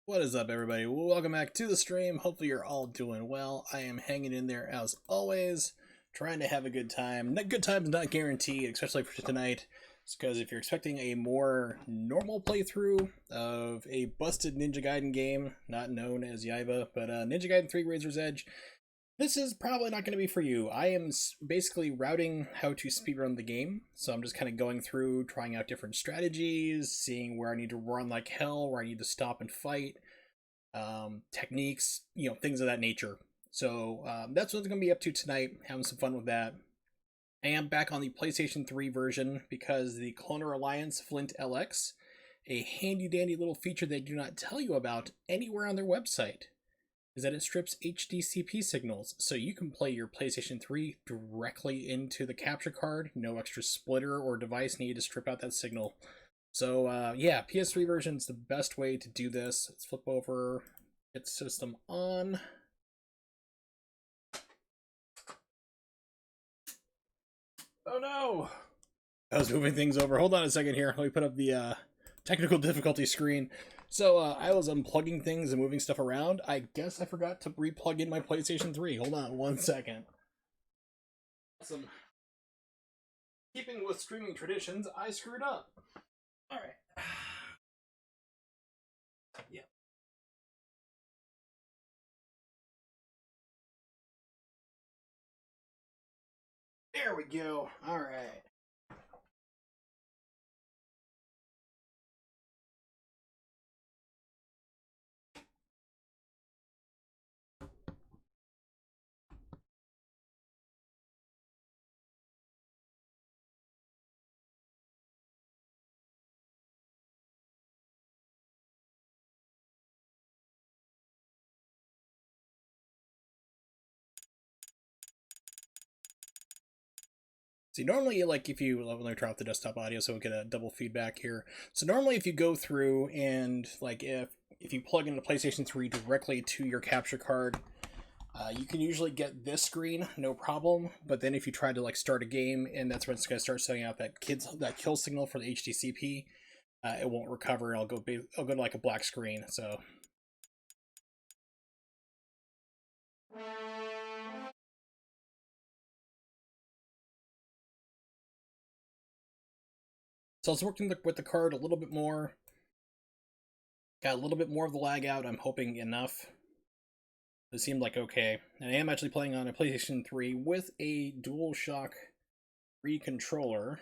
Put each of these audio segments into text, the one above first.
What is up, everybody? Welcome back to the stream. Hopefully you're all doing well. I am hanging in there as always, trying to have a good time. Good time's not guaranteed, especially for tonight. It's because if you're expecting a more normal playthrough of a busted Ninja Gaiden game, not known as Yaiba, but Ninja Gaiden 3 Razor's Edge, this is probably not going to be for you. I am basically routing how to speedrun the game, so I'm just kind of going through, trying out different strategies, seeing where I need to run like hell, where I need to stop and fight, techniques, things of that nature. So that's what I'm going to be up to tonight, having some fun with that. I am back on the PlayStation 3 version because the Cloner Alliance Flint LX, a handy-dandy little feature they do not tell you about anywhere on their website, is that it strips HDCP signals, so you can play your PlayStation 3 directly into the capture card. No extra splitter or device needed to strip out that signal. So yeah, PS3 version is the best way to do this. Let's flip over, get system on. Oh no! I was moving things over. Hold on a second here. Let me put up the technical difficulty screen. So I was unplugging things and moving stuff around. I guess I forgot to re-plug in my PlayStation 3. Hold on one second. Awesome. Keeping with streaming traditions, I screwed up. Alright. Yeah. There we go. Alright. See, normally, like, if you, let me turn off the desktop audio so we get a double feedback here. So normally if you go through and, like, if you plug in the PlayStation 3 directly to your capture card, you can usually get this screen, no problem. But then if you try to, like, start a game, and that's when it's going to start setting out that kill signal for the HDCP, it won't recover. It'll go to, like, a black screen, so... So I was working with the card a little bit more. Got a little bit more of the lag out. I'm hoping enough. It seemed like okay. And I am actually playing on a PlayStation 3 with a DualShock 3 controller.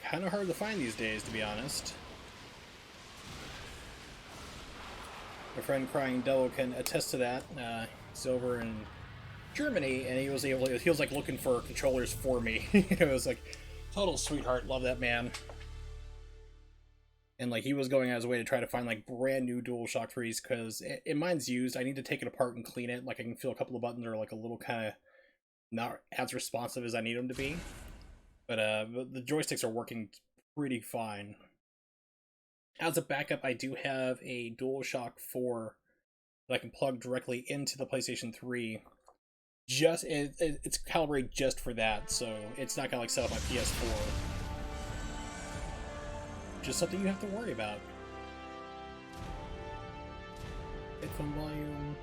Kind of hard to find these days, to be honest. My friend Crying Devil can attest to that. He's over in Germany, and he was like looking for controllers for me. It was like total sweetheart. Love that man. And like he was going out of his way to try to find like brand new DualShock 3s because mine's used. I need to take it apart and clean it. Like I can feel a couple of buttons are like a little kind of not as responsive as I need them to be. But the joysticks are working pretty fine. As a backup, I do have a DualShock 4 that I can plug directly into the PlayStation 3. It's calibrated just for that, so it's not gonna like set up my PS4. Just something you have to worry about. Headphone volume.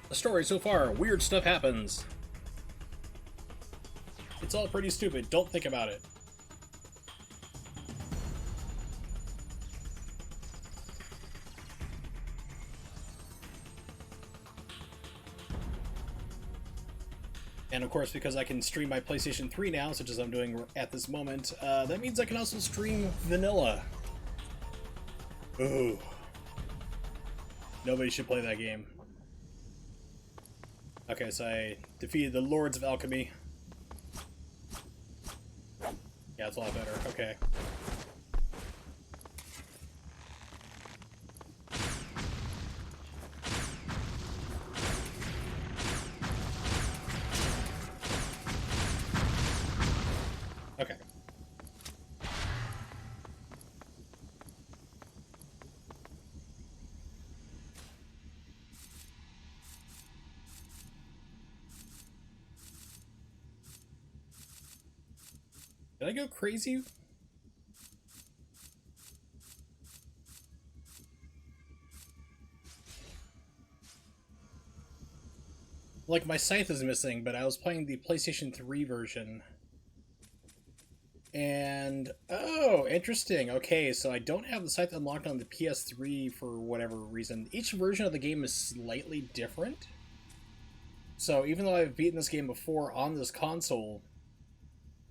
The story so far, weird stuff happens. It's all pretty stupid, don't think about it. And of course, because I can stream my PlayStation 3 now, such as I'm doing at this moment, that means I can also stream vanilla. Ooh. Nobody should play that game. Okay, so I defeated the Lords of Alchemy. Yeah, it's a lot better. Okay. Did I go crazy? Like, my scythe is missing, but I was playing the PlayStation 3 version. And, oh, interesting. Okay, so I don't have the scythe unlocked on the PS3 for whatever reason. Each version of the game is slightly different. So even though I've beaten this game before on this console,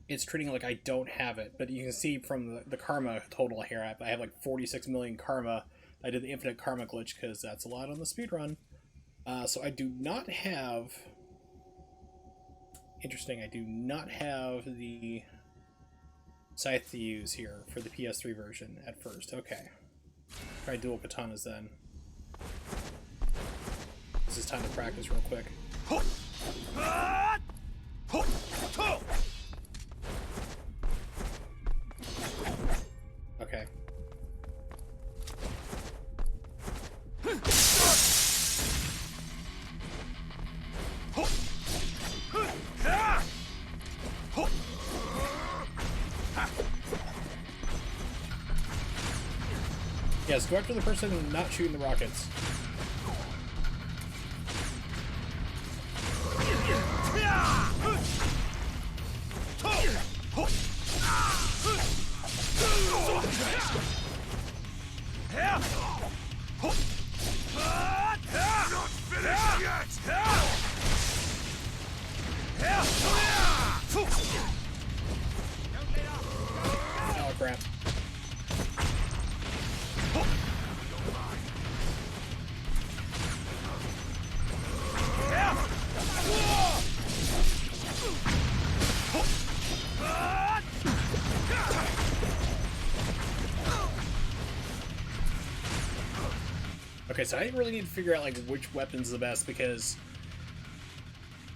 it's treating like I don't have it. But you can see from the karma total here, I have like 46 million karma. I did the infinite karma glitch because that's a lot on the speedrun. So I do not have... Interesting, I do not have the scythe to use here for the PS3 version at first. Okay. Try dual katanas then. This is time to practice real quick. Okay. Yes, go after the person not shooting the rockets. Not finished yet! Oh, crap. Okay, so I really need to figure out like which weapon's the best, because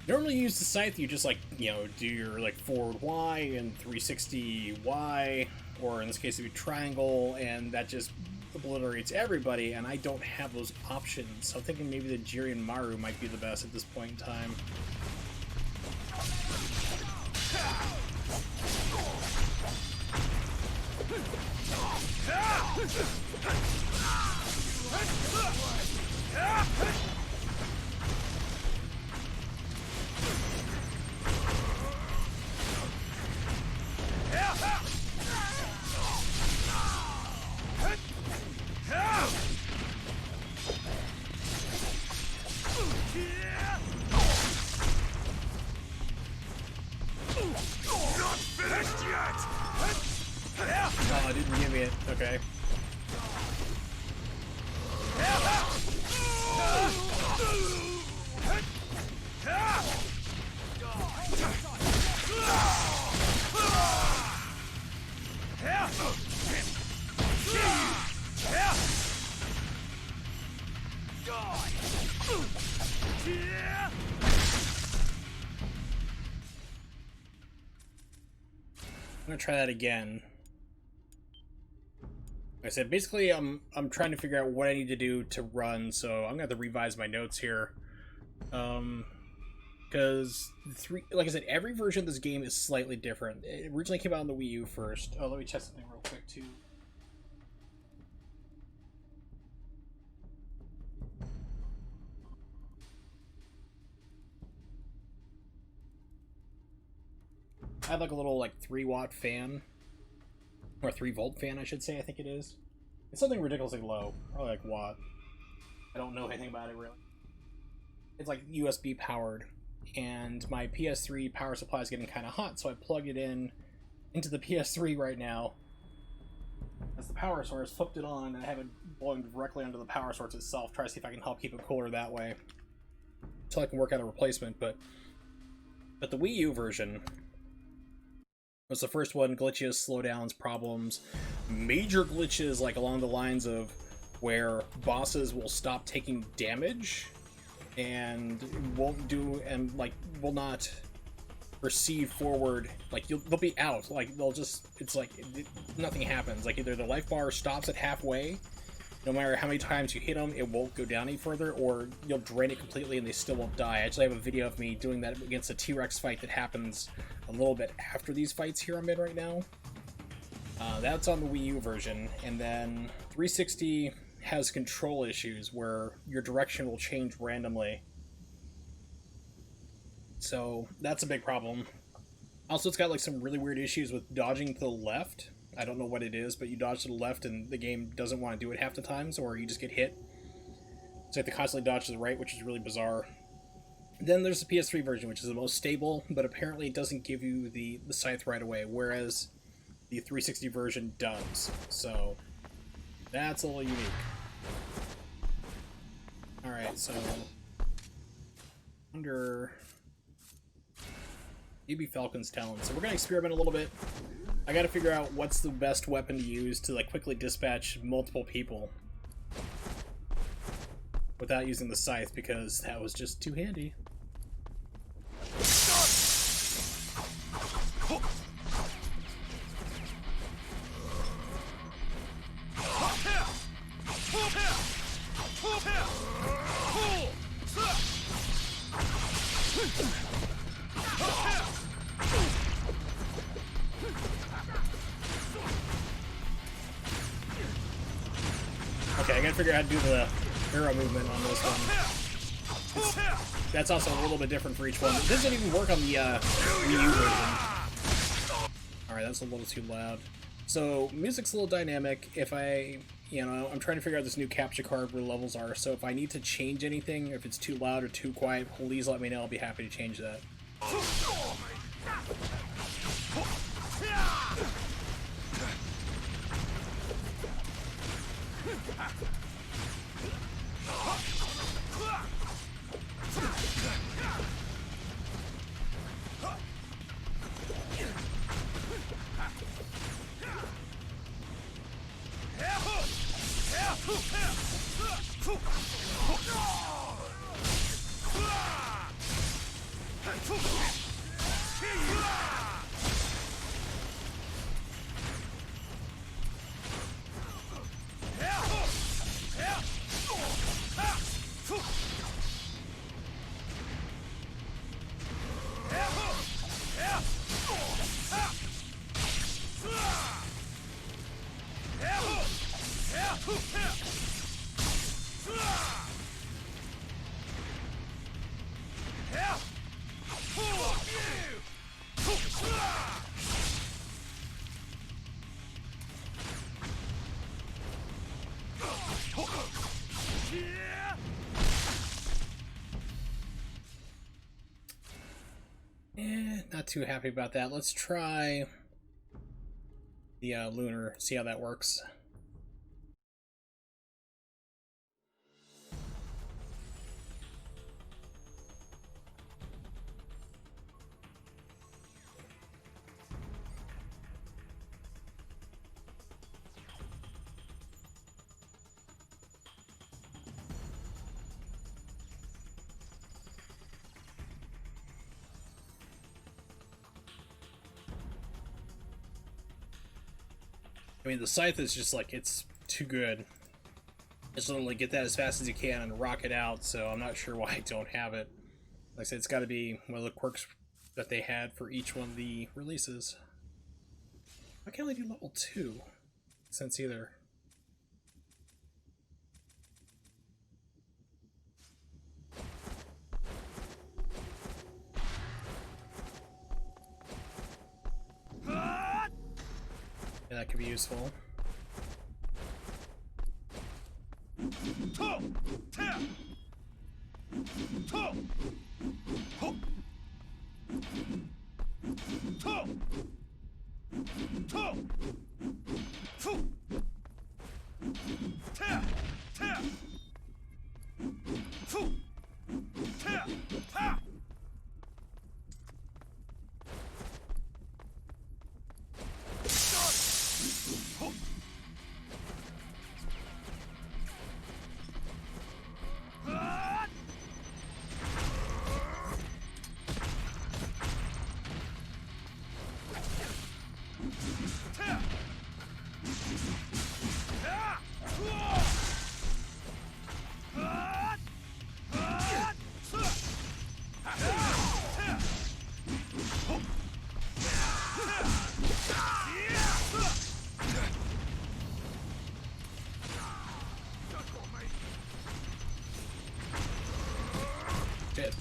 normally you use the scythe, you just like, you know, do your like forward Y and 360 Y, or in this case, it'd be triangle, and that just obliterates everybody, and I don't have those options. So I'm thinking maybe the Jiren Maru might be the best at this point in time. Not finished yet! Oh, it didn't give me it. Okay. I'm gonna try that again. Like I said, basically, I'm trying to figure out what I need to do to run, so I'm gonna have to revise my notes here. Because like I said, every version of this game is slightly different. It originally came out on the Wii U first. Oh, let me check something real quick too. I have like a little like 3-watt fan, or 3-volt fan, I should say. I think it is. It's something ridiculously low, probably like watt. I don't know anything about it really. It's like USB powered, and my PS3 power supply is getting kind of hot, so I plug it in into the PS3 right now as the power source, flipped it on, and I have it blowing directly onto the power source itself. Try to see if I can help keep it cooler that way, so I can work out a replacement. But the Wii U version was the first one. Glitches, slowdowns, problems, major glitches, like along the lines of where bosses will stop taking damage and won't do, and like will not proceed forward. Like they'll be out. Like they'll just, it's like nothing happens. Like either the life bar stops at halfway, no matter how many times you hit them, it won't go down any further, or you'll drain it completely and they still won't die. I actually have a video of me doing that against a T-Rex fight that happens a little bit after these fights here I'm in right now. That's on the Wii U version, and then 360 has control issues where your direction will change randomly. So that's a big problem. Also, it's got like some really weird issues with dodging to the left. I don't know what it is, but you dodge to the left and the game doesn't want to do it half the times, or you just get hit. So you have to constantly dodge to the right, which is really bizarre. Then there's the PS3 version, which is the most stable, but apparently it doesn't give you the scythe right away, whereas the 360 version does. So that's a little unique. Alright, so under maybe Falcon's Talon. So we're gonna experiment a little bit. I gotta figure out what's the best weapon to use to like quickly dispatch multiple people without using the scythe, because that was just too handy. Okay, I gotta figure out how to do the arrow movement on this one. That's also a little bit different for each one. It doesn't even work on the Wii U version. Alright, that's a little too loud. So, music's a little dynamic. If I'm trying to figure out this new capture card where the levels are, so if I need to change anything, if it's too loud or too quiet, please let me know. I'll be happy to change that. Not too happy about that. Let's try the lunar, see how that works. I mean, the scythe is just like, it's too good. Just literally get that as fast as you can and rock it out, so I'm not sure why I don't have it. Like I said, it's got to be one of the quirks that they had for each one of the releases. Why can't I do level 2? Makes sense either. Yeah, that could be useful. shit.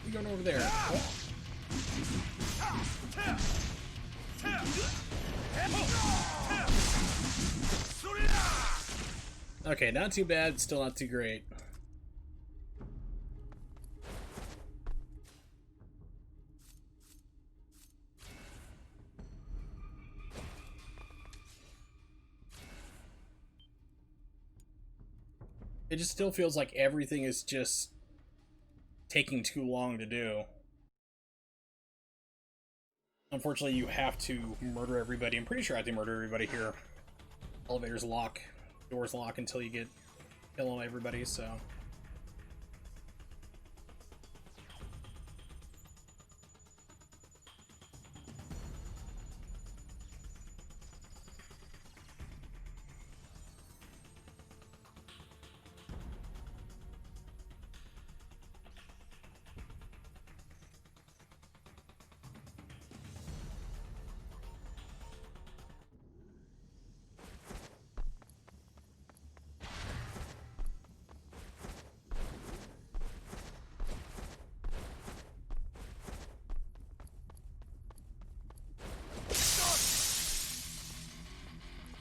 You going over there? Oh. Okay, not too bad, still not too great. It just still feels like everything is just taking too long to do. Unfortunately, you have to murder everybody. I'm pretty sure I have to murder everybody here. Elevators lock, doors lock until you get kill everybody, so...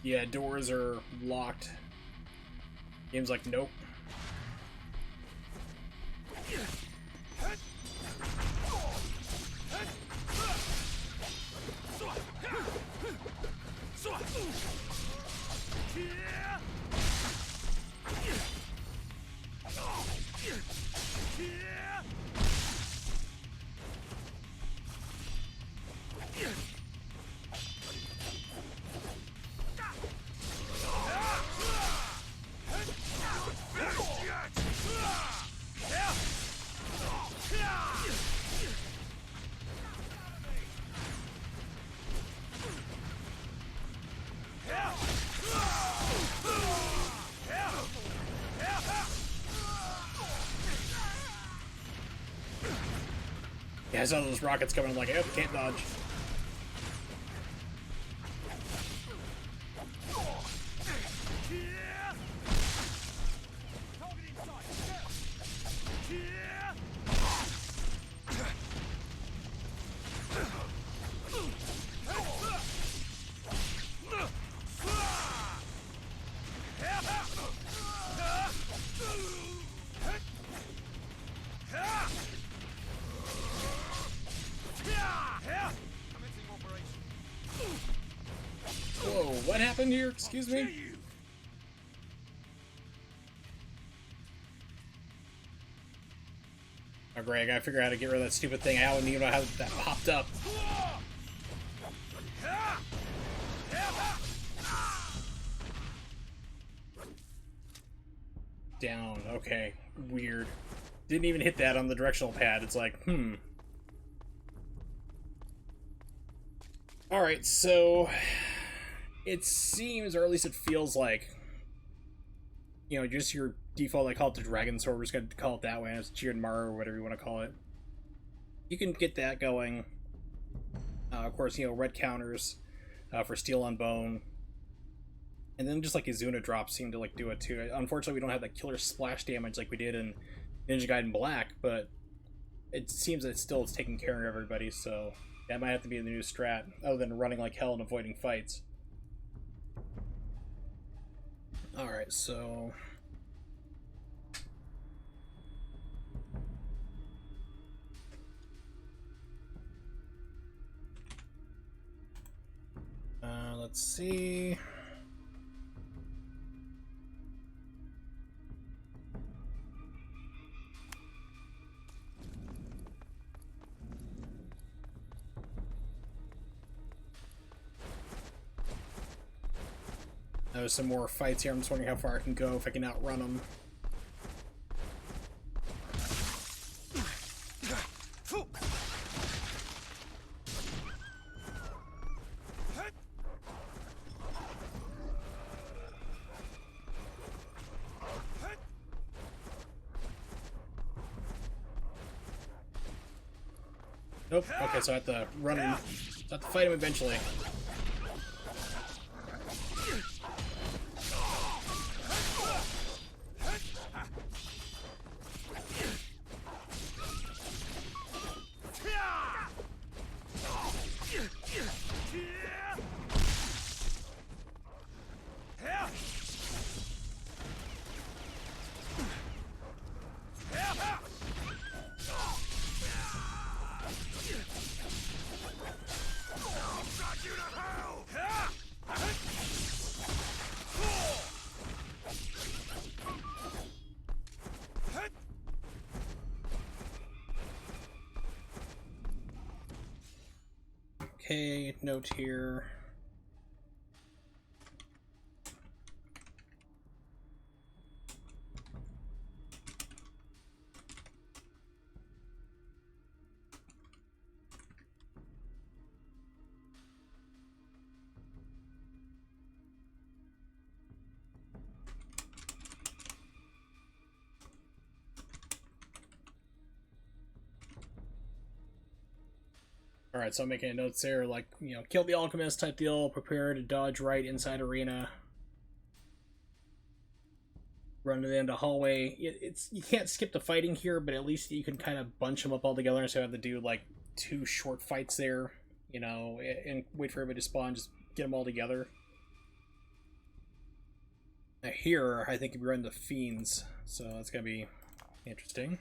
Yeah, doors are locked. Game's like, nope. Yeah, I saw those rockets coming, I'm like, oh, can't dodge. Whoa, what happened here? Excuse me? Oh, great, I gotta figure out how to get rid of that stupid thing. I don't even know how that popped up. Down, okay. Weird. Didn't even hit that on the directional pad. It's like, Alright, so... It seems, or at least it feels like, you know, just your default, I call it the Dragon Sword, we're just going to call it that way, and it's Jirenmaru, or whatever you want to call it. You can get that going. Of course, you know, red counters for Steel on Bone. And then just like Izuna drops seem to like do it too. Unfortunately, we don't have that killer splash damage like we did in Ninja Gaiden Black, but it seems that it's taking care of everybody, so that might have to be the new strat, other than running like hell and avoiding fights. Alright, so... let's see... There's some more fights here. I'm just wondering how far I can go, if I can outrun them. Nope. Okay, so I have to run him. So I have to fight him eventually. Okay, note here. Alright, so I'm making notes there, like, you know, kill the alchemist type deal, prepare to dodge right inside arena. Run to the end of hallway. It's you can't skip the fighting here, but at least you can kind of bunch them up all together instead of having to do, like, 2 short fights there, you know, and wait for everybody to spawn, just get them all together. Now here, I think we run the fiends, so that's gonna be interesting.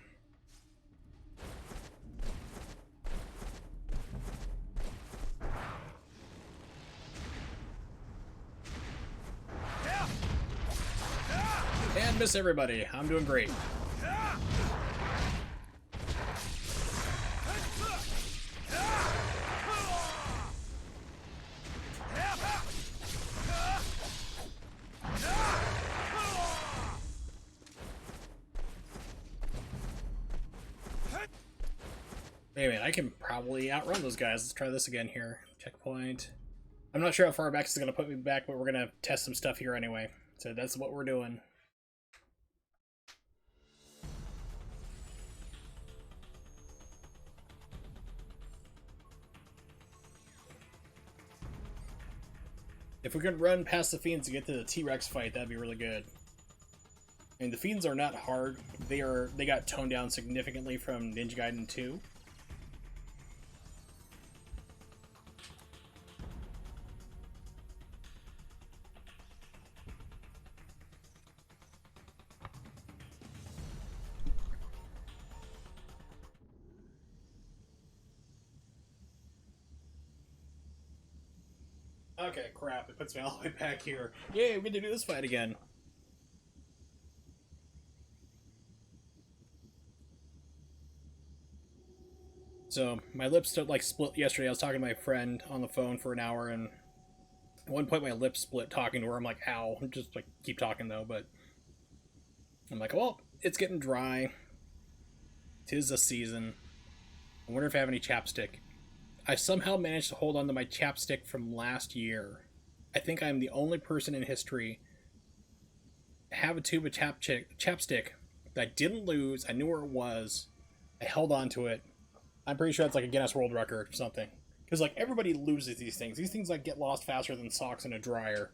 And miss everybody. I'm doing great. Wait a minute, I can probably outrun those guys. Let's try this again here. Checkpoint. I'm not sure how far back this is going to put me back, but we're going to test some stuff here anyway. So that's what we're doing. If we could run past the fiends to get to the T-Rex fight, that'd be really good. I mean, the fiends are not hard. They got toned down significantly from Ninja Gaiden 2. Okay, crap. It puts me all the way back here. Yay, we get to do this fight again. So, my lips like split yesterday. I was talking to my friend on the phone for an hour, and at one point my lips split talking to her. I'm like, ow. I'm just like, keep talking though, but I'm like, well, it's getting dry. 'Tis the season. I wonder if I have any chapstick. I somehow managed to hold on to my chapstick from last year. I think I'm the only person in history to have a tube of chapstick that I didn't lose. I knew where it was. I held on to it. I'm pretty sure that's like a Guinness World Record or something. Because like everybody loses these things. These things like get lost faster than socks in a dryer.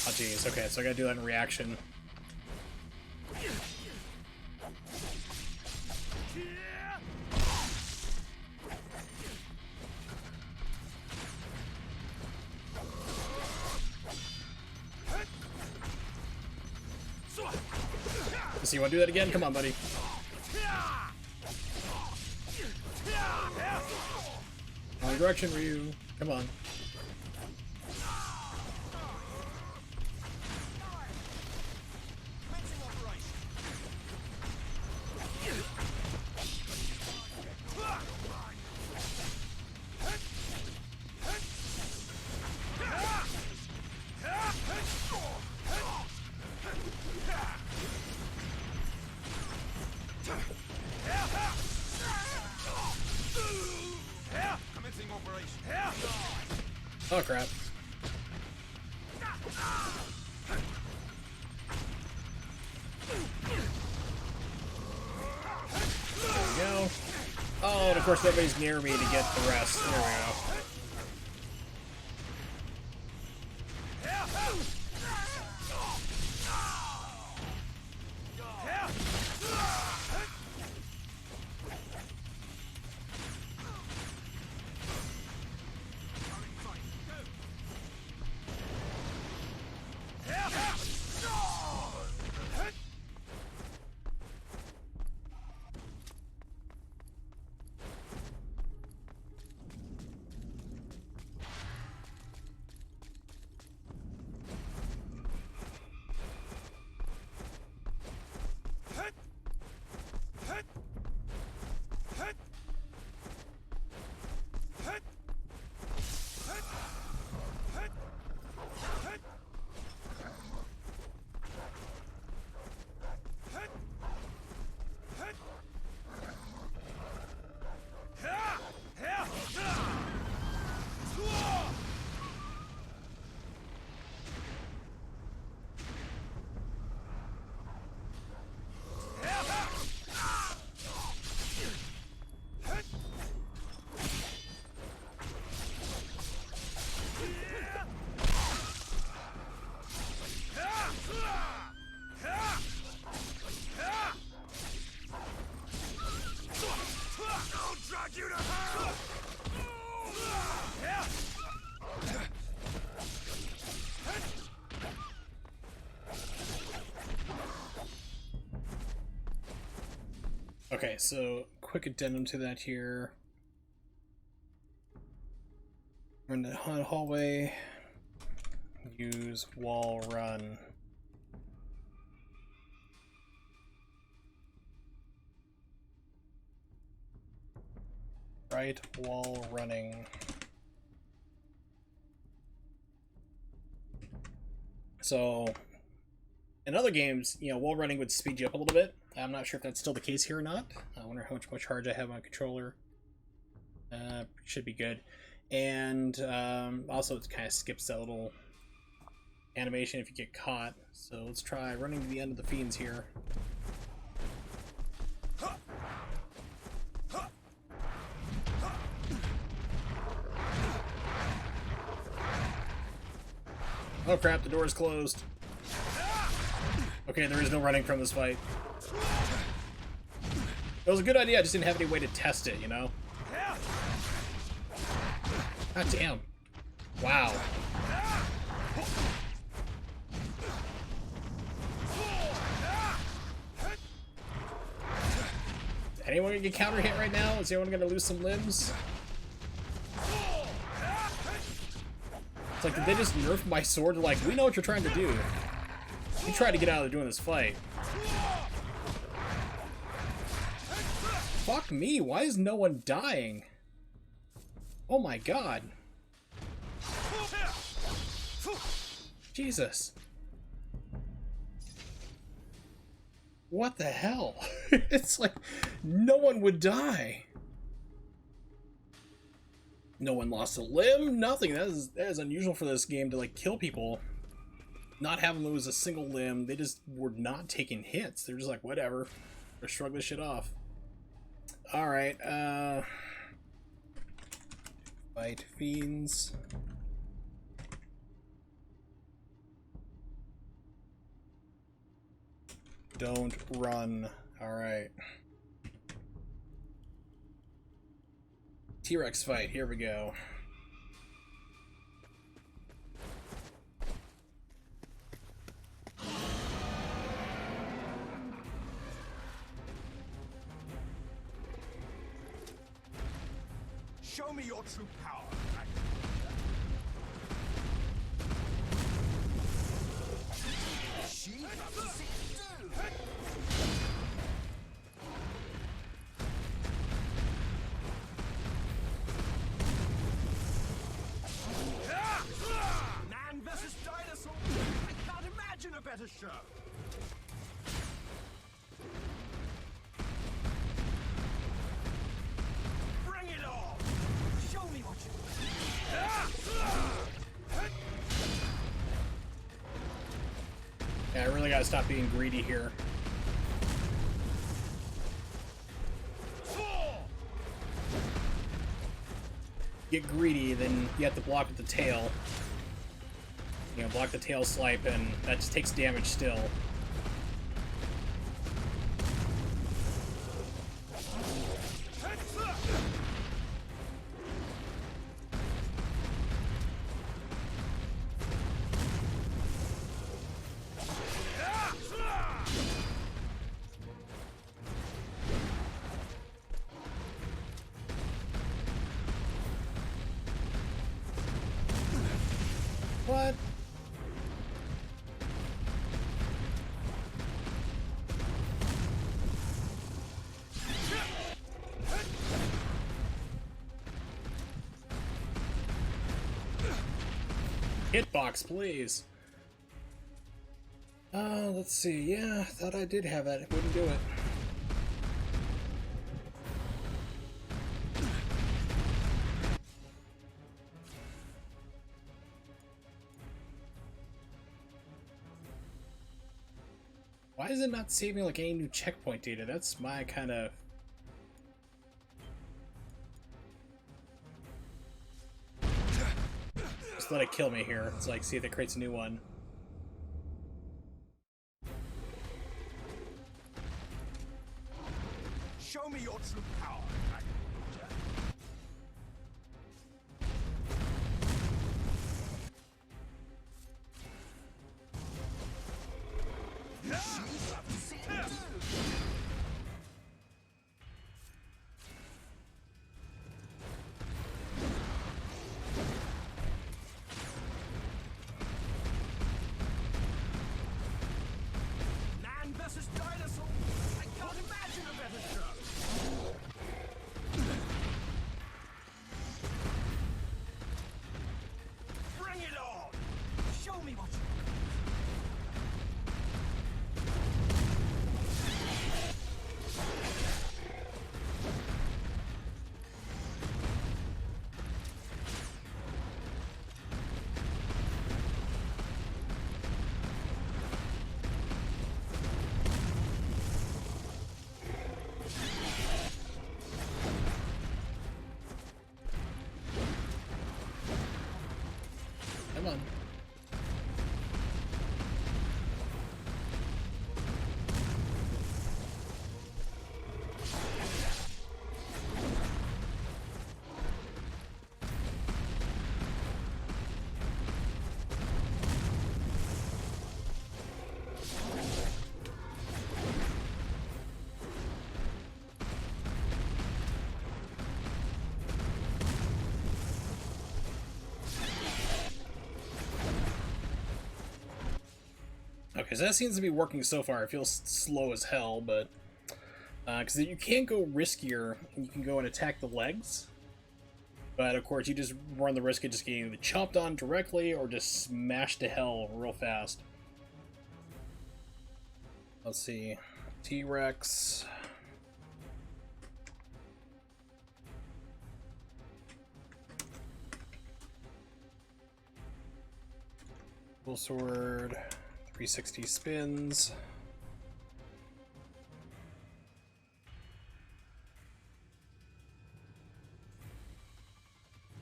Oh jeez, okay, so I gotta do that in reaction. So you wanna do that again? Come on, buddy. Wrong direction, Ryu. Come on. Oh crap. There we go. Oh, and of course nobody's near me to get the rest. There we go. Okay, so quick addendum to that here. We're in the hallway. Use wall run. Right wall running. So in other games, you know, wall running would speed you up a little bit. I'm not sure if that's still the case here or not. I wonder how much more charge I have on my controller. Should be good. And also it kind of skips that little animation if you get caught. So let's try running to the end of the fiends here. Oh crap, the door is closed. Okay, there is no running from this fight. It was a good idea, I just didn't have any way to test it, you know? God damn. Wow. Is anyone gonna get counter hit right now? Is anyone gonna lose some limbs? It's like, did they just nerf my sword? They're like, we know what you're trying to do. You tried to get out of doing this fight. Fuck me, why is no one dying? Oh my god. Jesus. What the hell? It's like, no one would die. No one lost a limb, nothing. That is unusual for this game to like kill people. Not have them lose a single limb. They just were not taking hits. They're just like, whatever. Or shrug this shit off. Alright, fight fiends. Don't run. Alright. T-Rex fight, here we go. Show me your true power. She does it too. Man versus dinosaur. I can't imagine a better show. Bring it on. Show me what you. really gotta stop being greedy here. Get greedy, then you have to block with the tail. You know, block the tail swipe, and that just takes damage still. What? Hitbox, please. Let's see. Yeah, I thought I did have that. It wouldn't do it. Why is it not saving like any new checkpoint data? That's my kind of... Just let it kill me here. It's like, see if it creates a new one. Show me your true power. Man versus dinosaur. I can't imagine a better show. Bring it on. Show me what you... Come on. Okay, so that seems to be working so far. It feels slow as hell, but... because you can go riskier. You can go and attack the legs. But, of course, you just run the risk of just getting either chopped on directly or just smashed to hell real fast. Let's see. T-Rex... Full sword... 360 spins.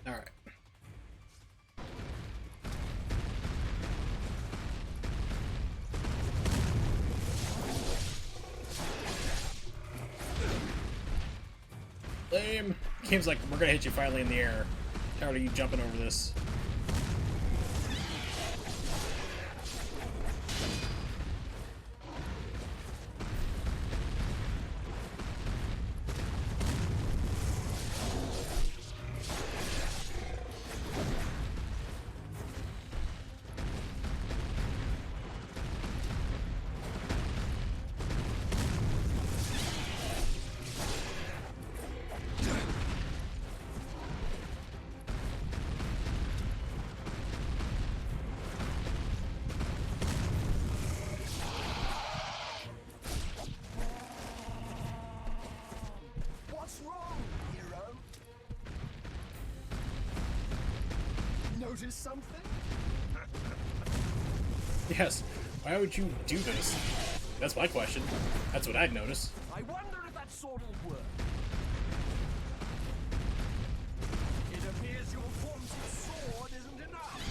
All right. Lame. Game's like, we're gonna hit you finally in the air. How are you jumping over this? What's wrong, hero? Notice something? Yes, Why would you do this? That's my question. That's what I'd notice. I wonder if that sword will work. It appears your vaunted sword isn't enough.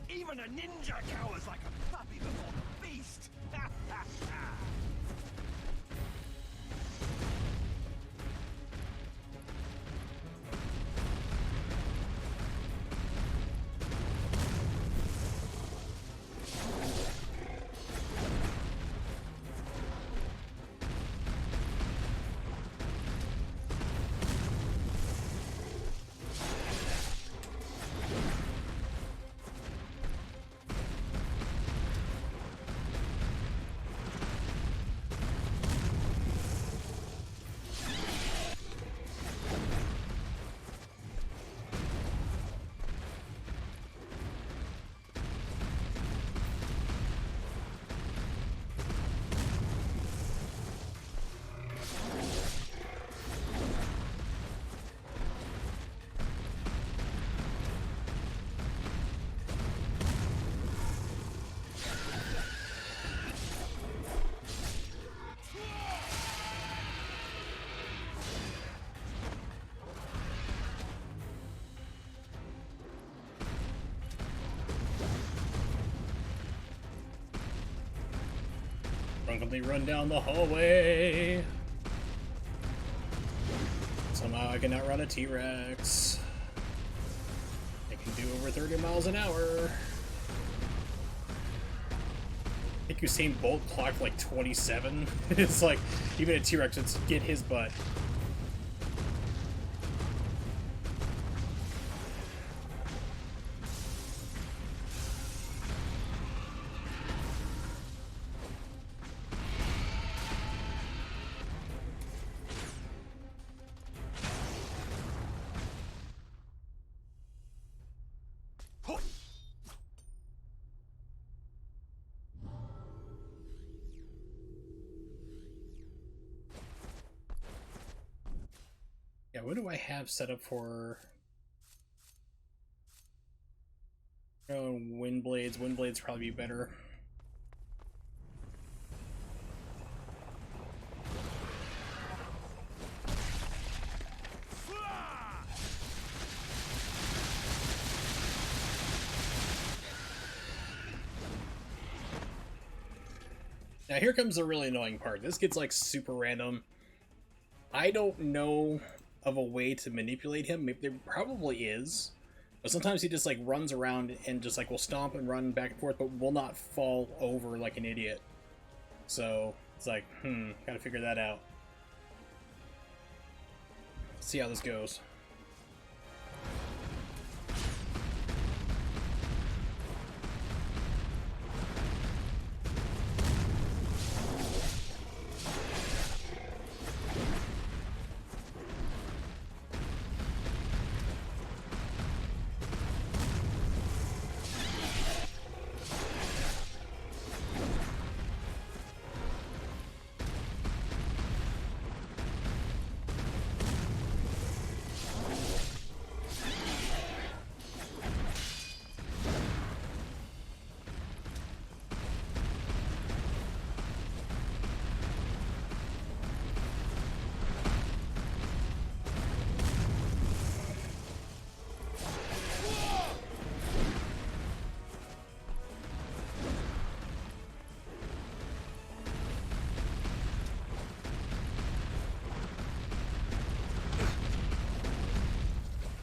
Even a ninja cowers like a puppy before the beast. Drunkenly run down the hallway. Somehow I can outrun a T-Rex. I can do over 30 miles an hour. I think Usain Bolt clocked like 27. It's like, even a T-Rex would get his butt. Yeah, what do I have set up for? Oh, wind blades. Wind blades probably be better. Now here comes the really annoying part. This gets like super random. I don't know of a way to manipulate him. Maybe there probably is. But sometimes he just like runs around and just like will stomp and run back and forth, but will not fall over like an idiot. So it's like, gotta figure that out. Let's see how this goes.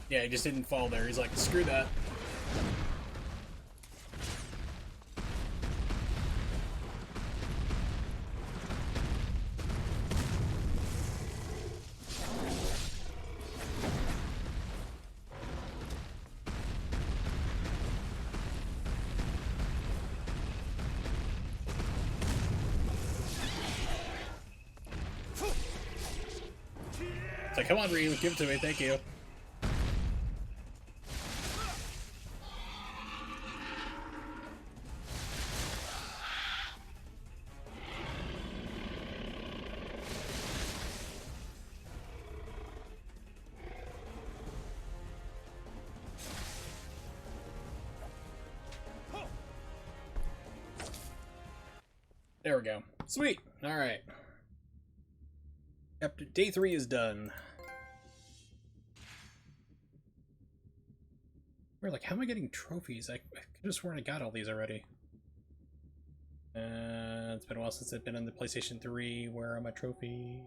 Yeah, he just didn't fall there. He's like, screw that. It's like, come on, Ryu, give it to me, thank you. There we go. Sweet. All right. Day 3 is done. We're like, how am I getting trophies? I could have sworn I got all these already. It's been a while since I've been on the PlayStation 3. Where are my trophy?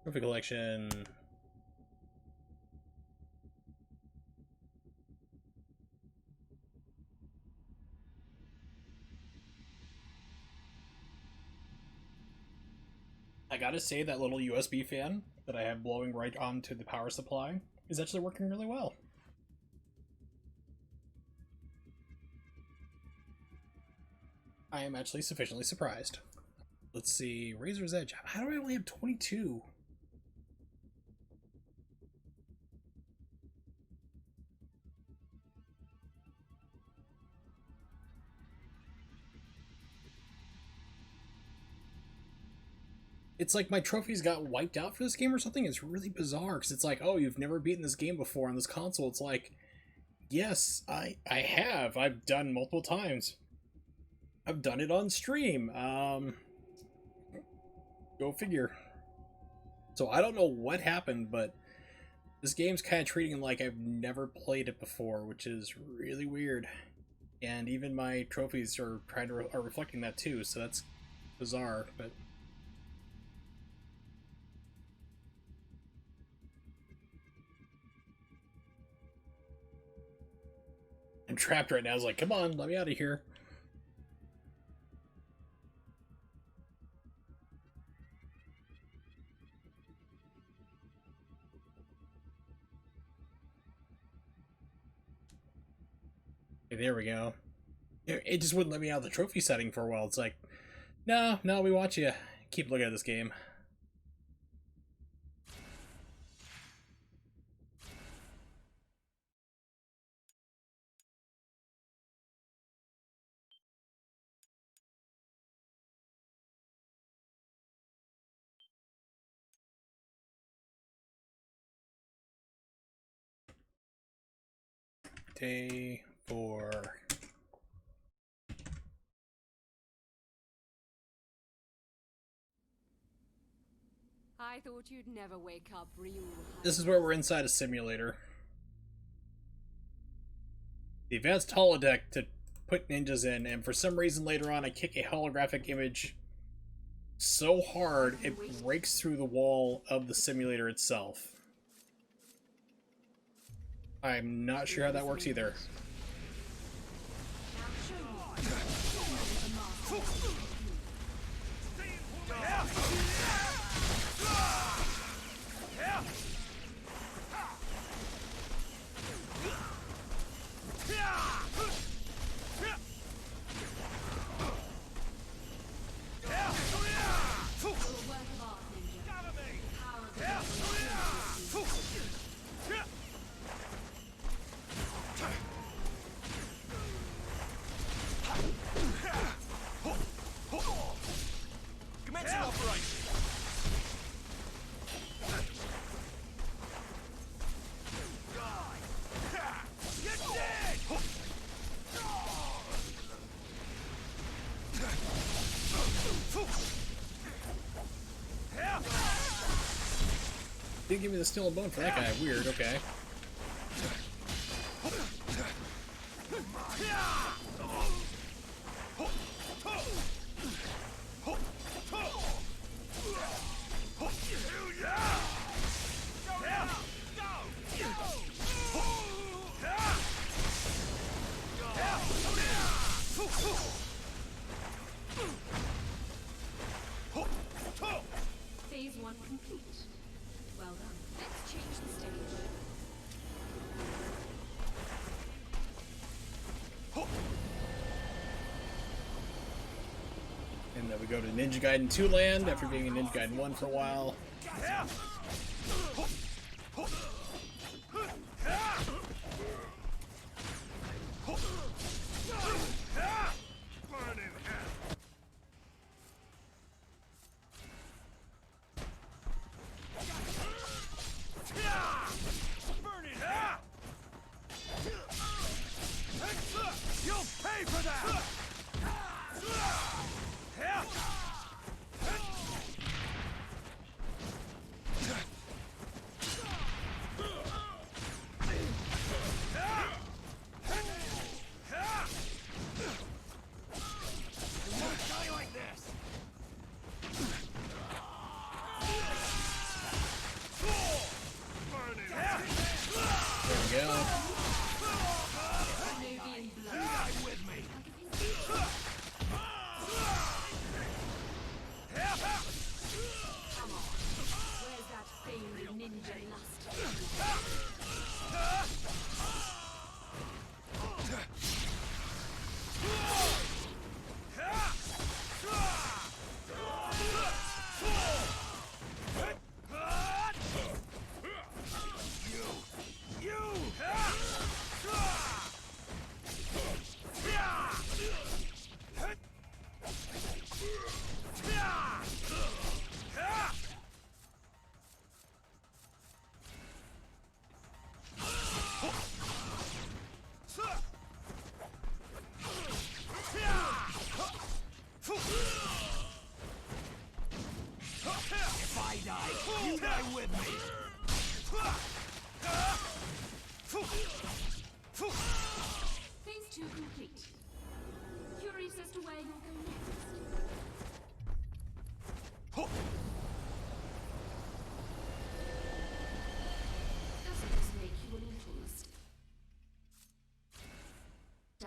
Trophy collection. I gotta say, that little USB fan that I have blowing right onto the power supply is actually working really well. I am actually sufficiently surprised. Let's see, Razor's Edge. How do I only have 22? It's like my trophies got wiped out for this game or something. It's really bizarre because it's like, oh, you've never beaten this game before on this console. It's like, yes, I have. I've done multiple times. I've done it on stream. Go figure. So I don't know what happened, but this game's kind of treating it like I've never played it before, which is really weird. And even my trophies are are reflecting that too, so that's bizarre, but I'm trapped right now. I was like, come on, let me out of here. Okay, there we go. It just wouldn't let me out of the trophy setting for a while. It's like, no, we want you. Keep looking at this game. Day 4. I thought you'd never wake up, Ryu. This is where we're inside a simulator. The advanced holodeck to put ninjas in, and for some reason later on I kick a holographic image so hard it breaks through the wall of the simulator itself. I'm not sure how that works either. Didn't give me the steel and bone for that guy. Weird, okay. Phase 1 complete. Well done. Let's change the stage. And then we go to Ninja Gaiden 2 land after being in Ninja Gaiden 1 for a while. You'll pay for that!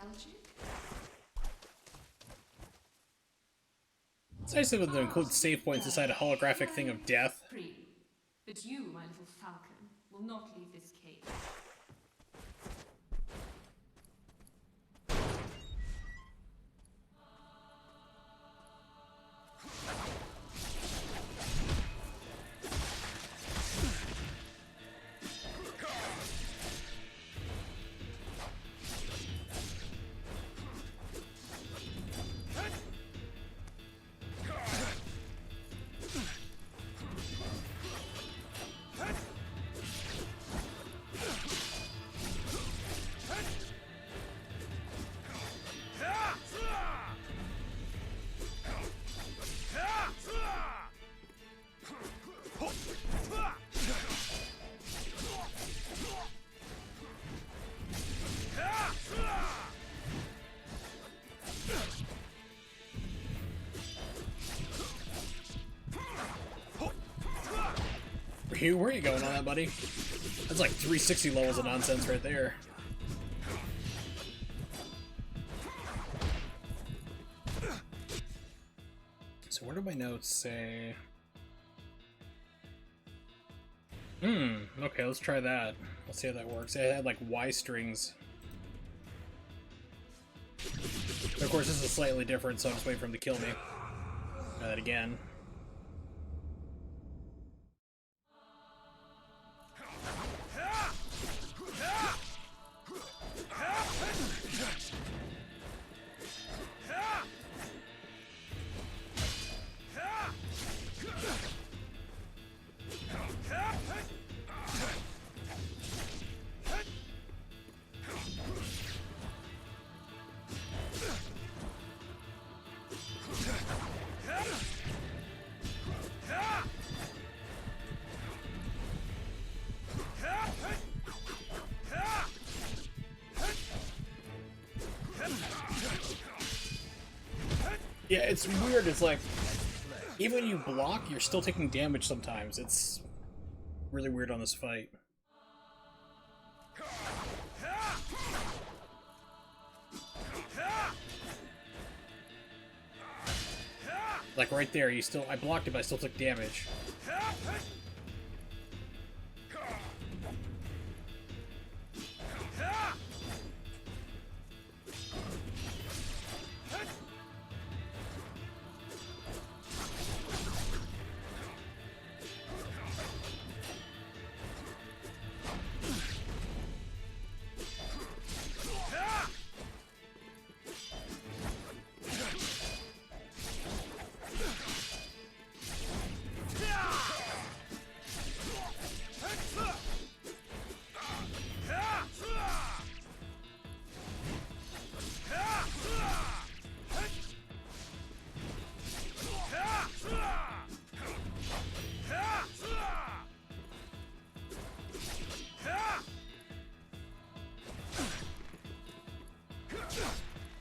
nostalgic? It's nice of them to include save points inside a holographic thing of death. Free. But you, my little falcon, will not leave this cave. Where are you going on that, buddy? That's like 360 levels of nonsense right there. So where do my notes say? Okay, let's try that. Let's see how that works. It had like Y strings. Of course, this is slightly different, so I'm just waiting for him to kill me. Try that again. Yeah, it's weird. It's like, even when you block, you're still taking damage sometimes. It's really weird on this fight. Like right there, I blocked it, but I still took damage.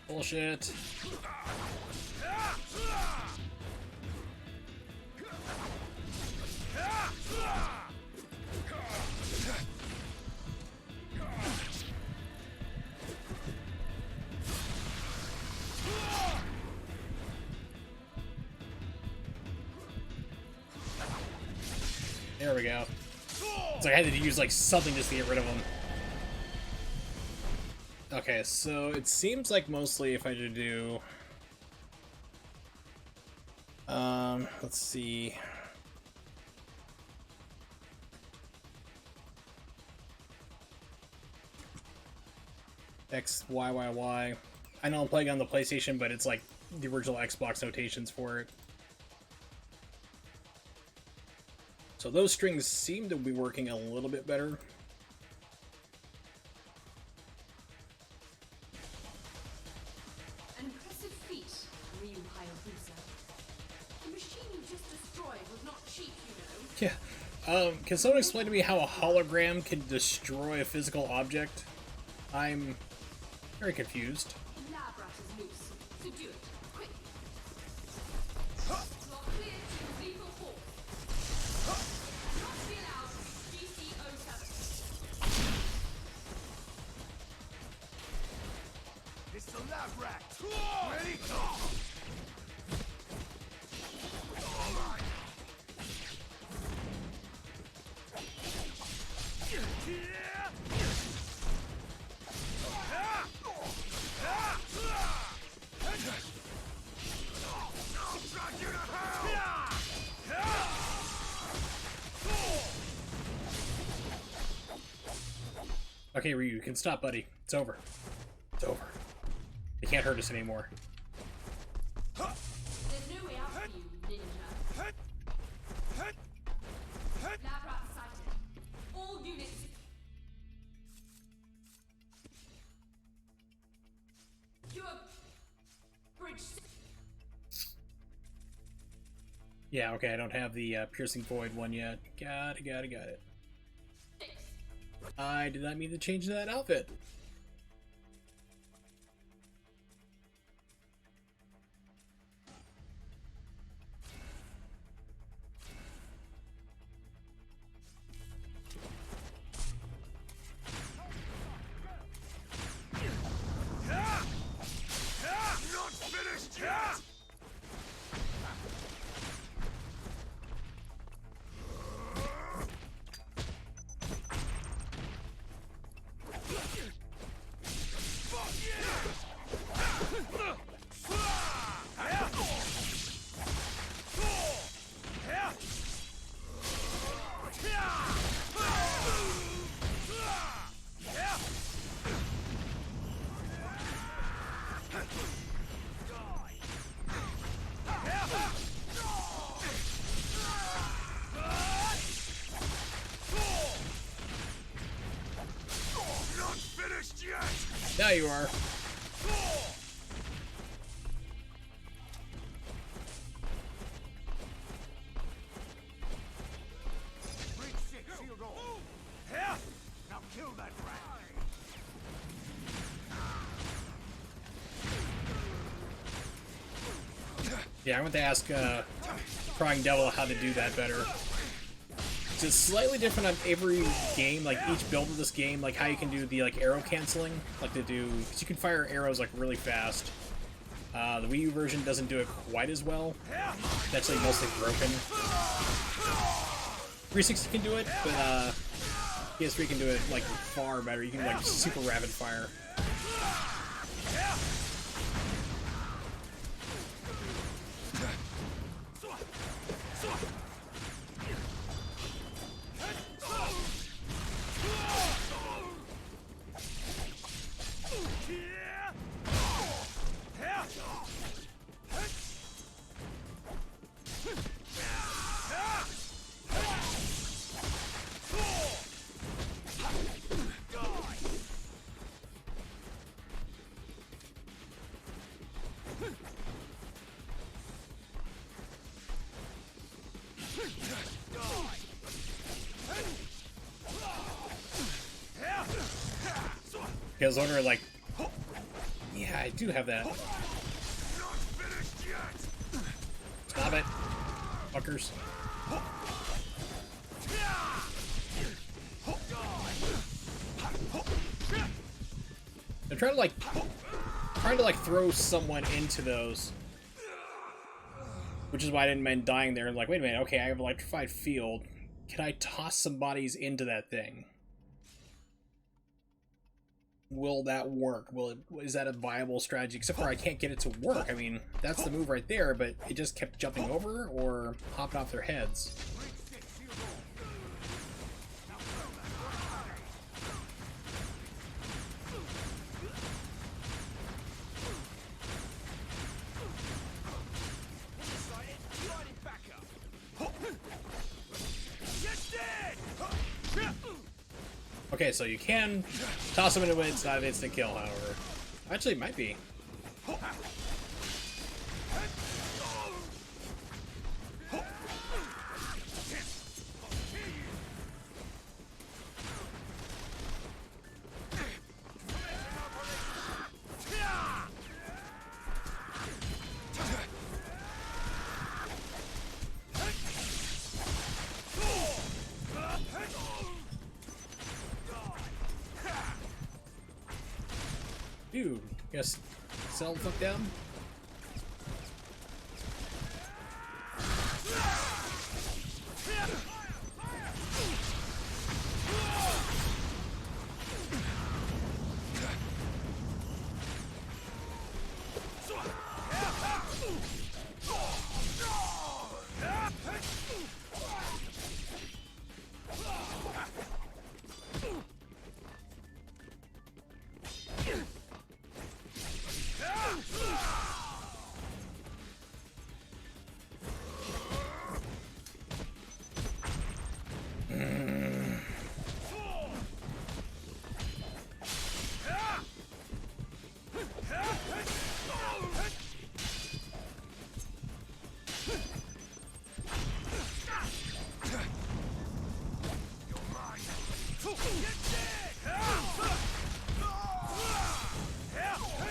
Bullshit. There we go. It's like I had to use like something just to get rid of him. Okay, so it seems like mostly if I do, let's see. X, Y, Y, Y. I know I'm playing on the PlayStation, but it's like the original Xbox notations for it. So those strings seem to be working a little bit better. Impressive feat, Ryu Hayabusa. The machine you just destroyed was not cheap, you know. Yeah. Can someone explain to me how a hologram can destroy a physical object? I'm very confused. Lab rat is loose. So do it, quick. You are clear to lethal force. Not be allowed GC07. This the lab rat. Ready? Okay, Ryu, you can stop, buddy. It's over. It's over. They can't hurt us anymore. There's no way out for you, ninja. Lab rat sighted. All units. Secure bridge. Yeah, okay, I don't have the piercing void one yet. Got it. I did not mean to change that outfit. Not finished yet! Now you are. Bridge 6 sealed off. Now kill that rat. Yeah, I want to ask Crying Devil how to do that better. It's slightly different on every game, like each build of this game, like how you can do the like arrow canceling, like to do, because you can fire arrows like really fast. The Wii U version doesn't do it quite as well. It's actually mostly broken. 360 can do it, but PS3 can do it like far better. You can like super rapid fire. I was wondering, like, yeah, I do have that. Stop it, fuckers. They're trying to like throw someone into those, which is why I didn't mind dying there. I'm like, wait a minute, okay, I have an electrified field. Can I toss some bodies into that thing? Will that work? Is that a viable strategy? Except for I can't get it to work. I mean, that's the move right there, but it just kept jumping over or hopping off their heads. Okay, so you can toss them into it. It's not an instant kill, however. Actually, it might be. Dude, guess settle the fuck down.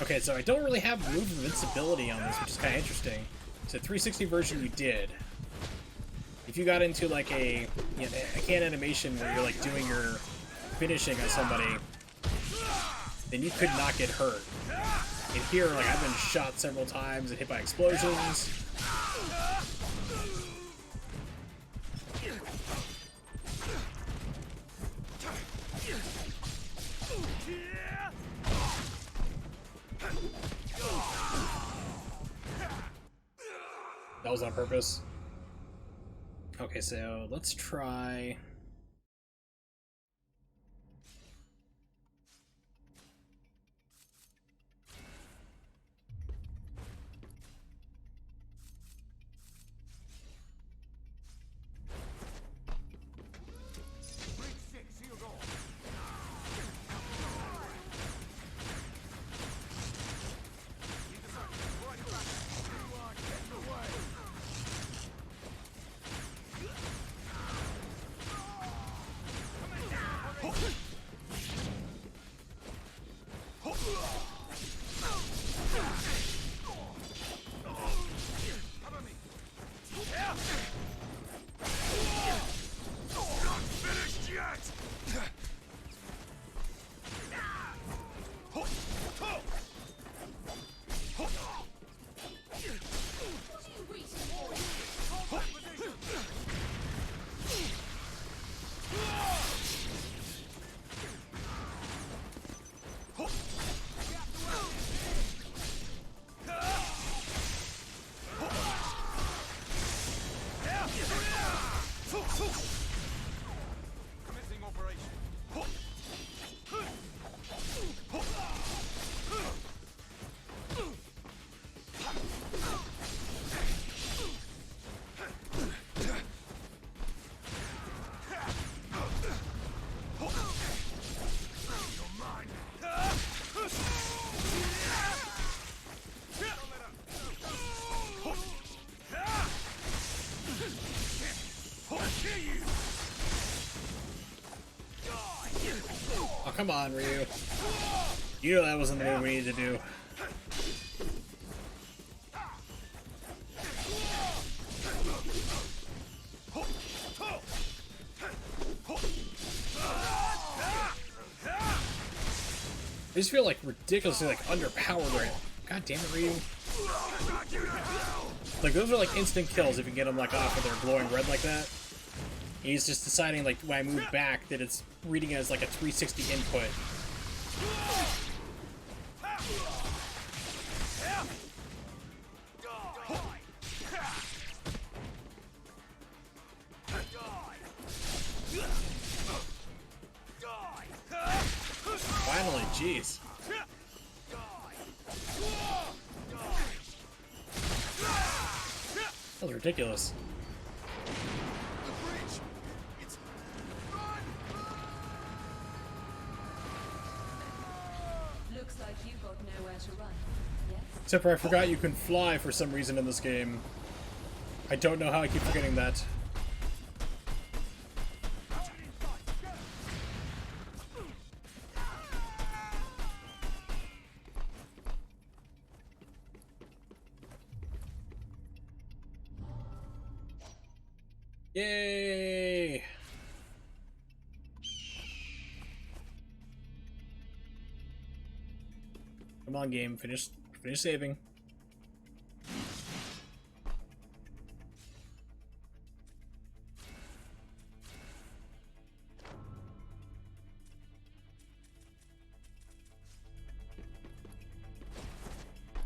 Okay, so I don't really have move invincibility on this, which is kind of interesting. So 360 version you did. If you got into like a can animation where you're like doing your finishing on somebody, then you could not get hurt. And here, like I've been shot several times and hit by explosions. That was on purpose. Okay, so let's try... Oh, come on, Ryu. You know that wasn't the move we needed to do. I just feel like ridiculously like underpowered right now. God damn it, Ryu. Like those are like instant kills if you get them like off of their glowing red like that. He's just deciding like when I move back that it's reading it as like a 360 input. Finally, jeez. That was ridiculous. Looks like you got nowhere to run. Yes? Except for I forgot you can fly for some reason in this game. I don't know how I keep forgetting that. Yay! Come on, game. Finish saving.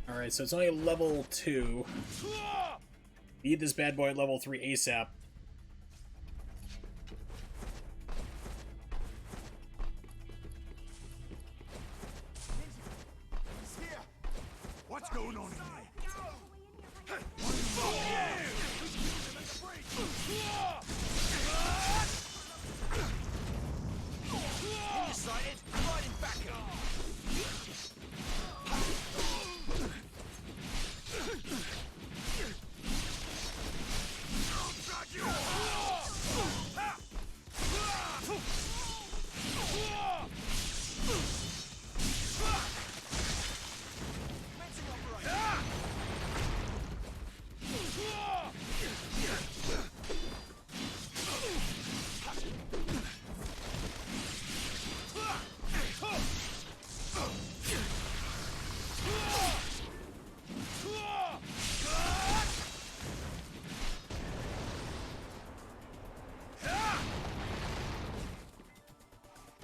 Alright, so it's only level 2. Beat this bad boy at level 3 ASAP. What's going on here? Excited? Riding back up.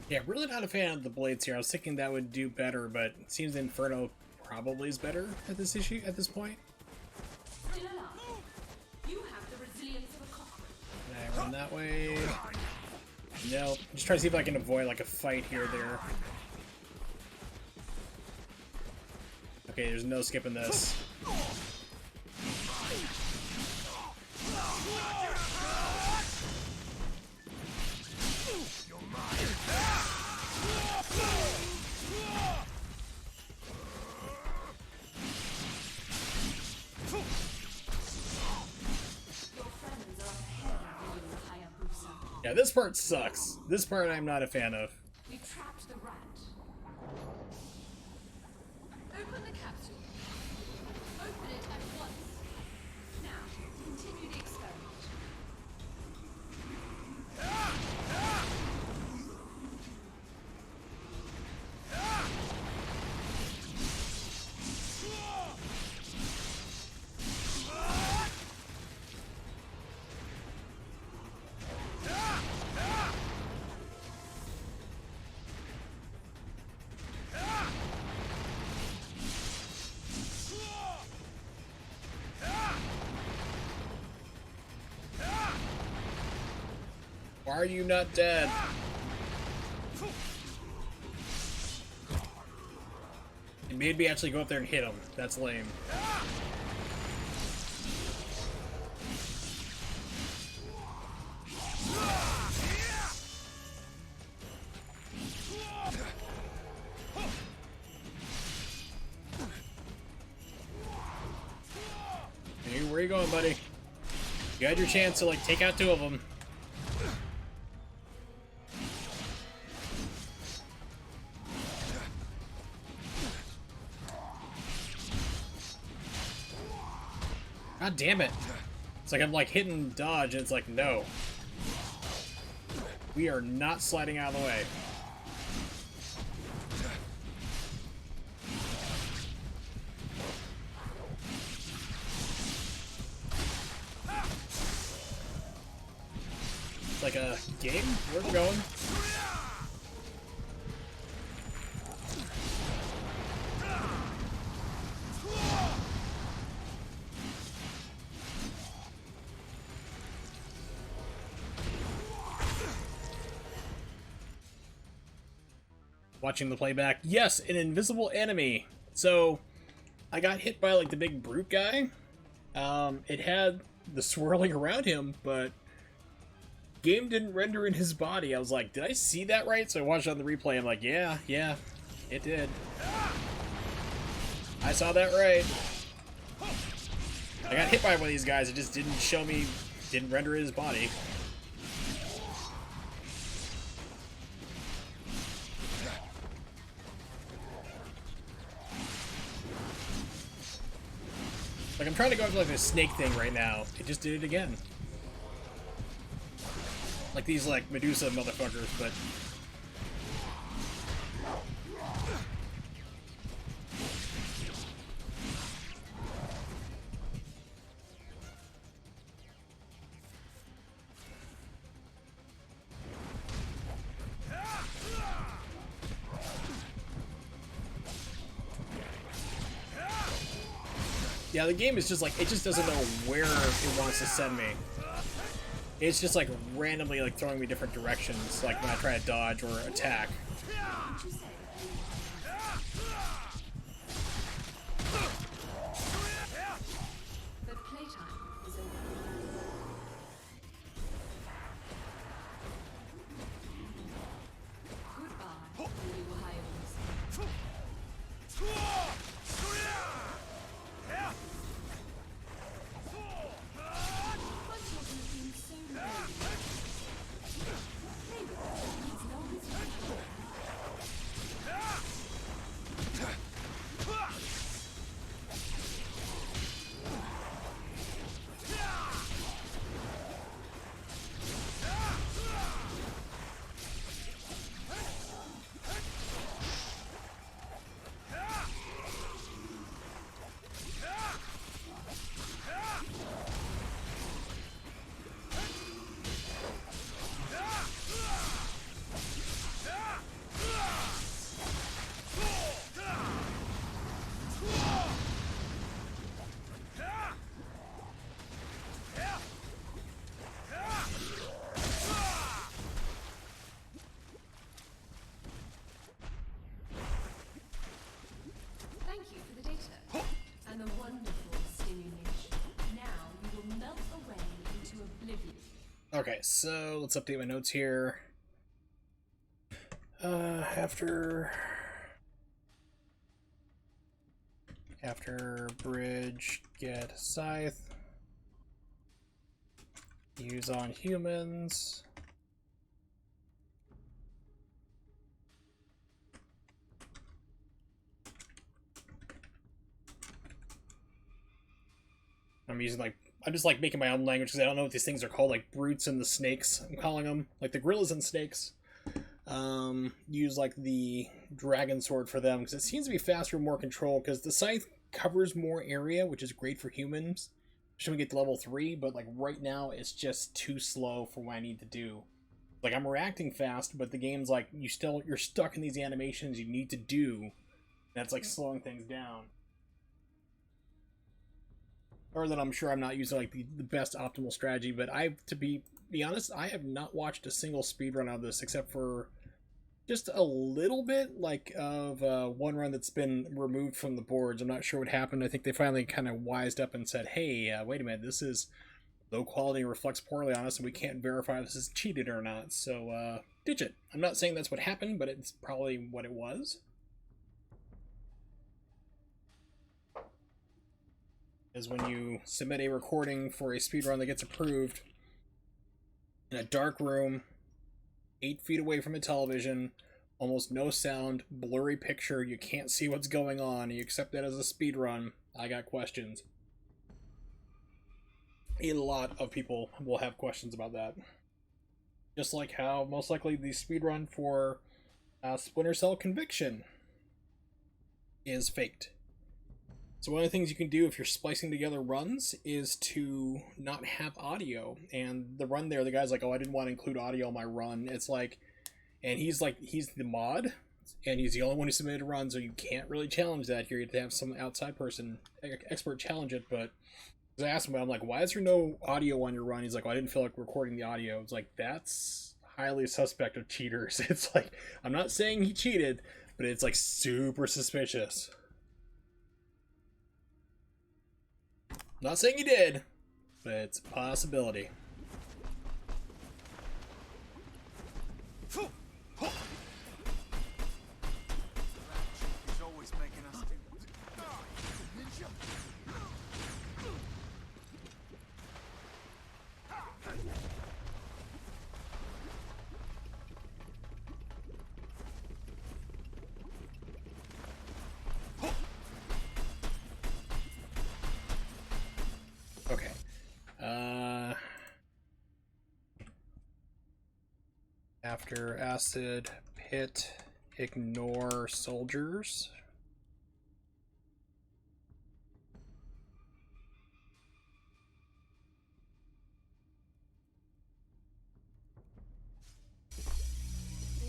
Yeah, really not a fan of the blades here. I was thinking that would do better, but it seems Inferno probably is better at this point. Still alive. You have the resilience of a cockroach. Can I run that way? No. Just try to see if I can avoid like a fight here or there. Okay, there's no skipping this. Yeah, this part sucks. This part I'm not a fan of. We trapped the rat. Open the capsule. Open it at once. Now, continue the experiment. Why are you not dead? It made me actually go up there and hit him. That's lame. Hey, where are you going, buddy? You had your chance to, like, take out 2 of them. God damn it. It's like I'm like hitting dodge and it's like, no. We are not sliding out of the way. It's like a game? Where are we going? Watching the playback. Yes, an invisible enemy. So, I got hit by like the big brute guy. It had the swirling around him, but game didn't render in his body. I was like, did I see that right? So I watched it on the replay. I'm like, yeah, it did. I saw that right. I got hit by one of these guys. It just didn't show me, didn't render his body. Like, I'm trying to go after like a snake thing right now. It just did it again. Like these like Medusa motherfuckers, but Yeah, the game is just like, it just doesn't know where it wants to send me. It's just like randomly like throwing me different directions, like when I try to dodge or attack. The playtime is over. Goodbye, new hires. My children have been so brave. Play with them as long as you can. Thank you for the data and the wonderful stimulation. Now you will melt away into oblivion. Okay, so let's update my notes here. After bridge, get scythe. Use on humans. I'm using like, I'm just like making my own language because I don't know what these things are called, like brutes and the snakes, I'm calling them, like the gorillas and snakes. Use like the dragon sword for them because it seems to be faster and more control because the scythe covers more area, which is great for humans. Should we get to level 3, but like right now it's just too slow for what I need to do. Like I'm reacting fast, but the game's like you're stuck in these animations you need to do. That's like slowing things down. Or that I'm sure I'm not using like the best optimal strategy, but to be honest, I have not watched a single speedrun of this except for just a little bit like of one run that's been removed from the boards. I'm not sure what happened. I think they finally kind of wised up and said, hey, wait a minute, this is low quality, reflects poorly on us, and we can't verify if this is cheated or not, so ditch it. I'm not saying that's what happened, but it's probably what it was. Is when you submit a recording for a speedrun that gets approved in a dark room, 8 feet away from a television, almost no sound, blurry picture, you can't see what's going on, and you accept that as a speedrun, I got questions. A lot of people will have questions about that. Just like how most likely the speedrun for Splinter Cell Conviction is faked. So one of the things you can do if you're splicing together runs is to not have audio. And the run there, the guy's like, oh, I didn't want to include audio on my run. It's like, and he's the mod, and he's the only one who submitted a run, so you can't really challenge that here. You have to have some outside person, expert, challenge it. But I asked him, I'm like, why is there no audio on your run? He's like, well, I didn't feel like recording the audio. It's like, that's highly suspect of cheaters. It's like, I'm not saying he cheated, but it's like super suspicious. Not saying he did, but it's a possibility. He's always making us do. Ninja. Okay. After acid pit, ignore soldiers.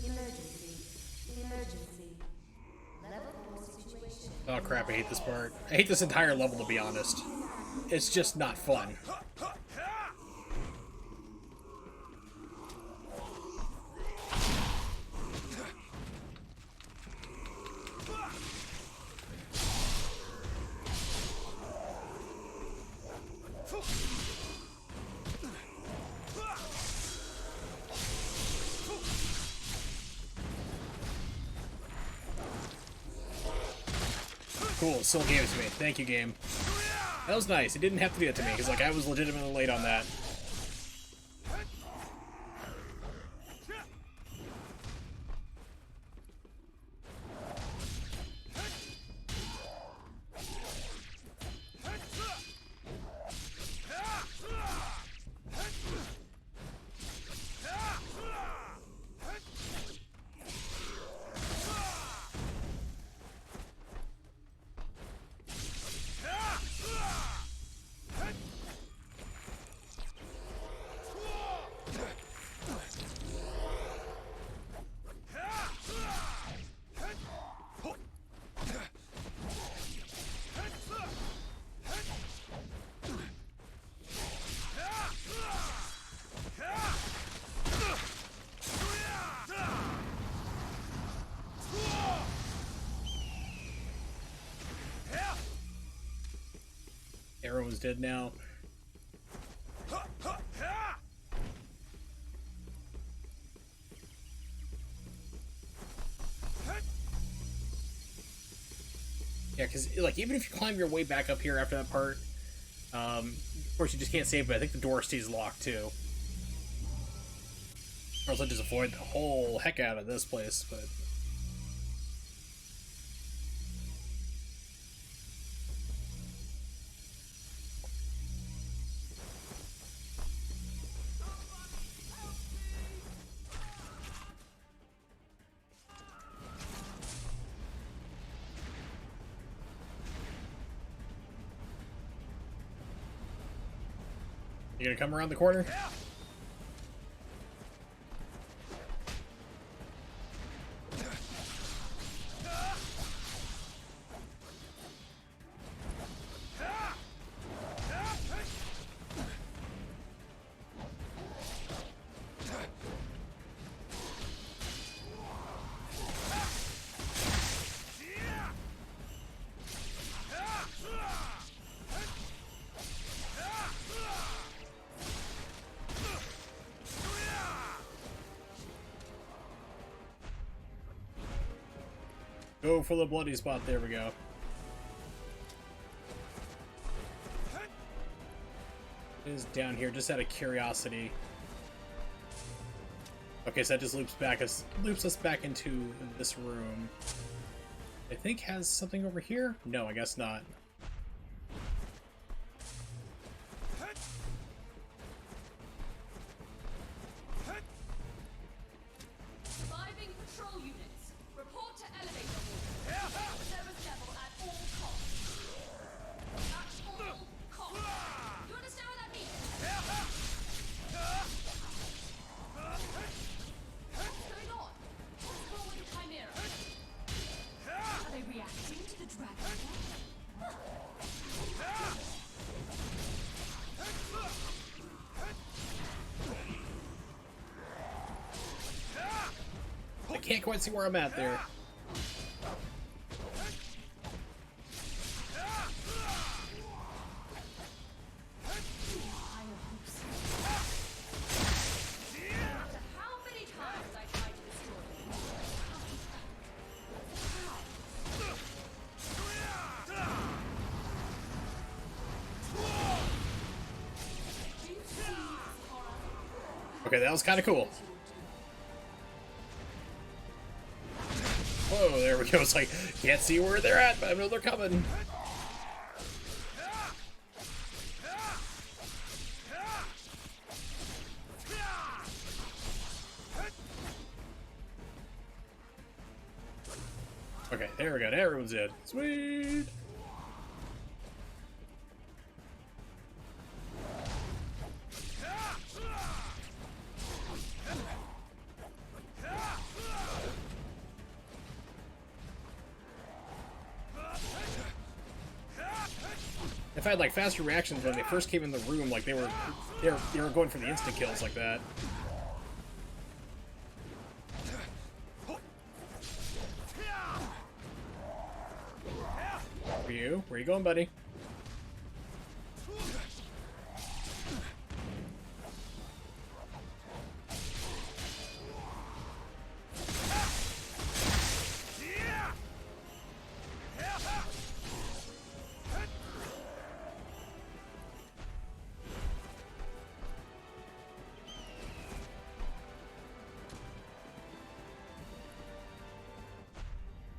Emergency. Emergency. Level 4 situation. Oh crap, I hate this part. I hate this entire level, to be honest. It's just not fun. Cool, still gave it to me. Thank you, game. That was nice. It didn't have to do that to me, because like I was legitimately late on that. Everyone's dead now. Yeah, because like even if you climb your way back up here after that part, of course you just can't save. But I think the door stays locked too. Or else I just avoid the whole heck out of this place. But you gonna come around the corner? Go for the bloody spot. There we go. It is down here, just out of curiosity. Okay, so that just loops us back into this room. I think has something over here? No, I guess not. Surviving patrol units. Report to elevator hall. Service level at all costs. At all costs. You understand what that means? What's going on? What's wrong with the Chimera? Are they reacting to the dragon? I can't quite see where I'm at there. After how many times I tried to destroy you? Do you see this horror? Okay, that was kind of cool. Whoa, there we go. It's like, can't see where they're at, but I know they're coming. Okay, there we go. Everyone's in. Sweet. If I had like faster reactions when they first came in the room, like they were going for the instant kills like that. Where are you going, buddy?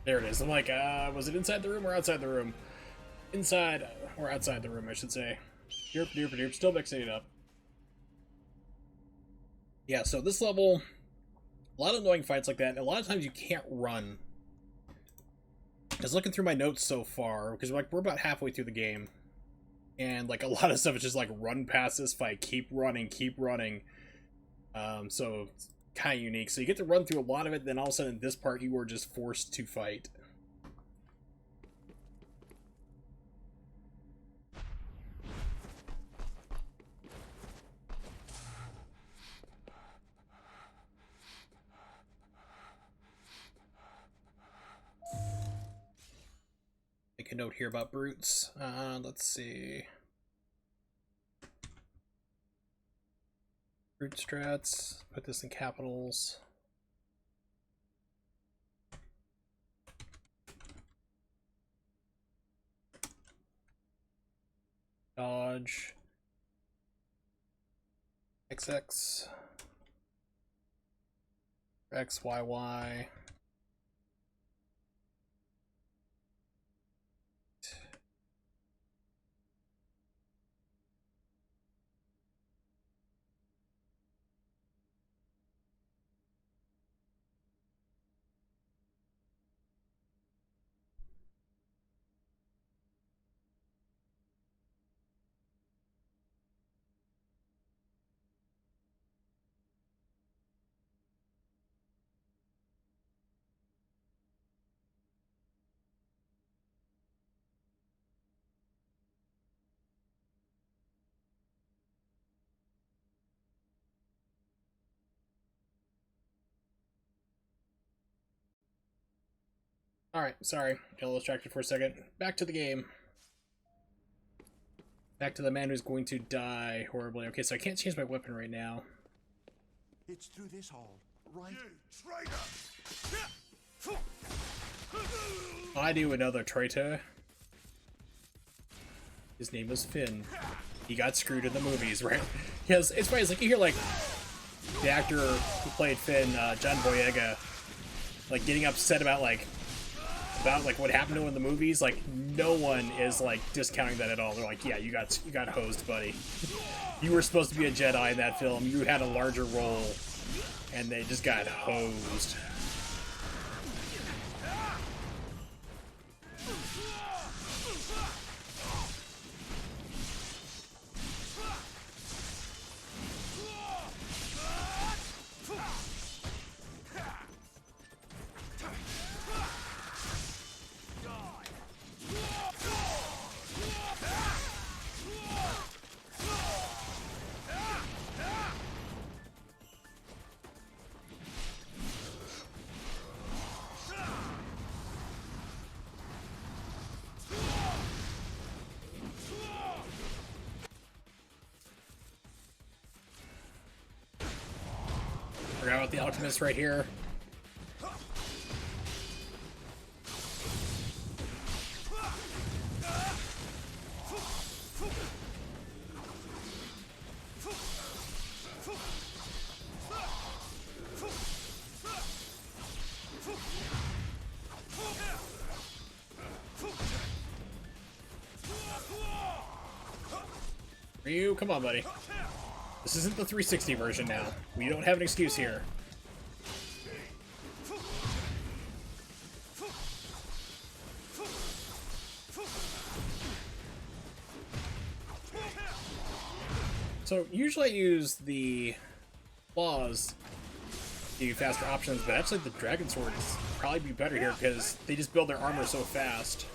There it is. I'm like, was it inside the room or outside the room? Inside, or outside the room, I should say. Derp, derp, derp. Still mixing it up. Yeah, so this level, a lot of annoying fights like that, and a lot of times you can't run. I was looking through my notes so far, because we're about halfway through the game, and like a lot of stuff is just like run past this fight, keep running, keep running. So it's kind of unique. So you get to run through a lot of it, then all of a sudden in this part you are just forced to fight. Make a note here about brutes. Let's see. Brute strats. Put this in capitals. Dodge. XX. XYY. Alright, sorry. Got a little distracted for a second. Back to the game. Back to the man who's going to die horribly. Okay, so I can't change my weapon right now. It's through this hole, right? You traitor! I knew another traitor. His name was Finn. He got screwed in the movies, right? Because it's funny, it's like you hear like the actor who played Finn, John Boyega, like getting upset about what happened to him in the movies. Like no one is like discounting that at all. They're like, yeah, you got hosed, buddy. You were supposed to be a Jedi in that film. You had a larger role, and they just got hosed. Forgot about the alchemist right here. Ryu, come on, buddy. This isn't the 360 version now. We don't have an excuse here. So usually I use the claws to give you faster options, but actually the Dragon Sword is probably be better here because they just build their armor so fast.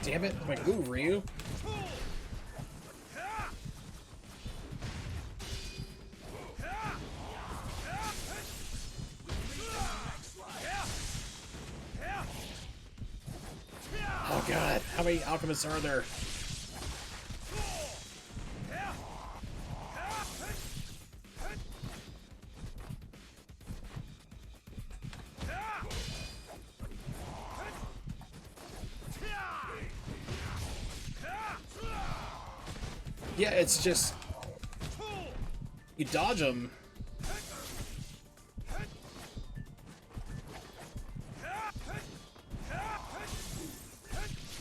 damn it. Like, move, Ryu. Oh god, how many alchemists are there? Yeah, it's just... you dodge them.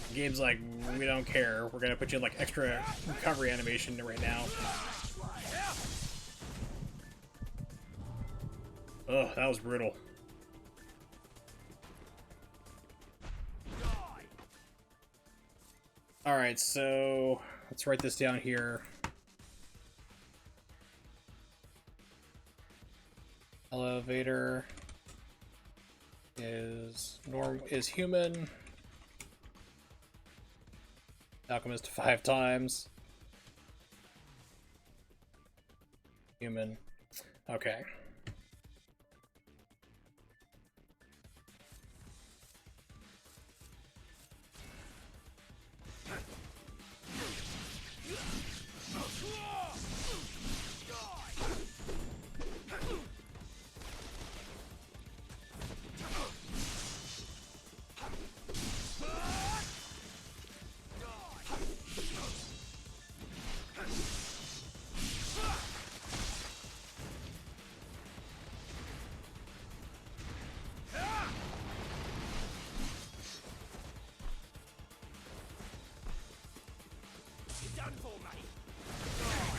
The game's like, we don't care. We're gonna put you in like extra recovery animation right now. Oh, that was brutal. Alright, so let's write this down here. Elevator is human. Alchemist 5 times. Human. Okay.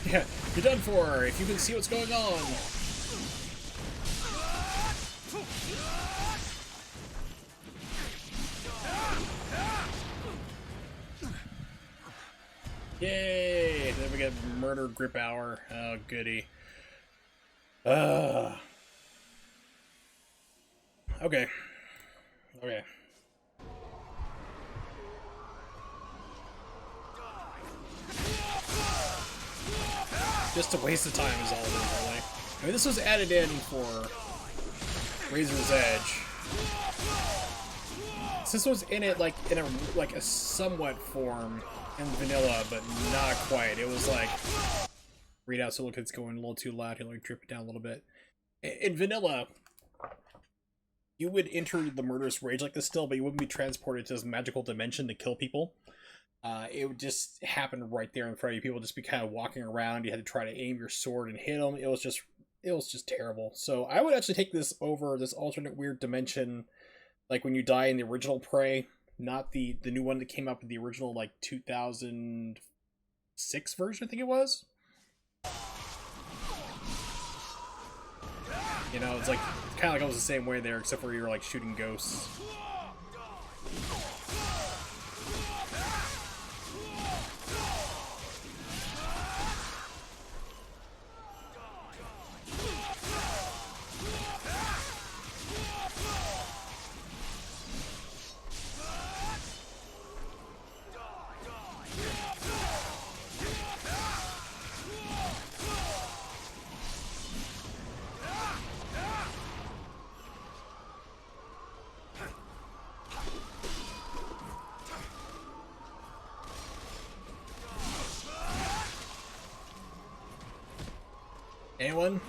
Yeah, you're done for, if you can see what's going on. Yay! Then we get murder grip hour. Oh, goody. Okay. Okay. Just a waste of time is all it is, really. I mean, this was added in for Razor's Edge. This was in it like in a somewhat form in vanilla, but not quite. It was like readout, so look, it's going a little too loud. He'll like drip it down a little bit. In vanilla, you would enter the murderous rage like this still, but you wouldn't be transported to this magical dimension to kill people. It would just happen right there in front of you. People would just be kind of walking around. You had to try to aim your sword and hit them. It was just terrible. So I would actually take this over this alternate weird dimension, like when you die in the original Prey, not the new one that came up with the original like 2006 version, I think it was. You know, it's like kind of like it was the same way there, except for you were like shooting ghosts. Anyone?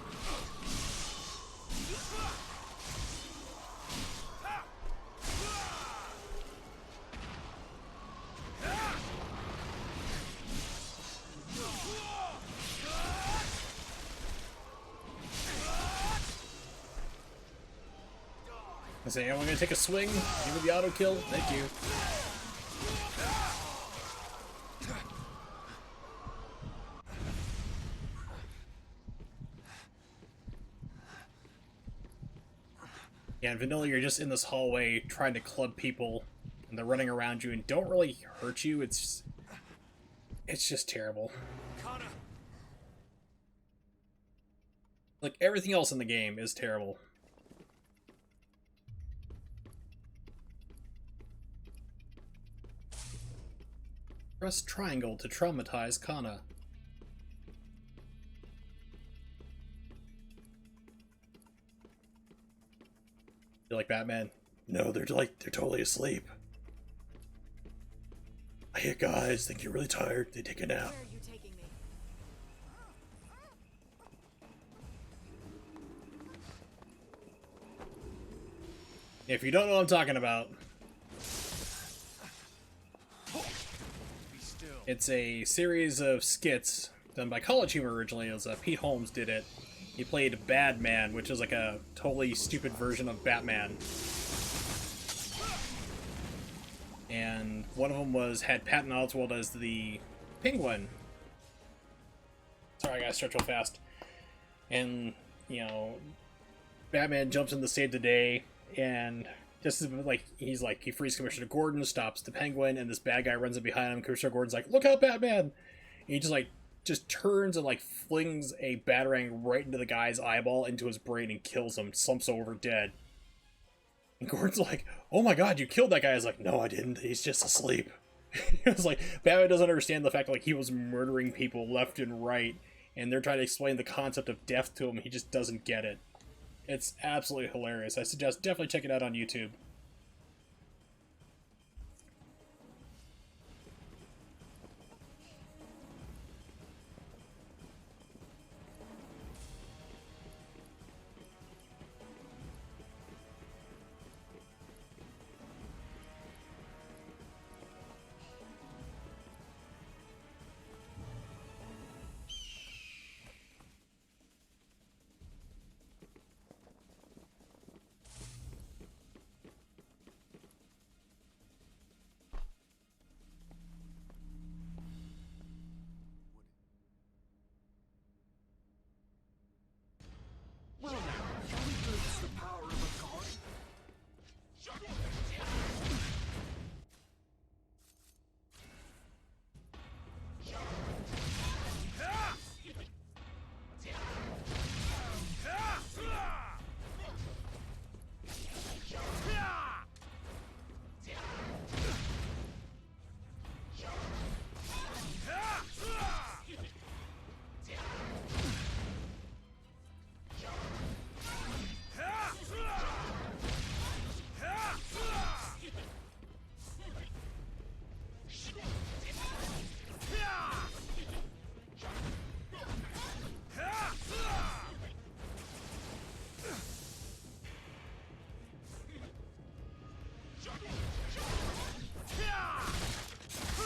I say, anyone gonna take a swing? Give me the auto kill. Thank you. Yeah, in vanilla, you're just in this hallway trying to club people, and they're running around you and don't really hurt you. It's just terrible. Like, everything else in the game is terrible. Press triangle to traumatize Kana. You're like Batman. No, they're totally asleep. Hey guys, think you're really tired? They take a nap. Where are you taking me? If you don't know what I'm talking about, it's a series of skits done by College Humor originally. It was Pete Holmes did it. He played Bad Man, which is like a totally stupid version of Batman. And one of them had Patton Oswalt as the Penguin. Sorry, I gotta stretch real fast. And, you know, Batman jumps in to save the day, and just like he frees Commissioner Gordon, stops the Penguin, and this bad guy runs in behind him. Commissioner Gordon's like, "Look out, Batman!" And he just turns and flings a batarang right into the guy's eyeball, into his brain, and kills him. Slumps over dead. And Gordon's like, "Oh my god, you killed that guy." I was like, "No, I didn't. He's just asleep." It was like, Batman doesn't understand the fact that he was murdering people left and right, and they're trying to explain the concept of death to him. He just doesn't get it. It's absolutely hilarious. I suggest definitely check it out on YouTube. Well now, shall we glimpse the power of a god?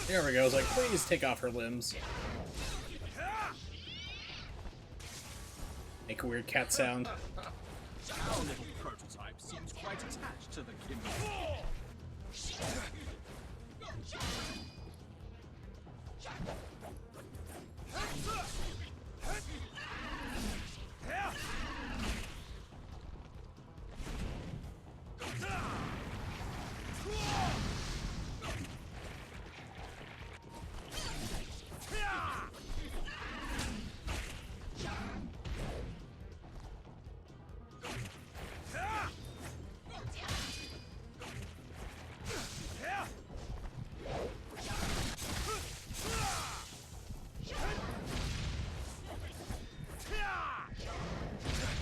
There we go. I was like, please take off her limbs. Make a weird cat sound. Our little prototype seems quite attached to the Kimber.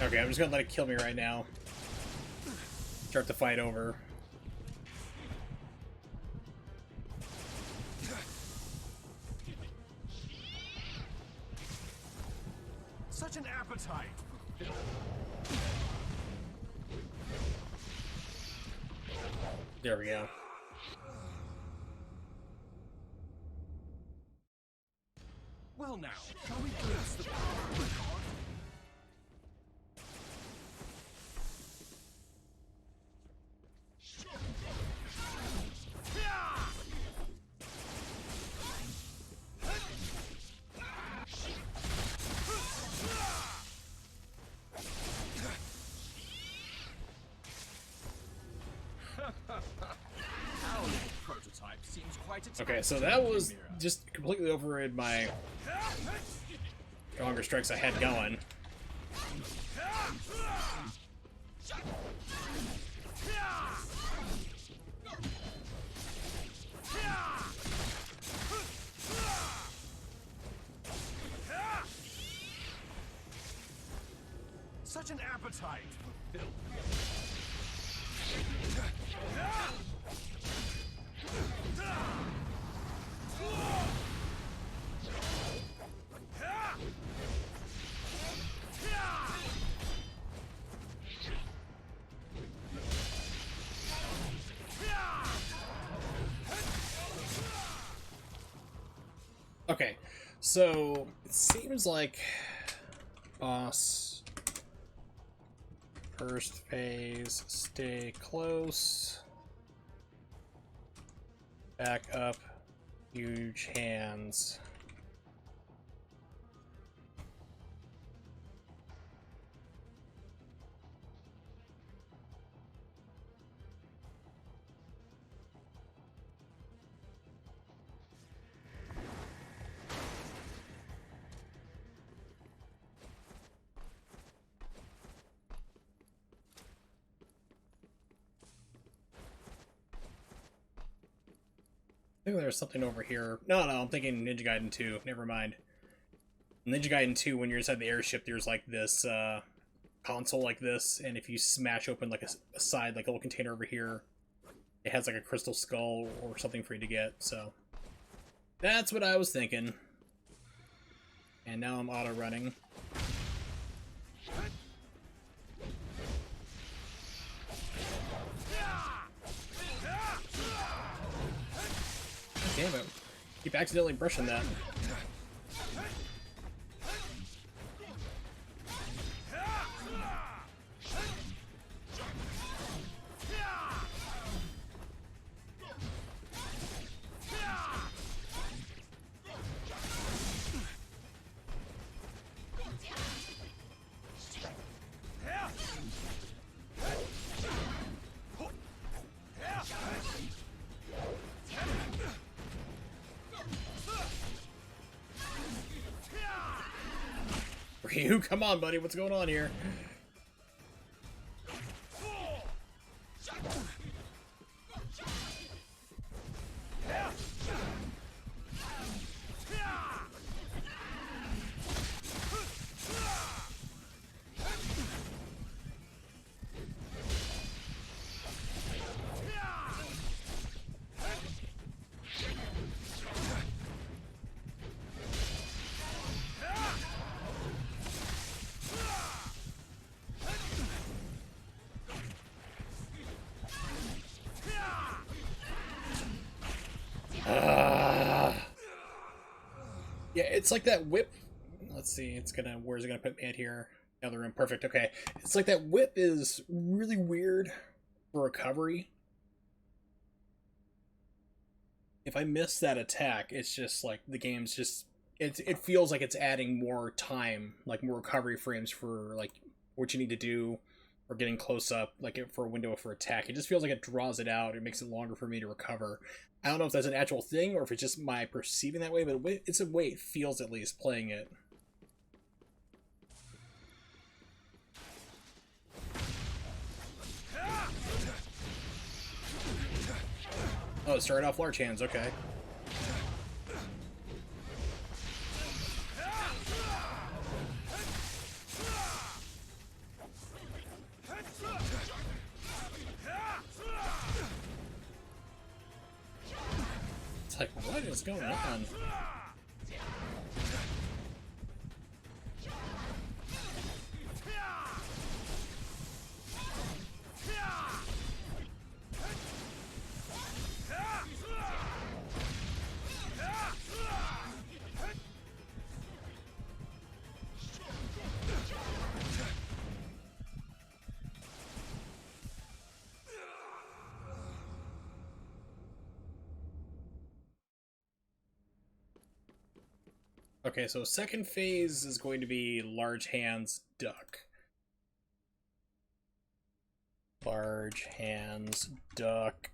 Okay, I'm just gonna let it kill me right now. Start the fight over. Such an appetite! There we go. Well now, shall we glimpse the power of a god? Our little prototype seems quite attached Okay, so to that the was Chimera. just completely overrid my stronger strikes I had going. Such an appetite for filth. Okay, so it seems like boss first phase, stay close, back up, huge hands. I think there's something over here. No, I'm thinking Ninja Gaiden 2. Never mind. Ninja Gaiden 2, when you're inside the airship, there's like this console like this, and if you smash open like a side, like a little container over here, it has like a crystal skull or something for you to get. So that's what I was thinking. And now I'm auto running. Damn it. Keep accidentally brushing that. Ryu, come on, buddy. What's going on here? Yeah, it's like that whip. Let's see, it's gonna, where's it gonna put me at here? Other room, perfect, okay. It's like that whip is really weird for recovery. If I miss that attack, it's just like the game's just, it feels like it's adding more time, like more recovery frames for like what you need to do or getting close up, like for a window for attack. It just feels like it draws it out. It makes it longer for me to recover. I don't know if that's an actual thing or if it's just my perceiving that way, but it's a way it feels, at least, playing it. Oh, it started off large hands, okay. It's like, what is going on? Okay, so second phase is going to be large hands duck. Large hands duck.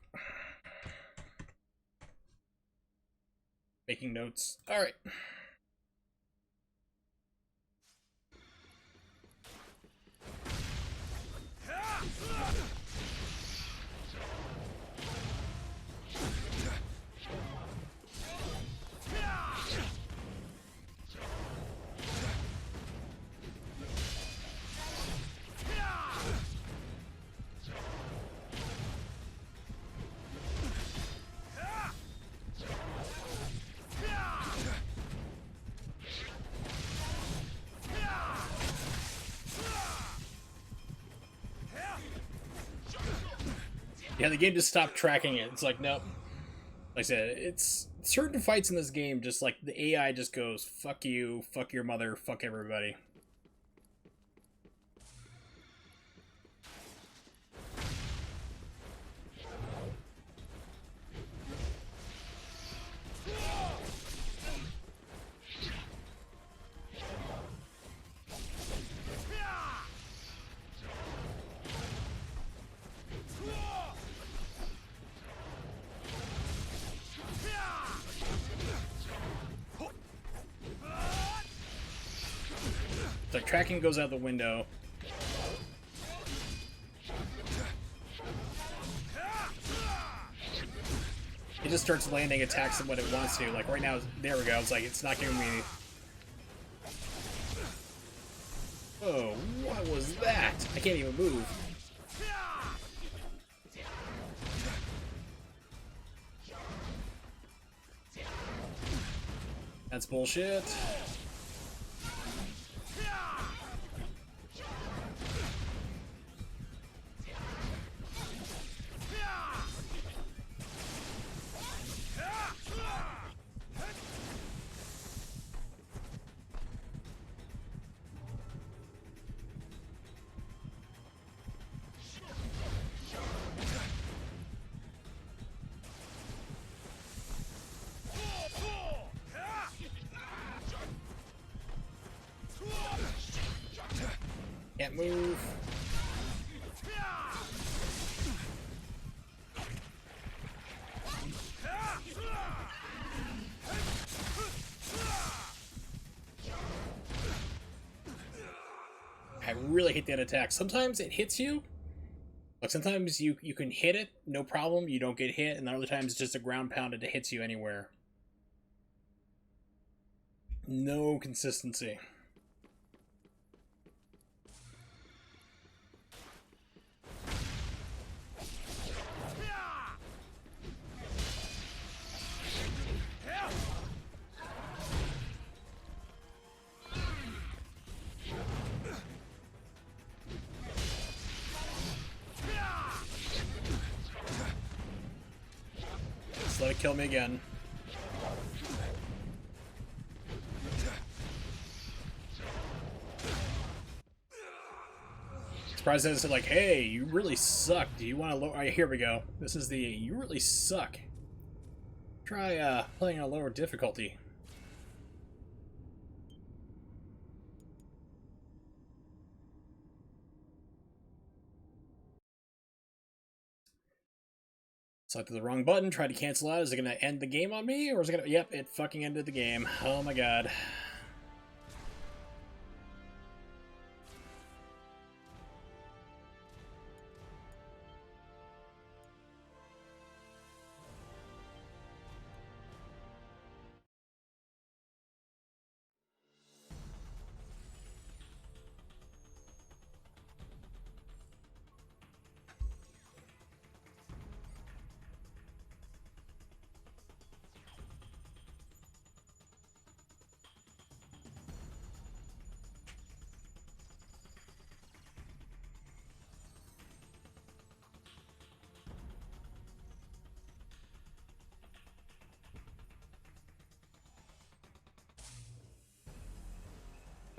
Making notes. All right. Yeah, the game just stopped tracking it. It's like, nope. Like I said, it's certain fights in this game, just like the AI just goes, fuck you, fuck your mother, fuck everybody. It's like tracking goes out the window. It just starts landing attacks at what it wants to. Like right now, there we go. It's like it's not giving me. Oh, what was that? I can't even move. That's bullshit. Can't move. I really hate that attack. Sometimes it hits you. Like sometimes you can hit it, no problem, you don't get hit, and other times it's just a ground pound and it hits you anywhere. No consistency. Let it kill me again. Surprised that it's like, hey, you really suck. Do you want to lower? Right, here we go. This is the you really suck. Try playing on a lower difficulty. Selected the wrong button, tried to cancel out. Is it going to end the game on me? Or is it going to... Yep, it fucking ended the game. Oh my god.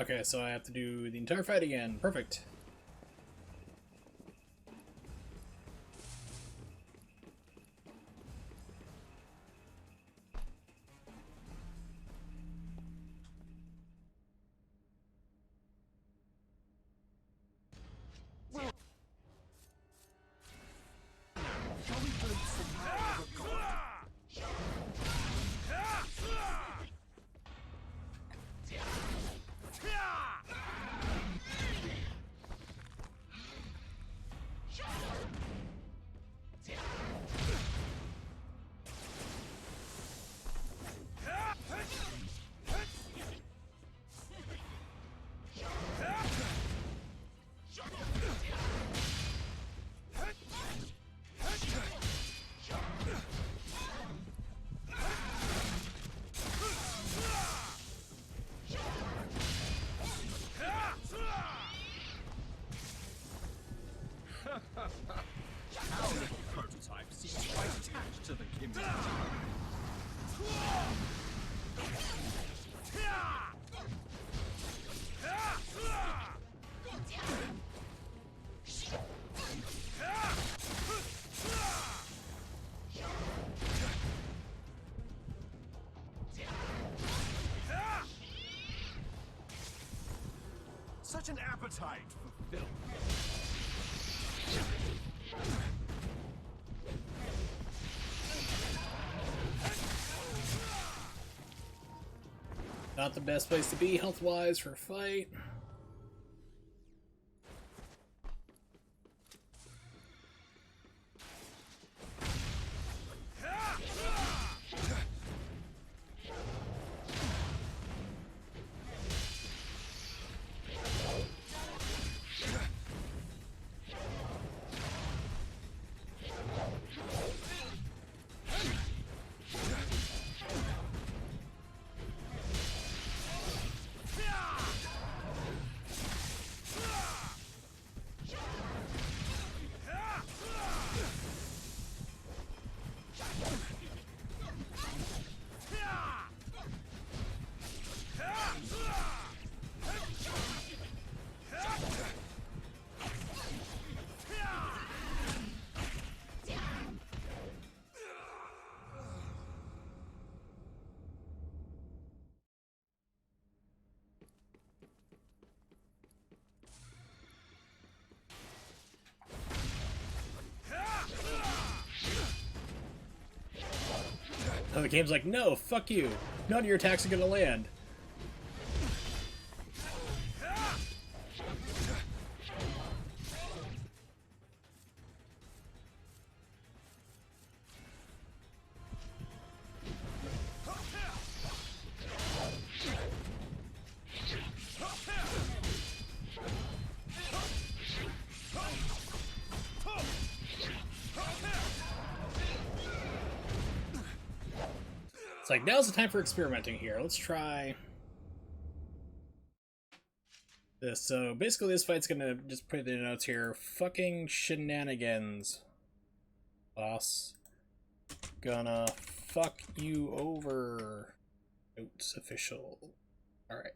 Okay, so I have to do the entire fight again. Perfect. Such an appetite for film. Not the best place to be health-wise for a fight. Oh, the game's like, no, fuck you. None of your attacks are gonna land. It's like, now's the time for experimenting here. Let's try this. So basically this fight's gonna, just put the notes here, fucking shenanigans. Boss. Gonna fuck you over. Notes official. Alright.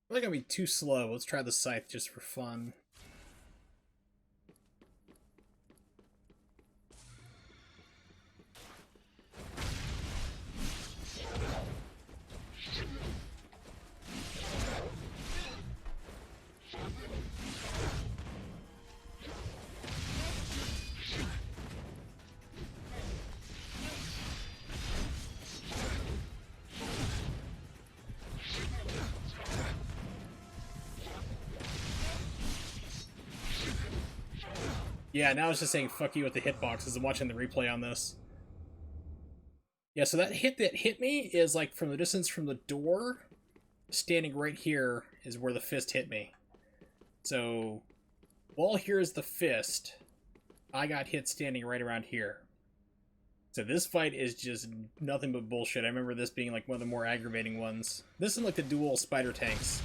I think I'll be too slow. Let's try the scythe just for fun. Yeah, now it's just saying fuck you with the hitboxes. I'm watching the replay on this. Yeah, so that hit me is like from the distance from the door, standing right here is where the fist hit me. So, wall here is the fist. I got hit standing right around here. So this fight is just nothing but bullshit. I remember this being like one of the more aggravating ones. This is like the dual spider tanks.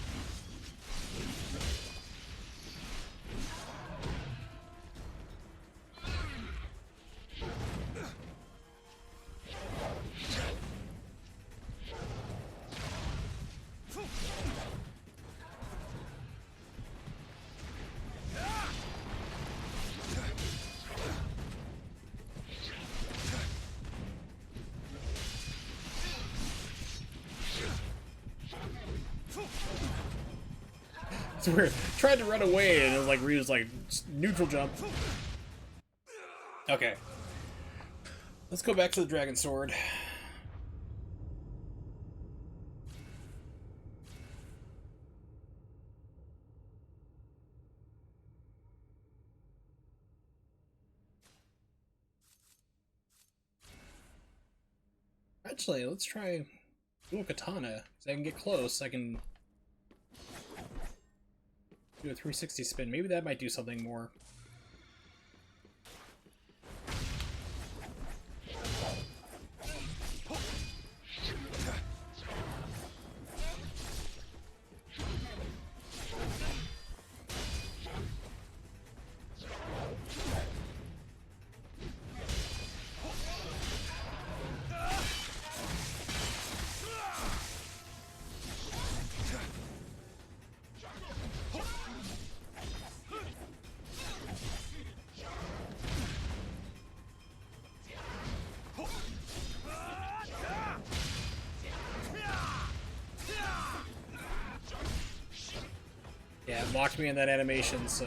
So we're trying to run away, and it was like Ryu's like neutral jump. Okay, let's go back to the dragon sword. Actually, let's try dual katana. So I can get close. I can do a 360 spin. Maybe that might do something more. Yeah, it locked me in that animation, so...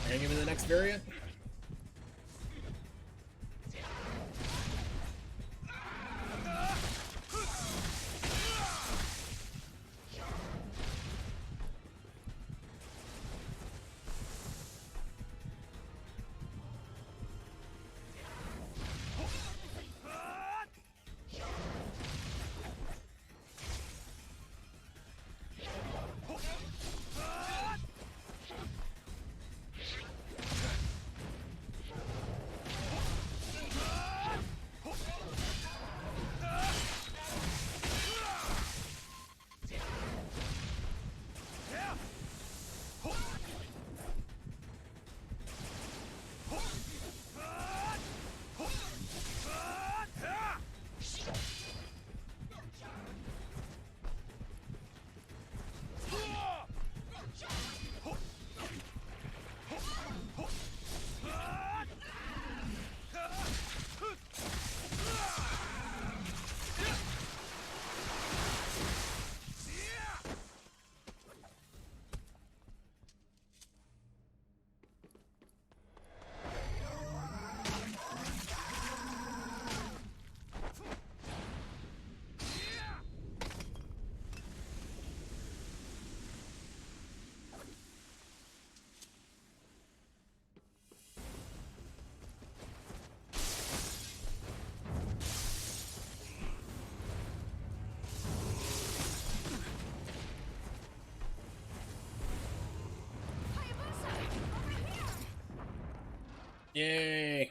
Are you gonna give me the next variant? Yay!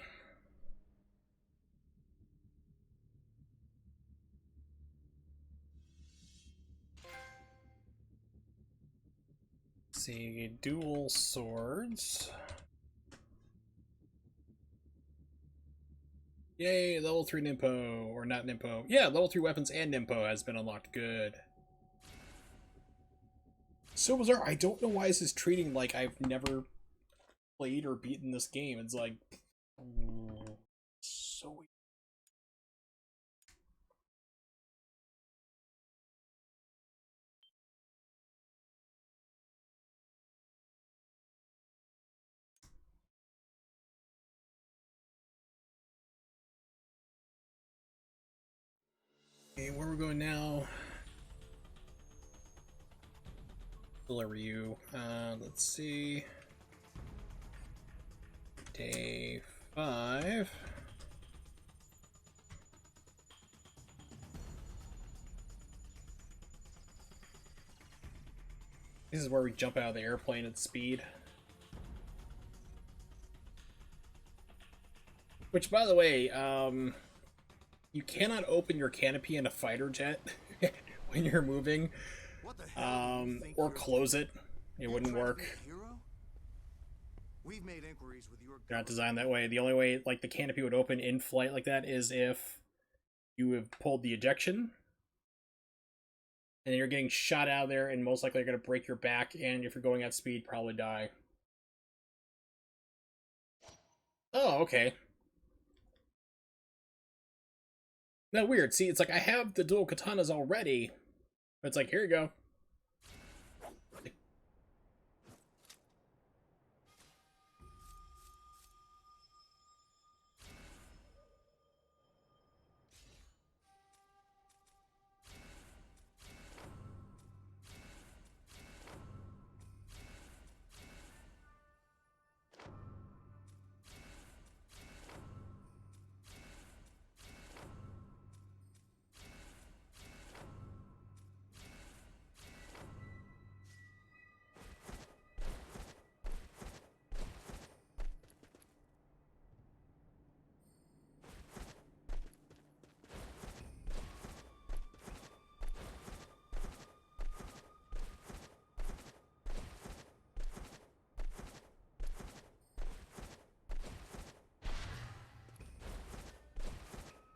Let's see, dual swords. Yay, level 3 Nimpo, or not Nimpo. Yeah, level 3 weapons and Nimpo has been unlocked. Good. So bizarre, I don't know why this is treating like I've never played or beaten this game. It's like... so weird. Okay, where we're going now? Deliver you. Let's see. Day 5. This is where we jump out of the airplane at speed. Which, by the way, you cannot open your canopy in a fighter jet when you're moving, or close it. It wouldn't work. We've made inquiries with your They're not designed that way. The only way, like, the canopy would open in flight like that is if you have pulled the ejection, and you're getting shot out of there, and most likely you're going to break your back, and if you're going at speed, probably die. Oh, okay. No, weird. See, it's like I have the dual katanas already, but it's like, here you go.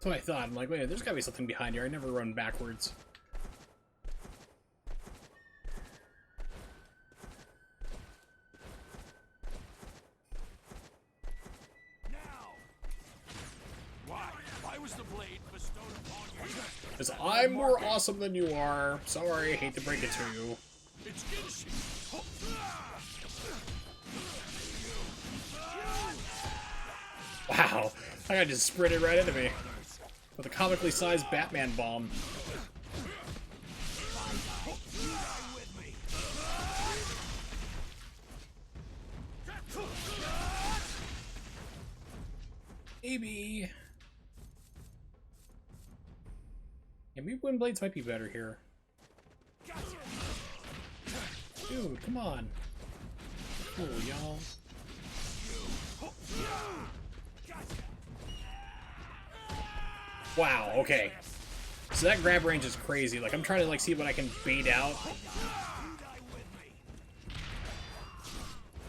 That's what I thought. I'm like, wait, there's gotta be something behind here. I never run backwards. Why was the blade bestowed upon you? Because I'm more awesome than you are. Sorry, I hate to break it to you. It's Ginshi. Wow, that guy just sprinted right into me with a comically sized Batman bomb. Maybe. Yeah, maybe Wind Blades might be better here. Dude, come on. Cool, y'all. Wow, okay. So that grab range is crazy. Like, I'm trying to, like, see what I can bait out.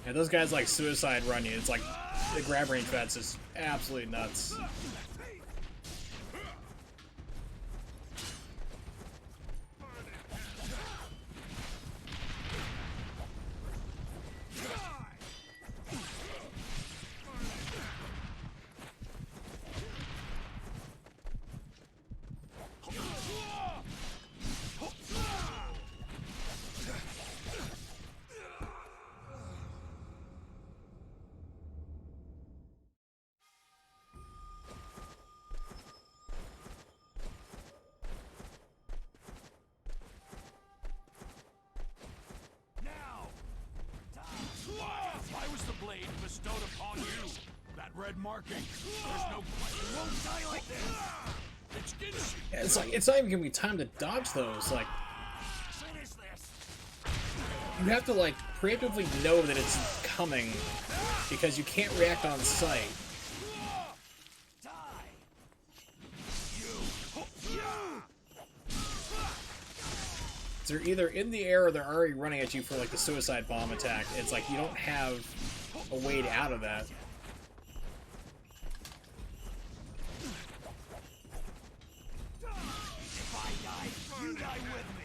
And those guys, like, suicide run you. It's like, the grab range that's just absolutely nuts. Why was the blade bestowed upon you? That red marking. There's no question. You won't die like this. It's Ginshi. Yeah, it's like, it's not even gonna be time to dodge those. Like, Finish this. you have to, like, preemptively know that it's coming because you can't react on sight. Die. They're either in the air or they're already running at you for, like, the suicide bomb attack. It's like you don't have a way out of that. If I die, you die with me.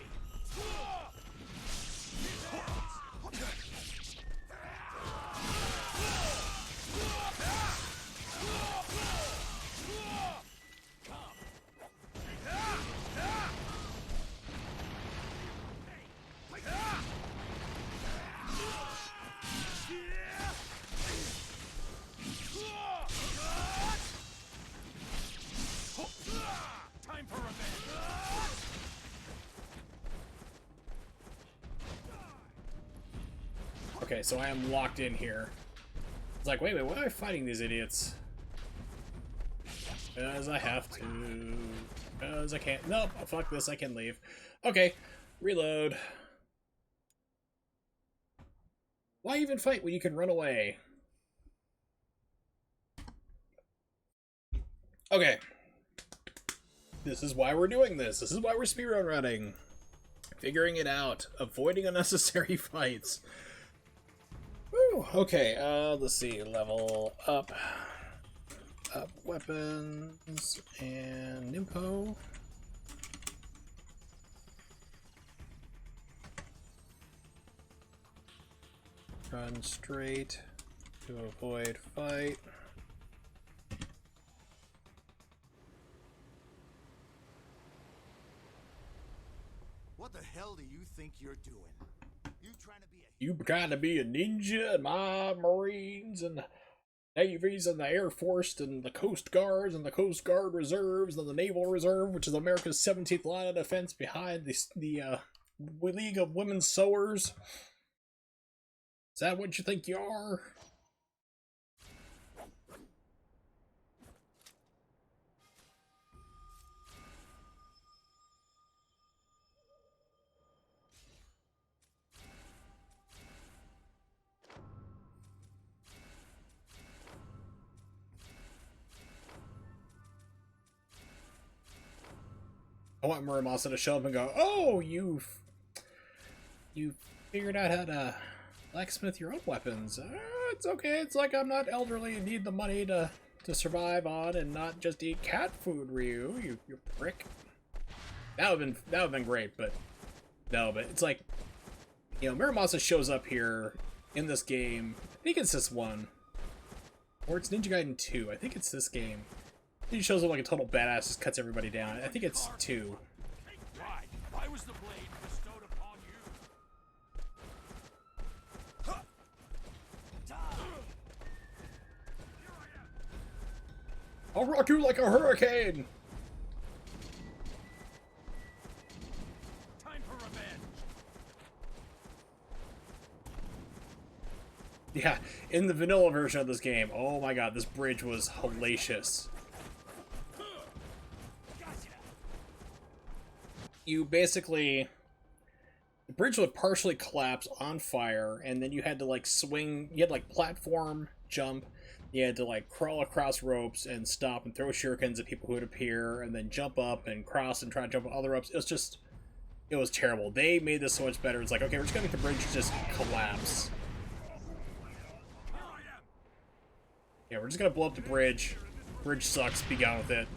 Time for revenge. Okay, so I am locked in here. It's like, wait, why am I fighting these idiots? Because I have to. Because I can't. Nope, fuck this, I can leave. Okay, reload. Why even fight when you can run away? Okay. This is why we're doing this. This is why we're speedrun running. Figuring it out. Avoiding unnecessary fights. Woo, okay, let's see. Level up. Up weapons. And Nimpo. Run straight to avoid fight. What the hell do you think you're doing? You trying to be a You trying to be a ninja and my Marines and Navies and the Air Force and the Coast Guards and the Coast Guard Reserves and the Naval Reserve, which is America's 17th line of defense behind the League of Women Sewers? Is that what you think you are? I want Muramasa to show up and go, "Oh, you figured out how to blacksmith your own weapons. It's okay. It's like I'm not elderly and need the money to to survive on and not just eat cat food, Ryu. You prick. That would have been great, but no. But it's like, you know, Muramasa shows up here in this game. I think it's this one, or it's Ninja Gaiden 2. I think it's this game. He shows up like a total badass, just cuts everybody down. I think it's 2. Why was the blade bestowed upon you? I'll rock you like a hurricane! Time for revenge. Yeah, in the vanilla version of this game, oh my god, this bridge was hellacious. You basically, the bridge would partially collapse on fire, and then you had to like swing, you had like platform jump, you had to like crawl across ropes and stop and throw shurikens at people who would appear, and then jump up and cross and try to jump on other ropes. It was just, it was terrible. They made this so much better. It's like, okay, we're just gonna make the bridge just collapse. Yeah, we're just gonna blow up the bridge. Bridge sucks, be gone with it.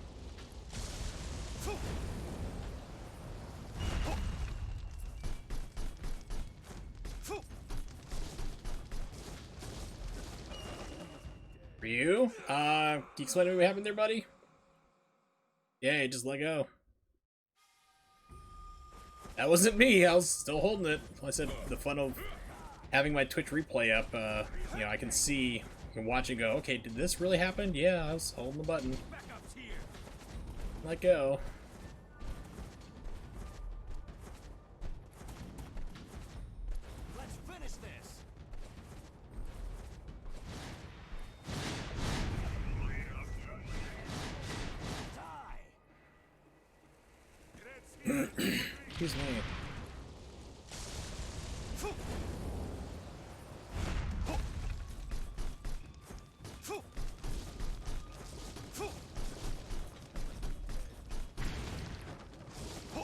Ryu? Can you explain what happened there, buddy? Yeah, just let go. That wasn't me, I was still holding it. Like I said, the fun of having my Twitch replay up, you know, I can see, I can watch and go, okay, did this really happen? Yeah, I was holding the button. Let go. Let's finish this. Excuse me.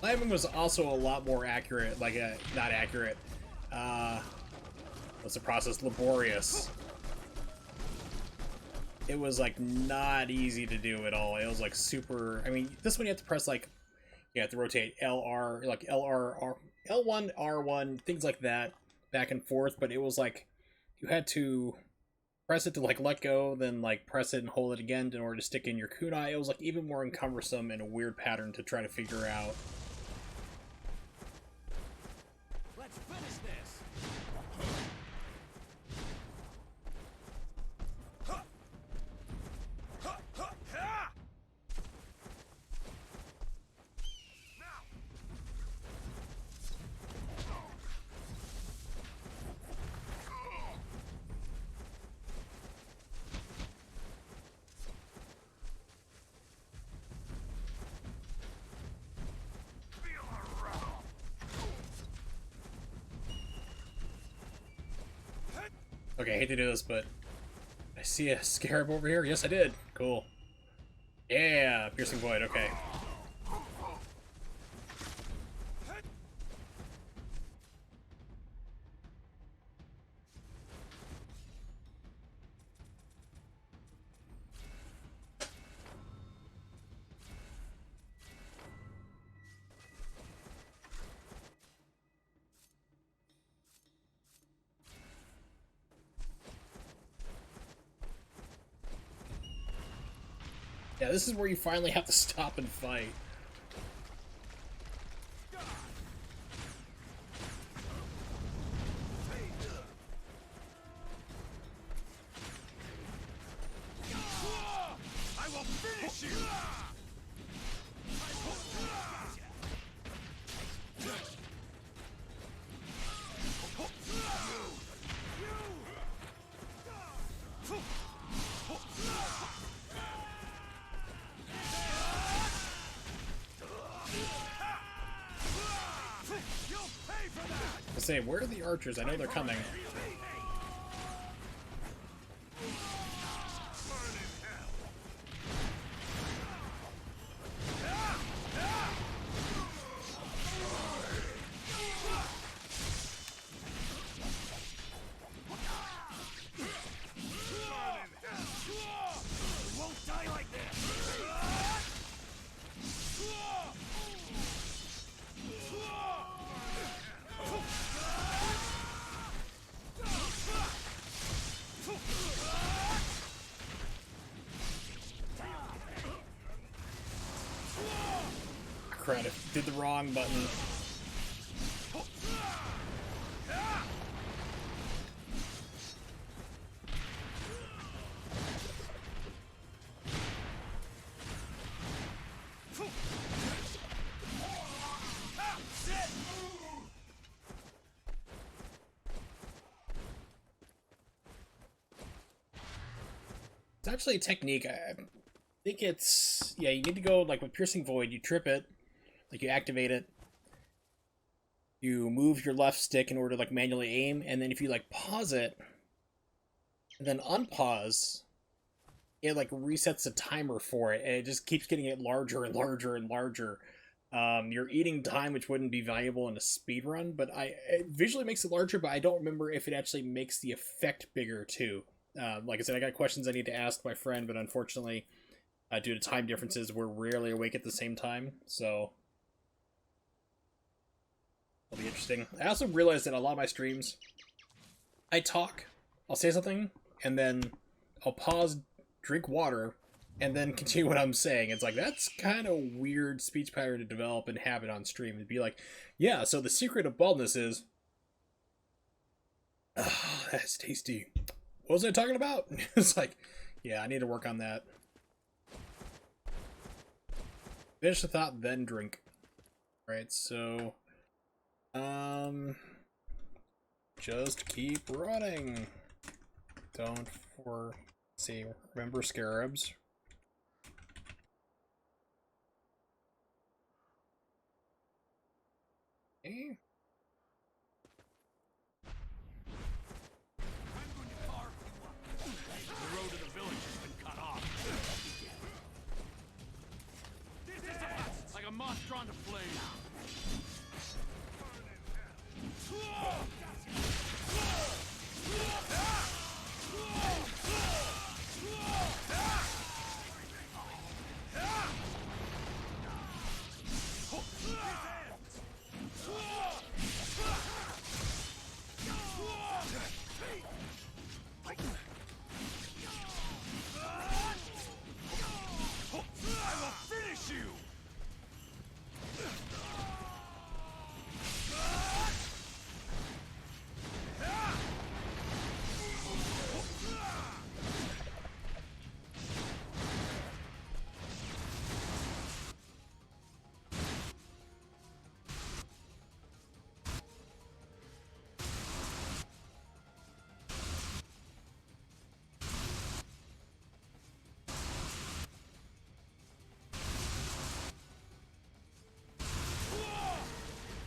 Climbing was also a lot more accurate, like, not accurate, what's the process? Laborious. It was, like, not easy to do at all. It was, like, super, I mean, this one you have to press, like, you have to rotate LR, like, L1, R1, things like that, back and forth, but it was, like, you had to press it to, like, let go, then, like, press it and hold it again in order to stick in your kunai. It was, like, even more encumbersome and a weird pattern to try to figure out. Let's finish this. Okay, I hate to do this, but I see a scarab over here. Yes, I did. Cool. Yeah, piercing void. Okay. Yeah, this is where you finally have to stop and fight. I will finish you. I say, where are the archers? I know they're coming. crap, I did the wrong button. It's actually a technique. I think it's, yeah, you need to go like with Piercing Void, you trip it, like you activate it, you move your left stick in order to like manually aim, and then if you like pause it and then unpause, it like resets the timer for it, and it just keeps getting it larger and larger and larger. You're eating time, which wouldn't be valuable in a speed run, but it visually makes it larger, but I don't remember if it actually makes the effect bigger too. Like I said, I got questions I need to ask my friend, but unfortunately, due to time differences, we're rarely awake at the same time, so it'll be interesting. I also realized that a lot of my streams, I talk, I'll say something, and then I'll pause, drink water, and then continue what I'm saying. It's like, that's kind of weird speech pattern to develop and have it on stream. It'd be like, yeah, so the secret of baldness is, oh, that's tasty. What was I talking about? It's like, yeah, I need to work on that. Finish the thought, then drink. Right, so just keep running. Don't remember scarabs. Okay. The road to the village has been cut off. Like a moth drawn to flame.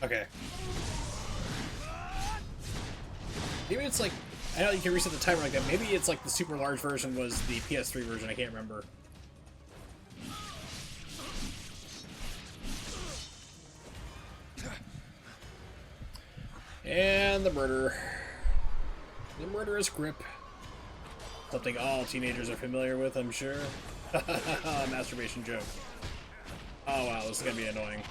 Okay. Maybe it's like, I know you can reset the timer like that. Maybe it's like the super large version was the PS3 version. I can't remember. And the murder. The murderous grip. Something all teenagers are familiar with, I'm sure. Masturbation joke. Oh wow, this is gonna be annoying.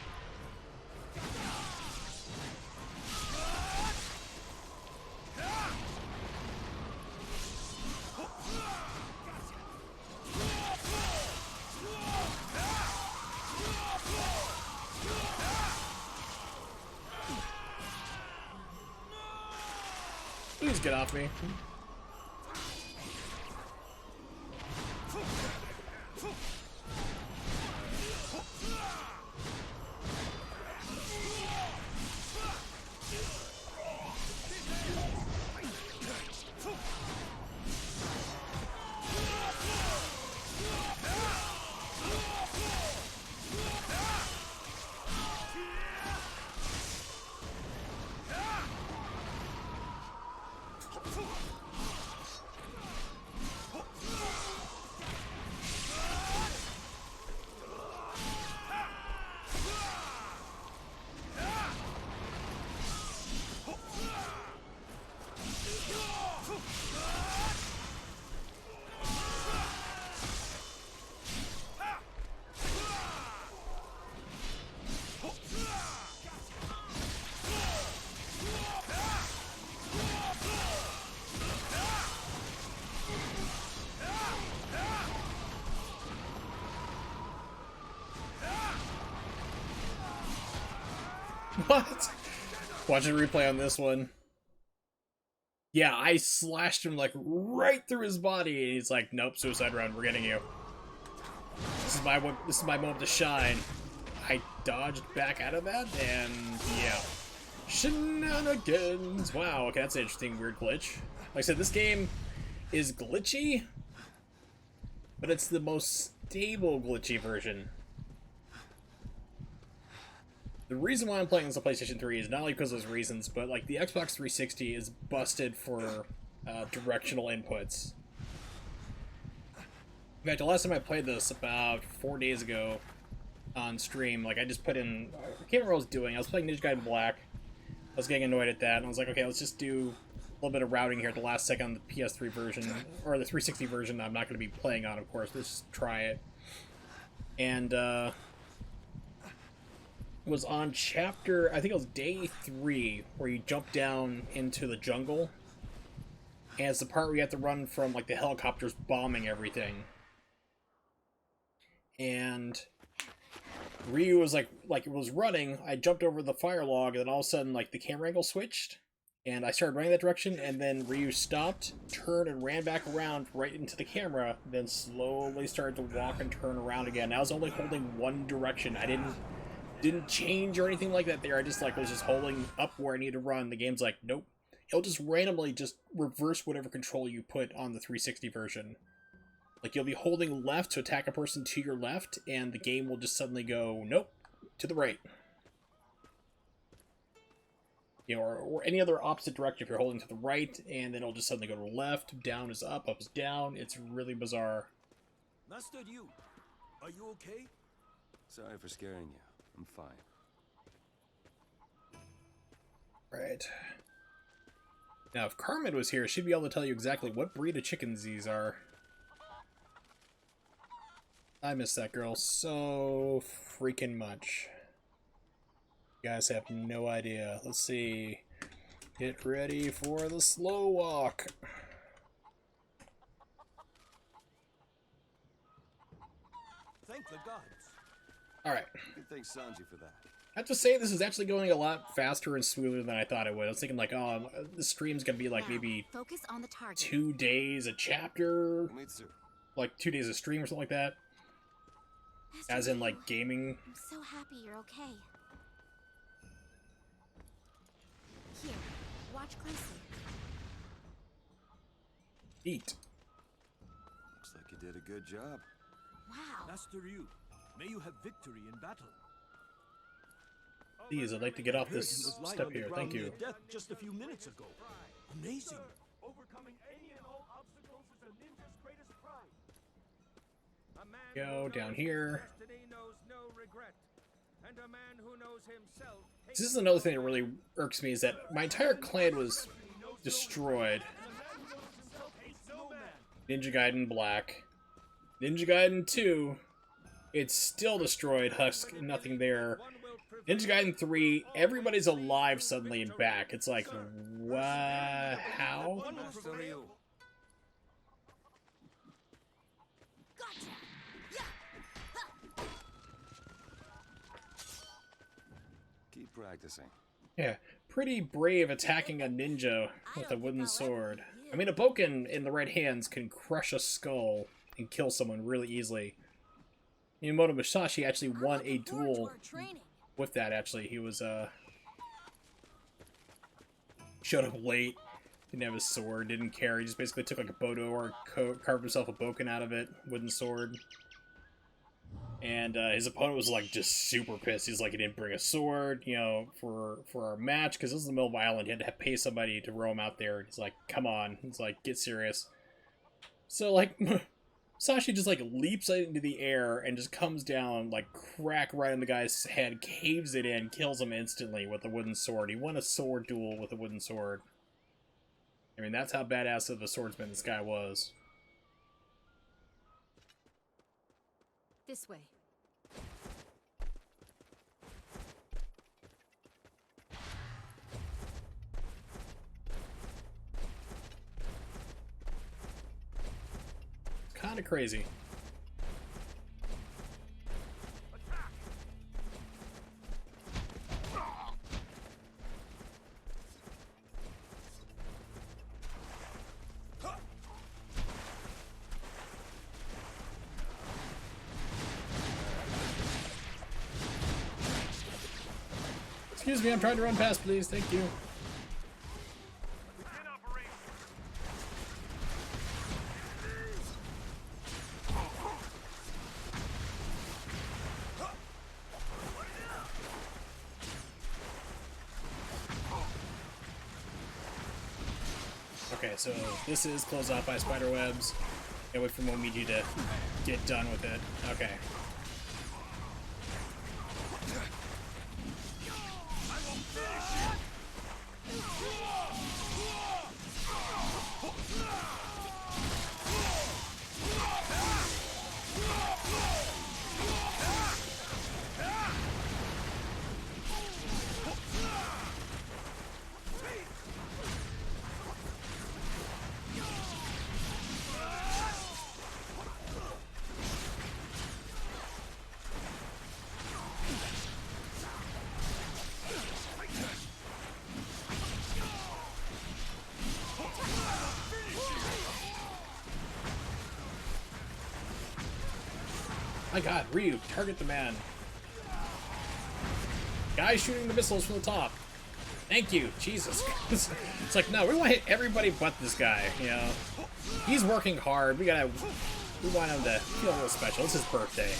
Please get off me. What? Watch a replay on this one. Yeah, I slashed him like right through his body, and he's like, "Nope, suicide round. We're getting you. This is my moment to shine." I dodged back out of that, and yeah, shenanigans. Wow. Okay, that's an interesting, weird glitch. Like I said, this game is glitchy, but it's the most stable glitchy version. The reason why I'm playing this on PlayStation 3 is not only because of those reasons, but like the Xbox 360 is busted for directional inputs. In fact, the last time I played this, about 4 days ago on stream, like I just put in, I can't remember what I was doing. I was playing Ninja Gaiden Black. I was getting annoyed at that, and I was like, okay, let's just do a little bit of routing here at the last second on the PS3 version, or the 360 version I'm not going to be playing on, of course. Let's just try it. And, was on chapter, I think it was day 3, where you jump down into the jungle, and it's the part where you have to run from like the helicopters bombing everything. And Ryu was like it was running, I jumped over the fire log, and then all of a sudden like the camera angle switched, and I started running that direction, and then Ryu stopped, turned, and ran back around right into the camera, then slowly started to walk and turn around again. I was only holding one direction. I didn't change or anything like that there. I just like was just holding up where I need to run. The game's like, nope. It'll just randomly just reverse whatever control you put on the 360 version. Like you'll be holding left to attack a person to your left, and the game will just suddenly go, nope, to the right. You know, or any other opposite direction if you're holding to the right, and then it'll just suddenly go to the left, down is up is down. It's really bizarre. Master Ryu, are you okay? Sorry for scaring you. I'm fine. Right. Now, if Carmen was here, she'd be able to tell you exactly what breed of chickens these are. I miss that girl so freaking much. You guys have no idea. Let's see. Get ready for the slow walk. Thank the gods. Alright. Good thanks Sanji for that. I have to say, this is actually going a lot faster and smoother than I thought it would. I was thinking like, oh, the stream's gonna be like maybe focus on the target. 2 days a chapter. Umitsu. Like 2 days of stream or something like that. As in like gaming. I'm so happy you're okay. Here, watch closely. Eat. Looks like you did a good job. Wow. Master Ryu, may you have victory in battle. Please, I'd like to get off He this was lying step on the here. ground Thank you. near death just a few minutes ago. Amazing. Overcoming any and all obstacles is a ninja's greatest pride. A man Go who down knows here. his destiny knows no regret. And a man who knows himself This is another thing that really irks me, is that my entire clan was destroyed. Ninja Gaiden Black. Ninja Gaiden 2, it's still destroyed, husk, nothing there. Ninja Gaiden 3, everybody's alive suddenly and back. It's like, what? How? Master Ryu. Gotcha. Keep practicing. Yeah, pretty brave attacking a ninja with a wooden sword. I mean, a boken in the right hands can crush a skull and kill someone really easily. Miyamoto Musashi actually won a duel with that, actually. He was, showed up late, didn't have his sword, didn't care. He just basically took like a Bodo or carved himself a boken out of it, wooden sword. And his opponent was like just super pissed. He's like, he didn't bring a sword, you know, for our match, because this is the middle of the island. He had to pay somebody to row him out there. He's like, come on. He's like, get serious. So like, Sashi just like leaps into the air and just comes down, like crack right in the guy's head, caves it in, kills him instantly with a wooden sword. He won a sword duel with a wooden sword. I mean, that's how badass of a swordsman this guy was. This way. Kind of crazy. Excuse me, I'm trying to run past, please. Thank you. Begin operation. Okay, so this is closed off by spider webs. Can't wait for Momiji to get done with it. Okay. My god, Ryu, target the man. Guy shooting the missiles from the top. Thank you, Jesus. It's like, no, we want to hit everybody but this guy, you know. He's working hard. We want him to feel a little special. It's his birthday.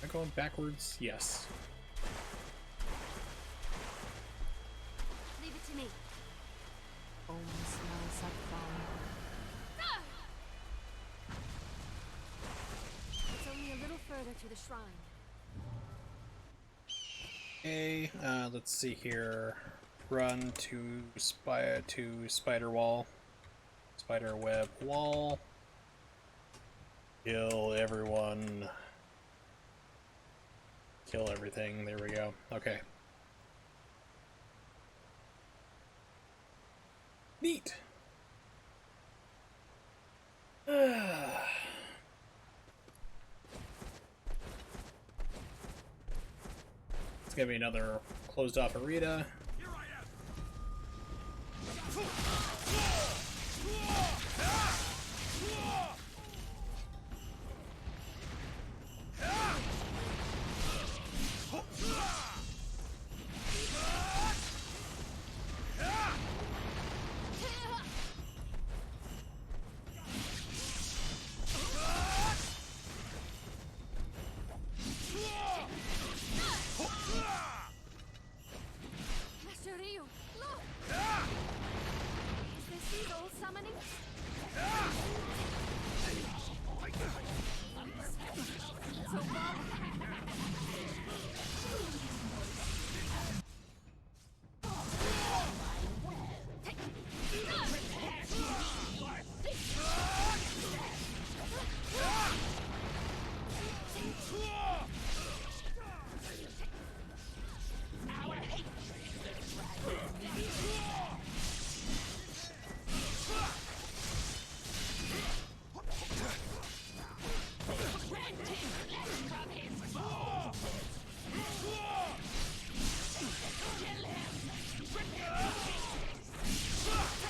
Am I going backwards? Yes. Leave it to me. Almost smells like fire. It's only a little further to the shrine. Okay, let's see here. Run to spider wall. Spider web wall. Kill everyone. Kill everything. There we go. Okay. Neat. It's gonna be another closed off arena. Here I am. Master Ryu, look! Is this his old summoning?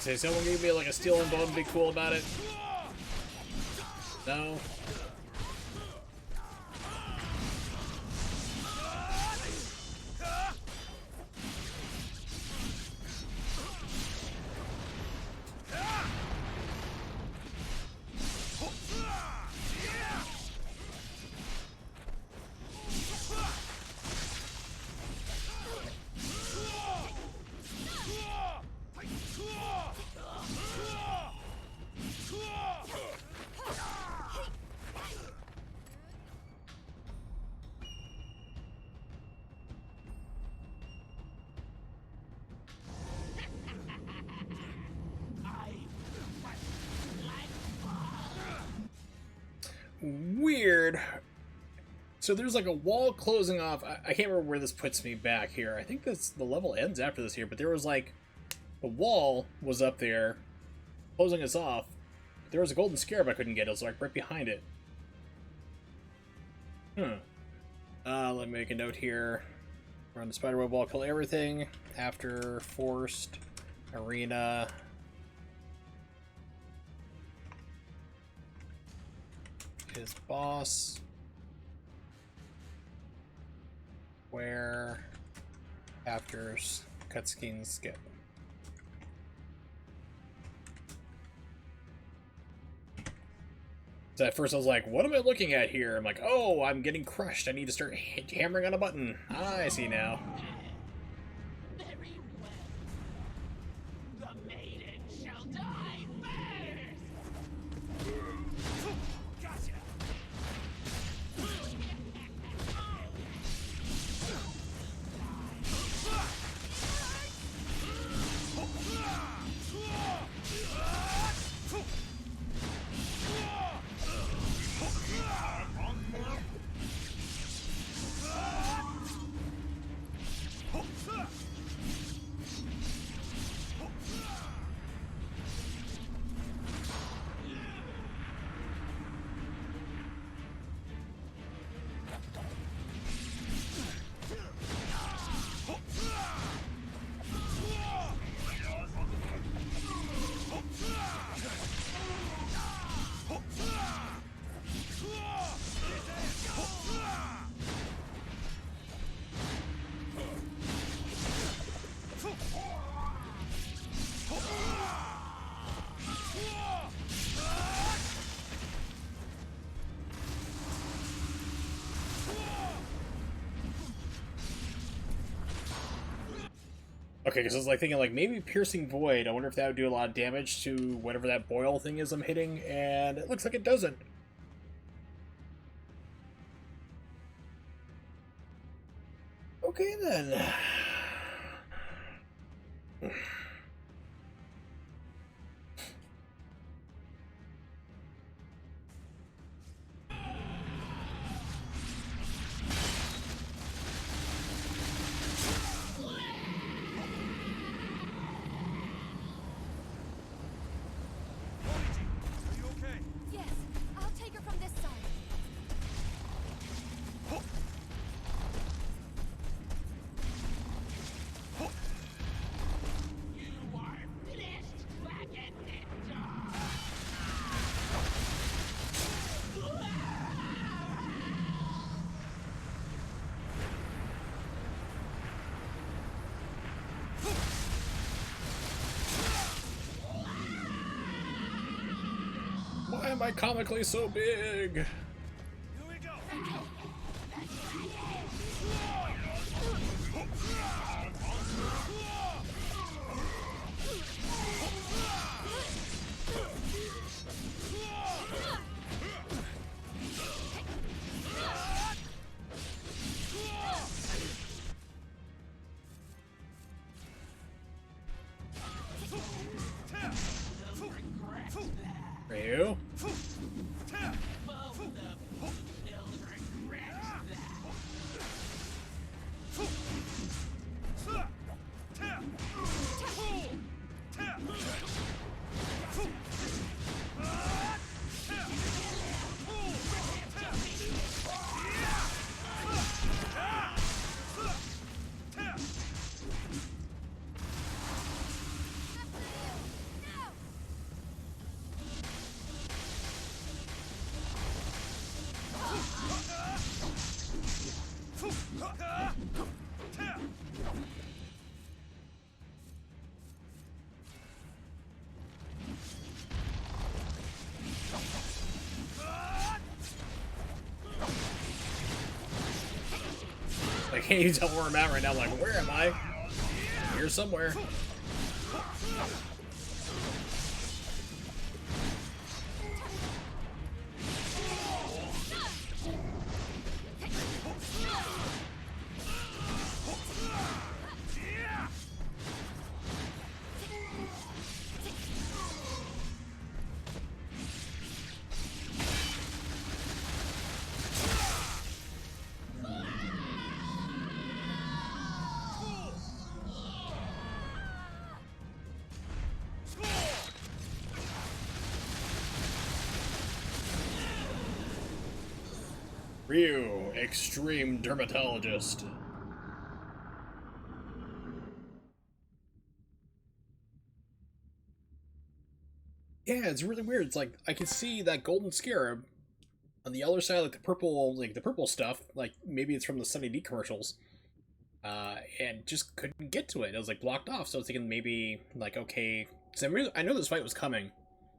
Say someone gave me like a steel and bone and be cool about it. No. Weird. So there's like a wall closing off. I can't remember where this puts me back here. I think this the level ends after this here, but there was like the wall was up there closing us off. There was a golden scarab I couldn't get. It was like right behind it. Let me make a note here. Run the spider web wall, kill everything. After forced arena. Is boss. Where after cutscene skip. So at first I was like, what am I looking at here? I'm like, oh, I'm getting crushed. I need to start hammering on a button. Ah, I see now. Very well. The maiden shall die first! Gotcha! Okay, because I was like thinking like maybe Piercing Void. I wonder if that would do a lot of damage to whatever that boil thing is I'm hitting, and it looks like it doesn't. Okay then. Are you okay? Yes, I'll take her from this side. You are finished, Dragon Ninja! Why am I comically so big? Here we go! Ryu? I can't even tell where I'm at right now. Like, where am I? Here somewhere. Ryu, extreme dermatologist. Yeah, it's really weird. It's like I can see that golden scarab on the other side, like the purple stuff. Like maybe it's from the Sunny D commercials. And just couldn't get to it. It was like blocked off. So I was thinking maybe like okay, because I know this fight was coming.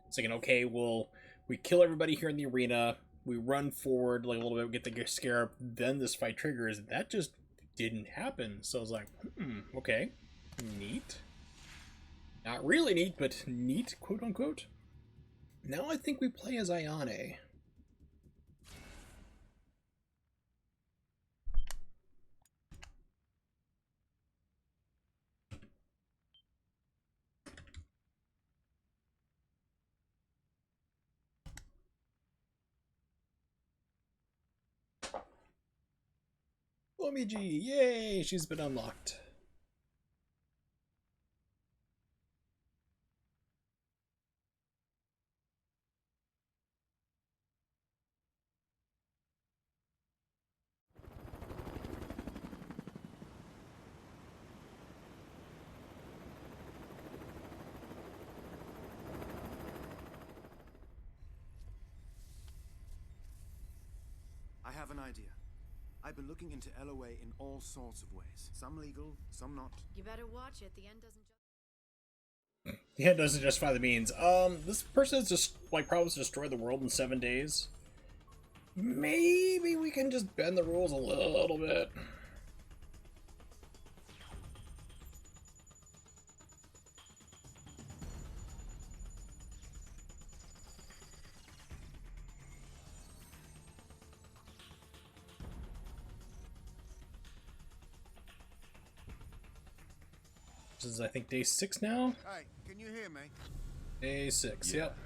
It's thinking okay, we kill everybody here in the arena. We run forward like a little bit, get the scarab, then this fight triggers. That just didn't happen. So I was like, okay, neat. Not really neat, but neat, quote unquote. Now I think we play as Ayane. Omiji, yay! She's been unlocked. I have an idea. I've been looking into LOA in all sorts of ways. Some legal, some not. You better watch it. The end doesn't just. The end doesn't justify the means. This person has just like promised to destroy the world in 7 days. Maybe we can just bend the rules a little bit. This is, I think, day 6 now? Hey, can you hear me? Day 6, yep.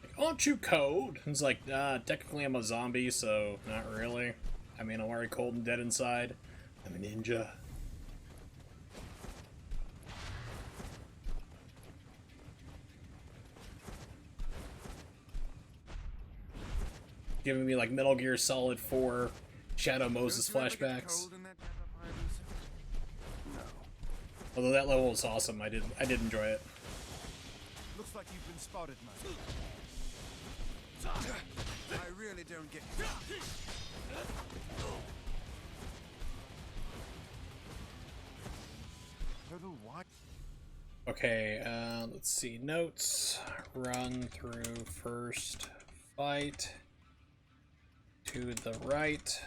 Like, aren't you cold? It's like, technically I'm a zombie, so not really. I mean, I'm already cold and dead inside. I'm a ninja. Giving me like Metal Gear Solid 4 Shadow Moses Don't you ever get flashbacks. cold in that type of Hayabusa? No. Although that level was awesome, I did enjoy it. Looks like you've been spotted, mate. I really don't get you. Total what? Okay, let's see. Notes. Run through first fight. To the right.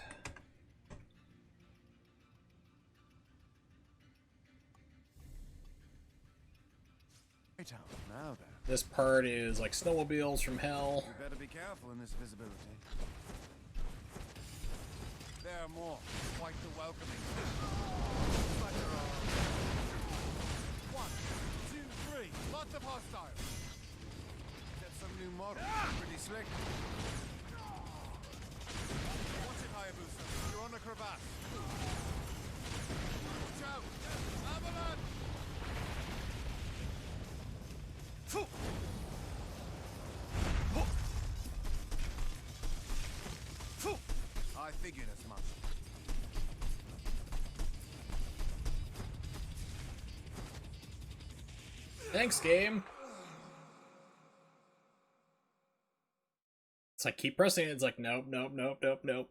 Right out now then. This part is like snowmobiles from hell. You better be careful in this visibility. There are more. Quite the welcoming. But there are 1, 2, 3. Lots of hostiles. Get some new models. Pretty slick. Watch it, Hayabusa. You're on a crevasse. Watch out. Avalanche! Phew. Phew. I figured as much. Thanks, game. It's like keep pressing it. It's like nope, nope, nope, nope, nope.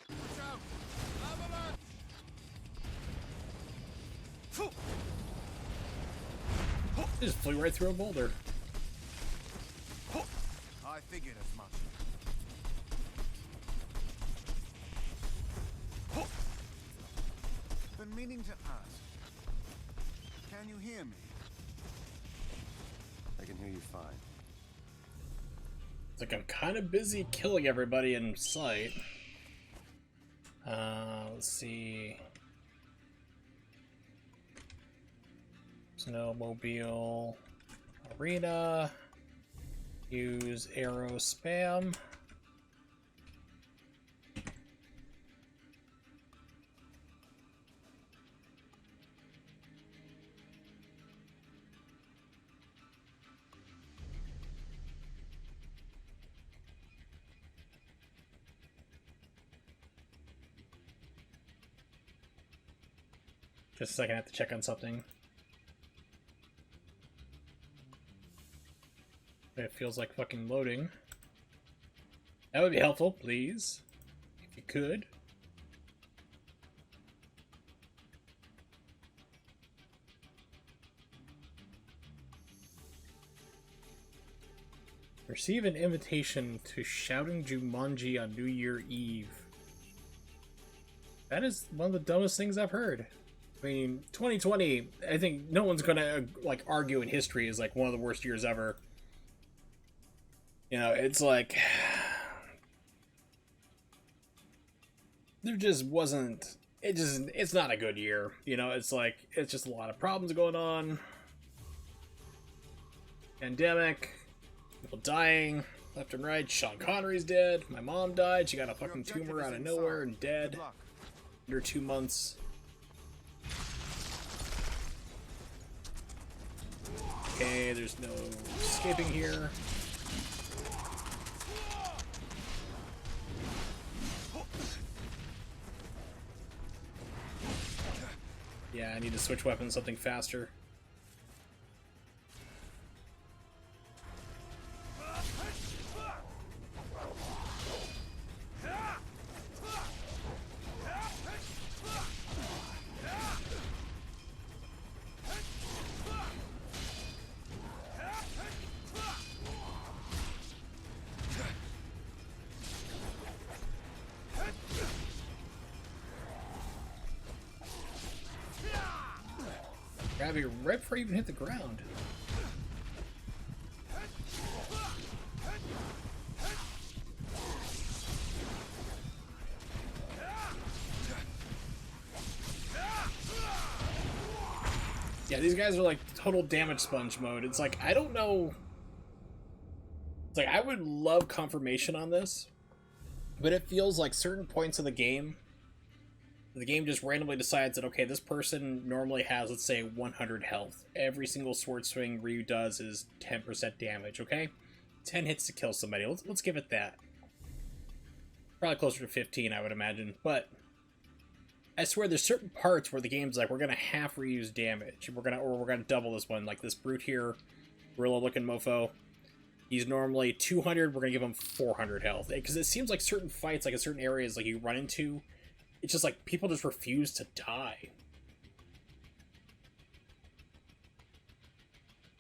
Watch out. Avalanche! Phew. It just flew right through a boulder. I figured as much. Been meaning to ask. Can you hear me? I can hear you fine. It's like I'm kind of busy killing everybody in sight. Let's see. Snowmobile arena. Use arrow spam. Just a second, I have to check on something. It feels like fucking loading. That would be helpful, please. If you could. Receive an invitation to Shouting Jumanji on New Year Eve. That is one of the dumbest things I've heard. I mean, 2020, I think no one's gonna, like, argue in history is, like, one of the worst years ever. You know, it's like... there just wasn't... it's not a good year. You know, it's like, it's just a lot of problems going on. Pandemic. People dying left and right. Sean Connery's dead. My mom died. She got a fucking tumor out of nowhere and dead. Under 2 months. Okay, there's no escaping here. Yeah, I need to switch weapons, something faster. Grab you right before you even hit the ground. Yeah, these guys are like total damage sponge mode. It's like, I don't know. It's like, I would love confirmation on this, but it feels like certain points of the game just randomly decides that, okay, this person normally has, let's say, 100 health. Every single sword swing Ryu does is 10% damage, okay? 10 hits to kill somebody. Let's give it that. Probably closer to 15, I would imagine. But I swear there's certain parts where the game's like, we're gonna half reuse damage. We're gonna double this one. Like this brute here, gorilla-looking mofo. He's normally 200, we're gonna give him 400 health. Because it seems like certain fights, like in certain areas, like you run into, it's just like people just refuse to die.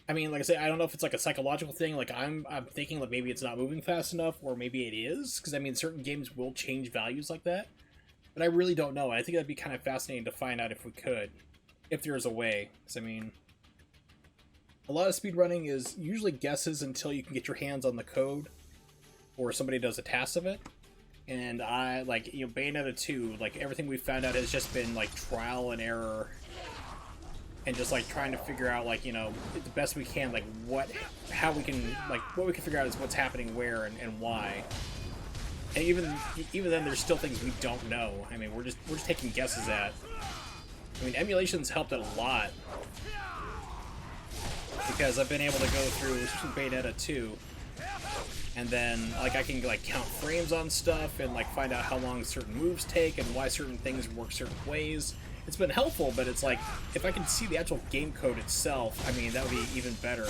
I mean, like I say, I don't know if it's like a psychological thing. Like I'm thinking like maybe it's not moving fast enough, or maybe it is. Because I mean, certain games will change values like that. But I really don't know. I think that'd be kind of fascinating to find out if we could, if there's a way. Because I mean, a lot of speedrunning is usually guesses until you can get your hands on the code, or somebody does a task of it. And I, like, you know, Bayonetta 2, like, everything we've found out has just been, like, trial and error. And just, like, trying to figure out, like, you know, the best we can, like, what we can figure out is what's happening where and why. And even then, there's still things we don't know. I mean, we're just taking guesses at. I mean, emulation's helped it a lot. Because I've been able to go through, especially Bayonetta 2, and then, like, I can, like, count frames on stuff and, like, find out how long certain moves take and why certain things work certain ways. It's been helpful, but it's like, if I can see the actual game code itself, I mean, that would be even better.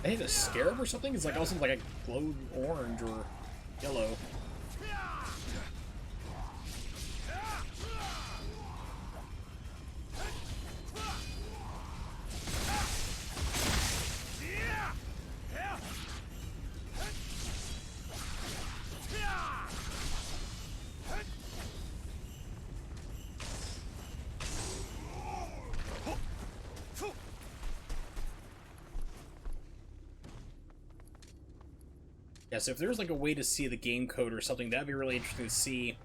I hit a scarab or something? It's like also like a glowed orange or yellow. Yeah, so if there's like a way to see the game code or something, that'd be really interesting to see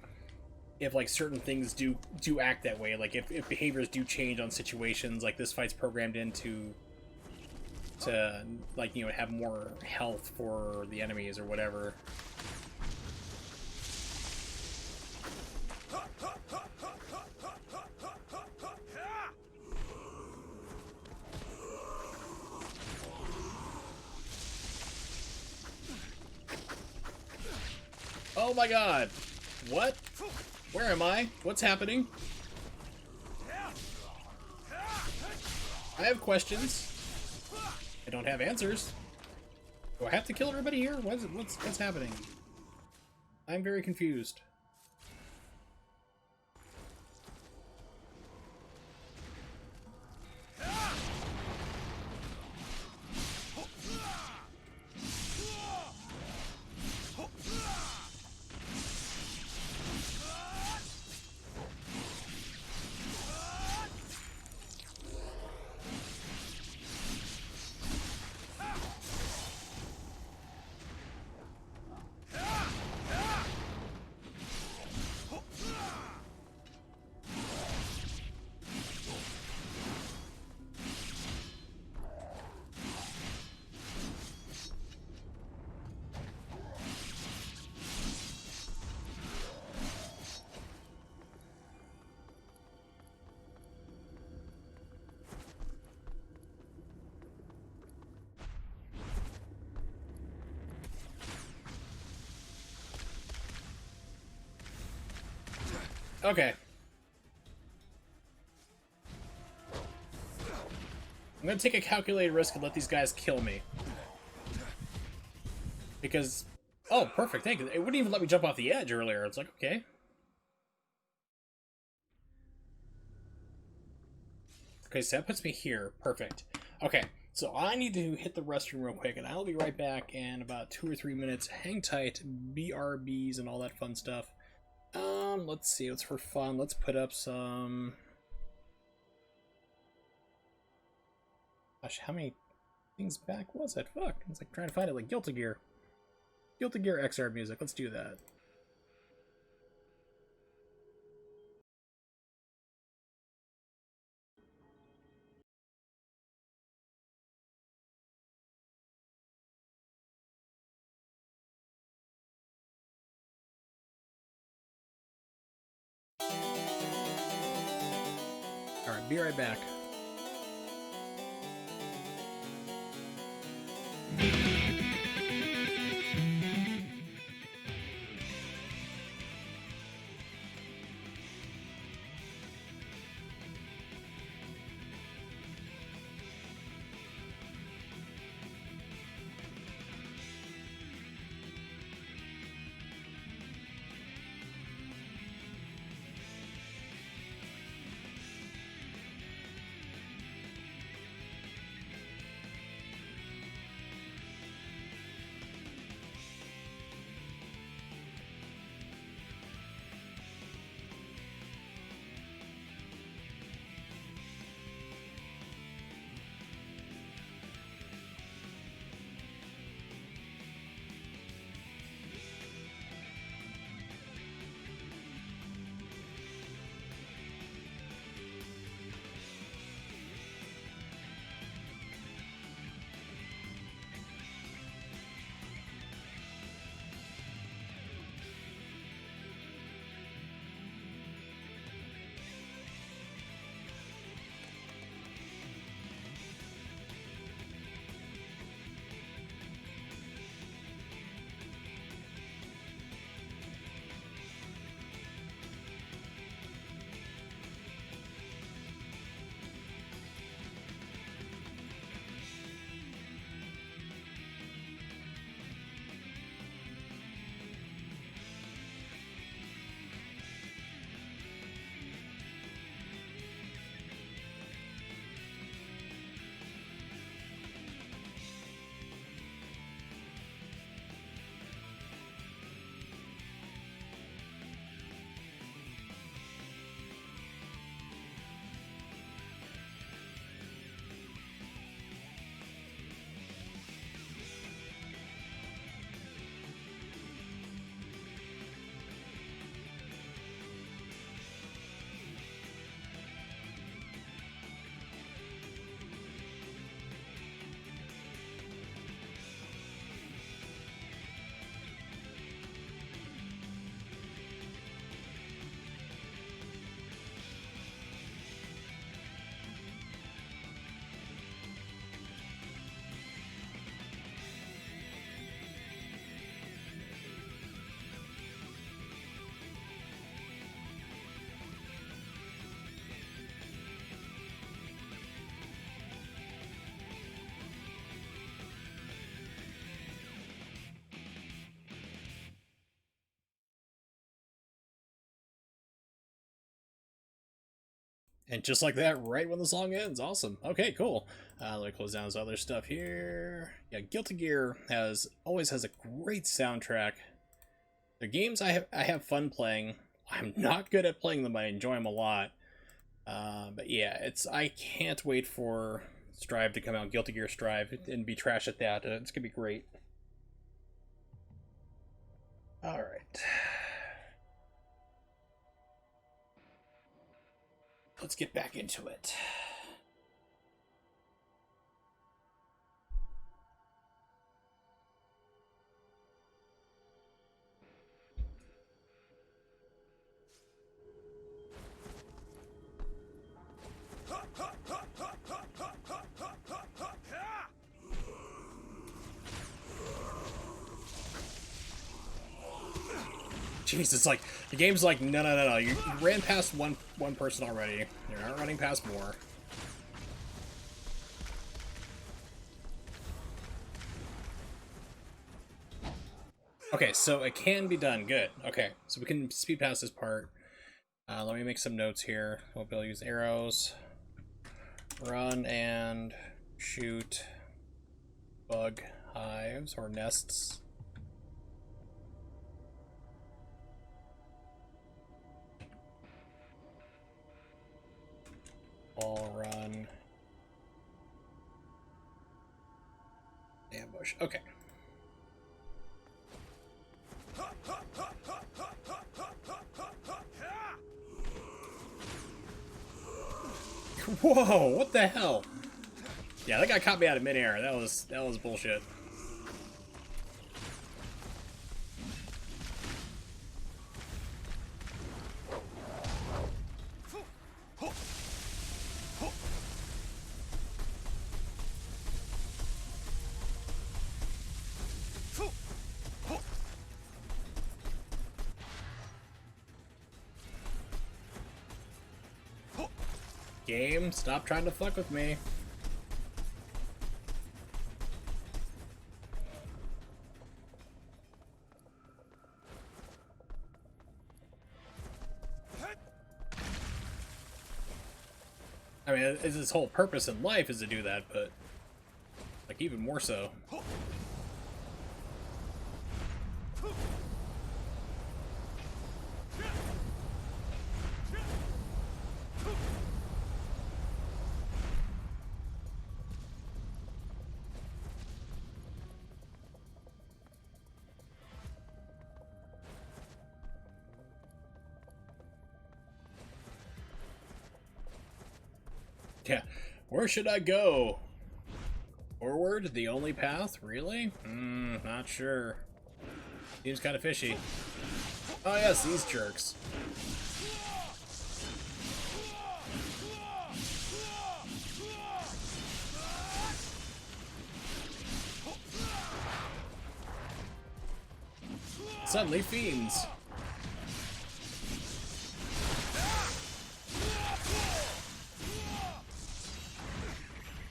if like certain things do act that way. Like if behaviors do change on situations, like this fight's programmed into to, like, you know, have more health for the enemies or whatever. Oh my god. What? Where am I? What's happening? I have questions. I don't have answers. Do I have to kill everybody here? What's happening? I'm very confused. Okay. I'm gonna take a calculated risk and let these guys kill me. Because... Oh, perfect, thank you. It wouldn't even let me jump off the edge earlier. It's like, okay. Okay, so that puts me here. Perfect. Okay, so I need to hit the restroom real quick, and I'll be right back in about 2 or 3 minutes. Hang tight, BRBs and all that fun stuff. Let's see, what's for fun? Let's put up some... Gosh, how many things back was that? Fuck, it's like trying to find it, like Guilty Gear. Guilty Gear XR music, let's do that. Alright, be right back. And just like that, right when the song ends. Awesome. Okay, cool. Let me close down this other stuff here. Yeah, Guilty Gear always has a great soundtrack. The games I have fun playing. I'm not good at playing them. I enjoy them a lot. But yeah, I can't wait for Strive to come out, Guilty Gear Strive, and be trash at that. It's gonna be great. All right. Let's get back into it. Jeez, it's like the game's like no. You ran past one person already. You're not running past more. Okay, so it can be done. Good. Okay, so we can speed past this part. Let me make some notes here. We'll be able to use arrows, run and shoot bug hives or nests. Wall run. Ambush. Okay. Whoa, what the hell? Yeah, that guy caught me out of midair. That was bullshit. Game, stop trying to fuck with me. I mean, it's his whole purpose in life is to do that, but like even more so. Yeah, where should I go? Forward, the only path? Really? Not sure. Seems kind of fishy. Oh yes, these jerks. Suddenly fiends.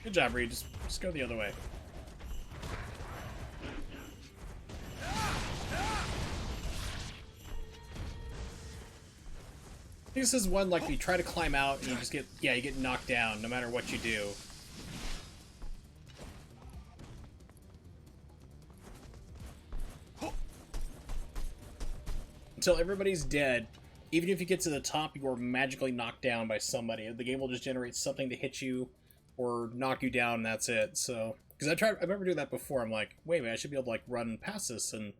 Good job, Reed. Just go the other way. This is one like you try to climb out and you just get you get knocked down no matter what you do. Until everybody's dead, even if you get to the top, you are magically knocked down by somebody. The game will just generate something to hit you or knock you down, and that's it. So, because I remember doing that before. I'm like, wait a minute, I should be able to like run past this, and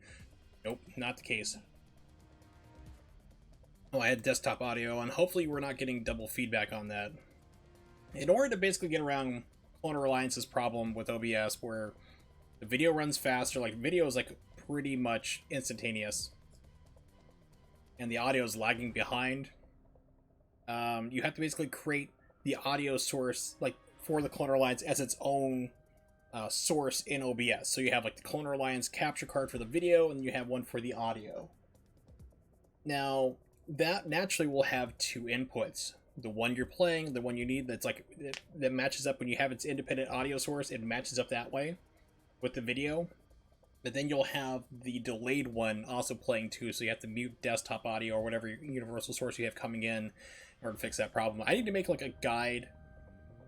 nope, not the case. Oh, I had desktop audio, and hopefully we're not getting double feedback on that. In order to basically get around Cloner Alliance's problem with OBS, where the video runs faster, like video is like pretty much instantaneous, and the audio is lagging behind, you have to basically create the audio source, like, for the Cloner Alliance as its own source in OBS. So you have like the Cloner Alliance capture card for the video, and you have one for the audio. Now, that naturally will have two inputs. The one you're playing, the one you need that's like, that matches up when you have its independent audio source, it matches up that way with the video. But then you'll have the delayed one also playing too, so you have to mute desktop audio or whatever universal source you have coming in, in order to fix that problem. I need to make like a guide.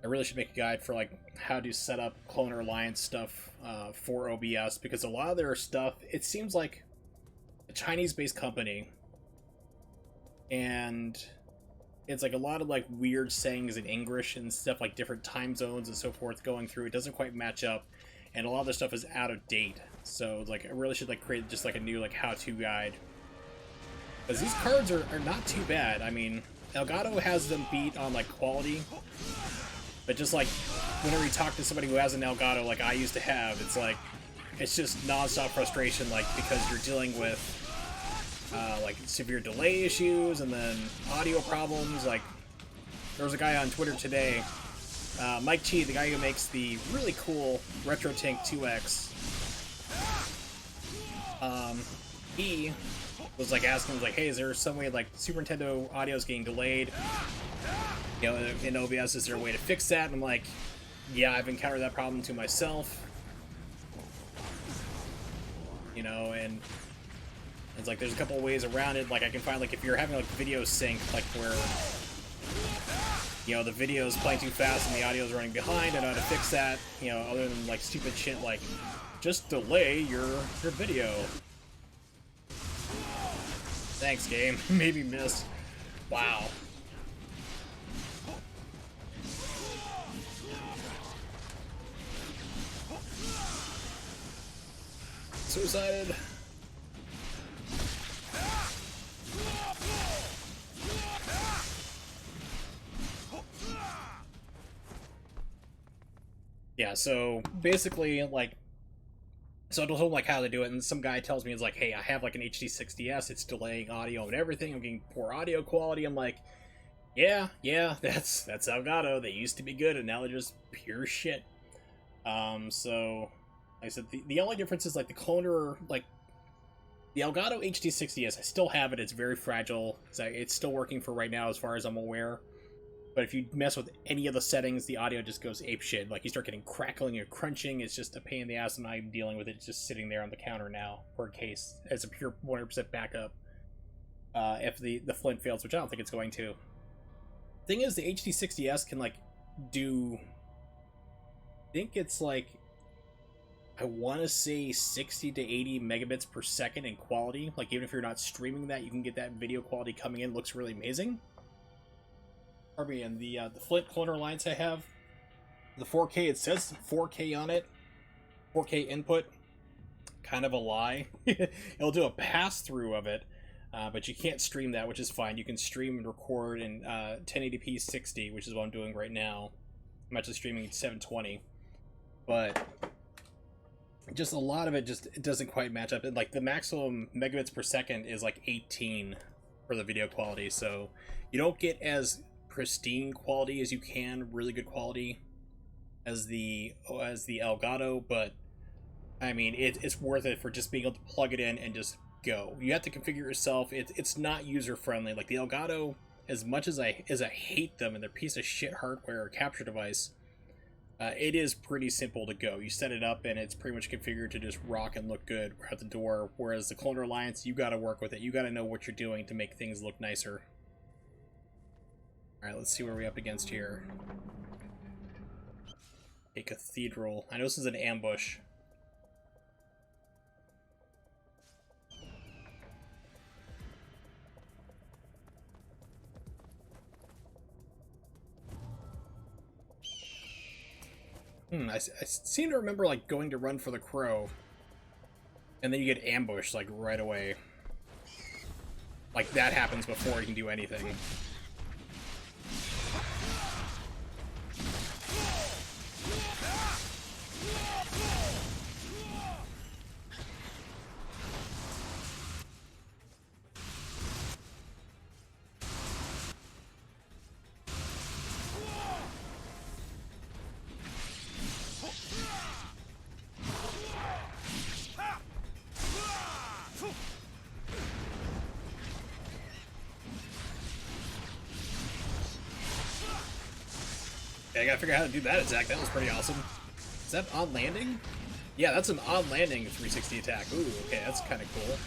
I really should make a guide for like how to set up Cloner Alliance stuff for OBS, because a lot of their stuff, it seems like a Chinese-based company, and it's like a lot of like weird sayings in English and stuff, like different time zones and so forth going through. It doesn't quite match up, and a lot of their stuff is out of date. So like I really should like create just like a new like how-to guide, because these cards are not too bad. I mean, Elgato has them beat on like quality, but just like whenever you talk to somebody who has an Elgato like I used to have, it's like it's just non-stop frustration, like because you're dealing with like severe delay issues and then audio problems. Like there was a guy on Twitter today, Mike Chi, the guy who makes the really cool Retro Tank 2X. He was like asking, like, hey, is there some way like Super Nintendo audio is getting delayed? You know, in OBS, is there a way to fix that? And I'm like, yeah, I've encountered that problem to myself. You know, and it's like there's a couple of ways around it. Like I can find, like, if you're having like video sync, like where, you know, the video is playing too fast and the audio is running behind, I know how to fix that. You know, other than like stupid shit like just delay your video. Thanks, game. Maybe missed. Wow. Suicided. Yeah, so basically, like, so I told him like how to do it, and some guy tells me, it's like, hey, I have like an HD60S, it's delaying audio and everything, I'm getting poor audio quality. I'm like, yeah, that's Elgato. They used to be good, and now they're just pure shit. So like I said, the only difference is like the cloner, like the Elgato HD60S, I still have it. It's very fragile. It's still working for right now, as far as I'm aware. But if you mess with any of the settings, the audio just goes apeshit. Like you start getting crackling or crunching. It's just a pain in the ass, and I'm dealing with it just sitting there on the counter now for a case as a pure 100% backup. If the Flint fails, which I don't think it's going to. Thing is, the HD60S can like do, I think it's like, I want to say 60 to 80 megabits per second in quality. Like even if you're not streaming that, you can get that video quality coming in. Looks really amazing. Pardon me, and the Flint Cloner Alliance I have, the 4K, it says 4K on it. 4K input, kind of a lie. It'll do a pass-through of it, but you can't stream that, which is fine. You can stream and record in 1080p 60, which is what I'm doing right now. I'm actually streaming 720, but just a lot of it just it doesn't quite match up. And like the maximum megabits per second is like 18 for the video quality, so you don't get as pristine quality as you can, really good quality as the Elgato, but I mean it's worth it for just being able to plug it in and just go. You have to configure yourself. It's not user friendly. Like the Elgato, as much as I hate them and their piece of shit hardware or capture device, it is pretty simple to go. You set it up and it's pretty much configured to just rock and look good out the door, whereas the Cloner Alliance, you got to work with it. You got to know what you're doing to make things look nicer. Alright, let's see where we're up against here. A cathedral. I know this is an ambush. I seem to remember like going to run for the crow, and then you get ambushed like right away. Like that happens before you can do anything. I gotta figure out how to do that attack. That was pretty awesome. Is that on landing? Yeah, that's an on landing 360 attack. Ooh, okay, that's kind of cool.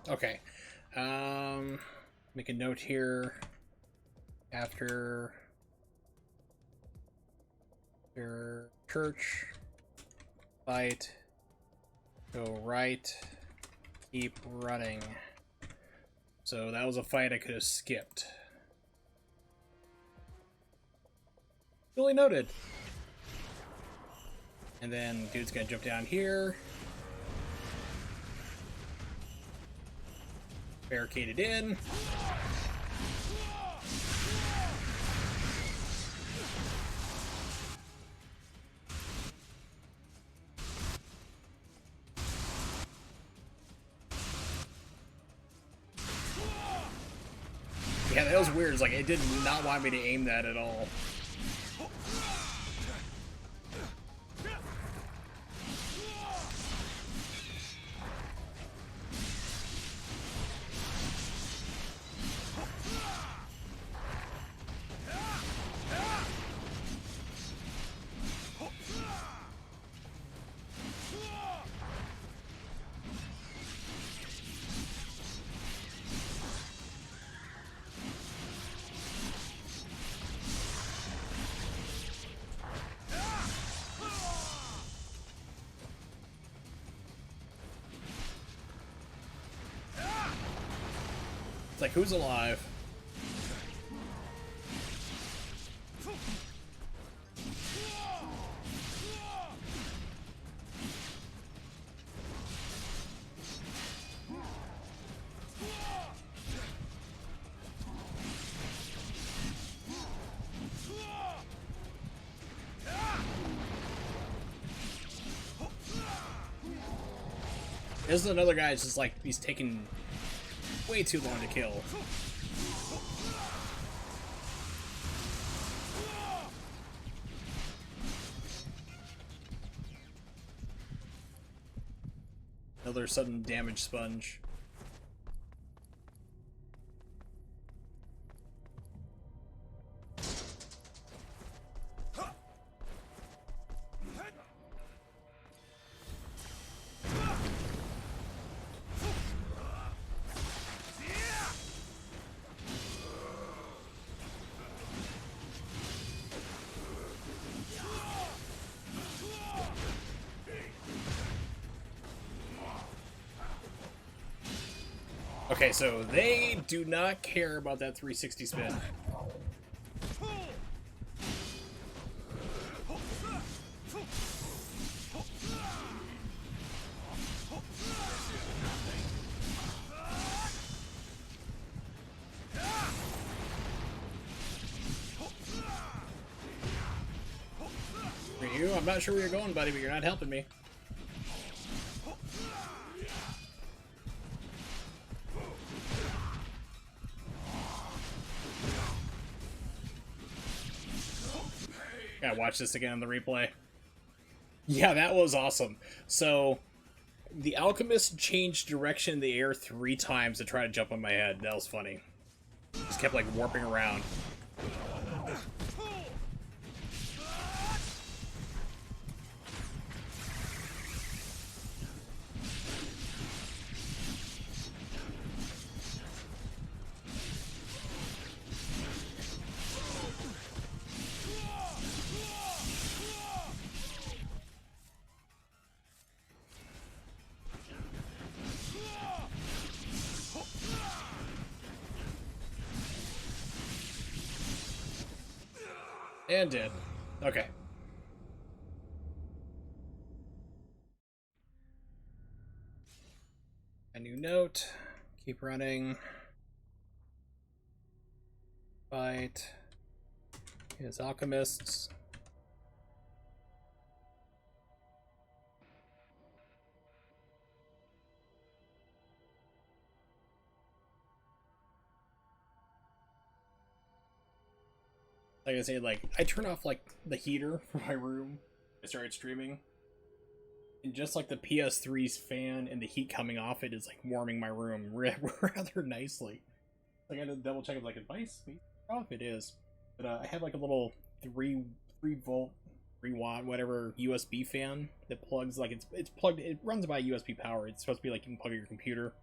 Okay. Make a note here. After your church fight, go right, keep running. So that was a fight I could have skipped. Duly noted. And then dude's gonna jump down here. Barricaded in. Yeah, that was weird. It's like it did not want me to aim that at all. It's like, who's alive? This is another guy that's just like, he's taking way too long to kill. Another sudden damage sponge. Okay, so they do not care about that 360 spin. For you, I'm not sure where you're going, buddy, but you're not helping me. Gotta watch this again on the replay. Yeah, that was awesome. So, the alchemist changed direction in the air 3 times to try to jump on my head. That was funny. Just kept like warping around. And did. Okay. A new note. Keep running. Fight. His alchemists. Like I say, like, I turn off, like, the heater for my room. I started streaming. And just like the PS3's fan and the heat coming off it is, like, warming my room rather nicely. Like, I had to double check, like, advice? Off it is. But I have, like, a little 3 volt, 3 watt, whatever, USB fan that plugs, like, it's plugged, it runs by USB power. It's supposed to be, like, you can plug in your computer.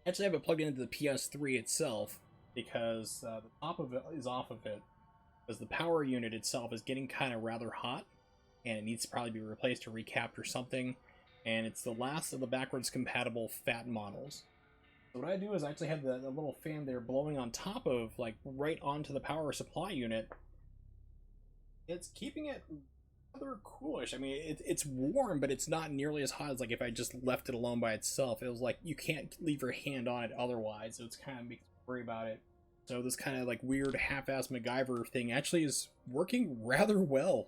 Actually, I have it plugged into the PS3 itself because the top of it is off of it, because the power unit itself is getting kind of rather hot, and it needs to probably be replaced or recapped or something. And it's the last of the backwards compatible fat models. So what I do is I actually have the little fan there blowing on top of, like, right onto the power supply unit. It's keeping it rather coolish. I mean, it's warm, but it's not nearly as hot as, like, if I just left it alone by itself. It was like you can't leave your hand on it otherwise, so it's kind of makes me worry about it. So this kind of like weird half-ass MacGyver thing actually is working rather well.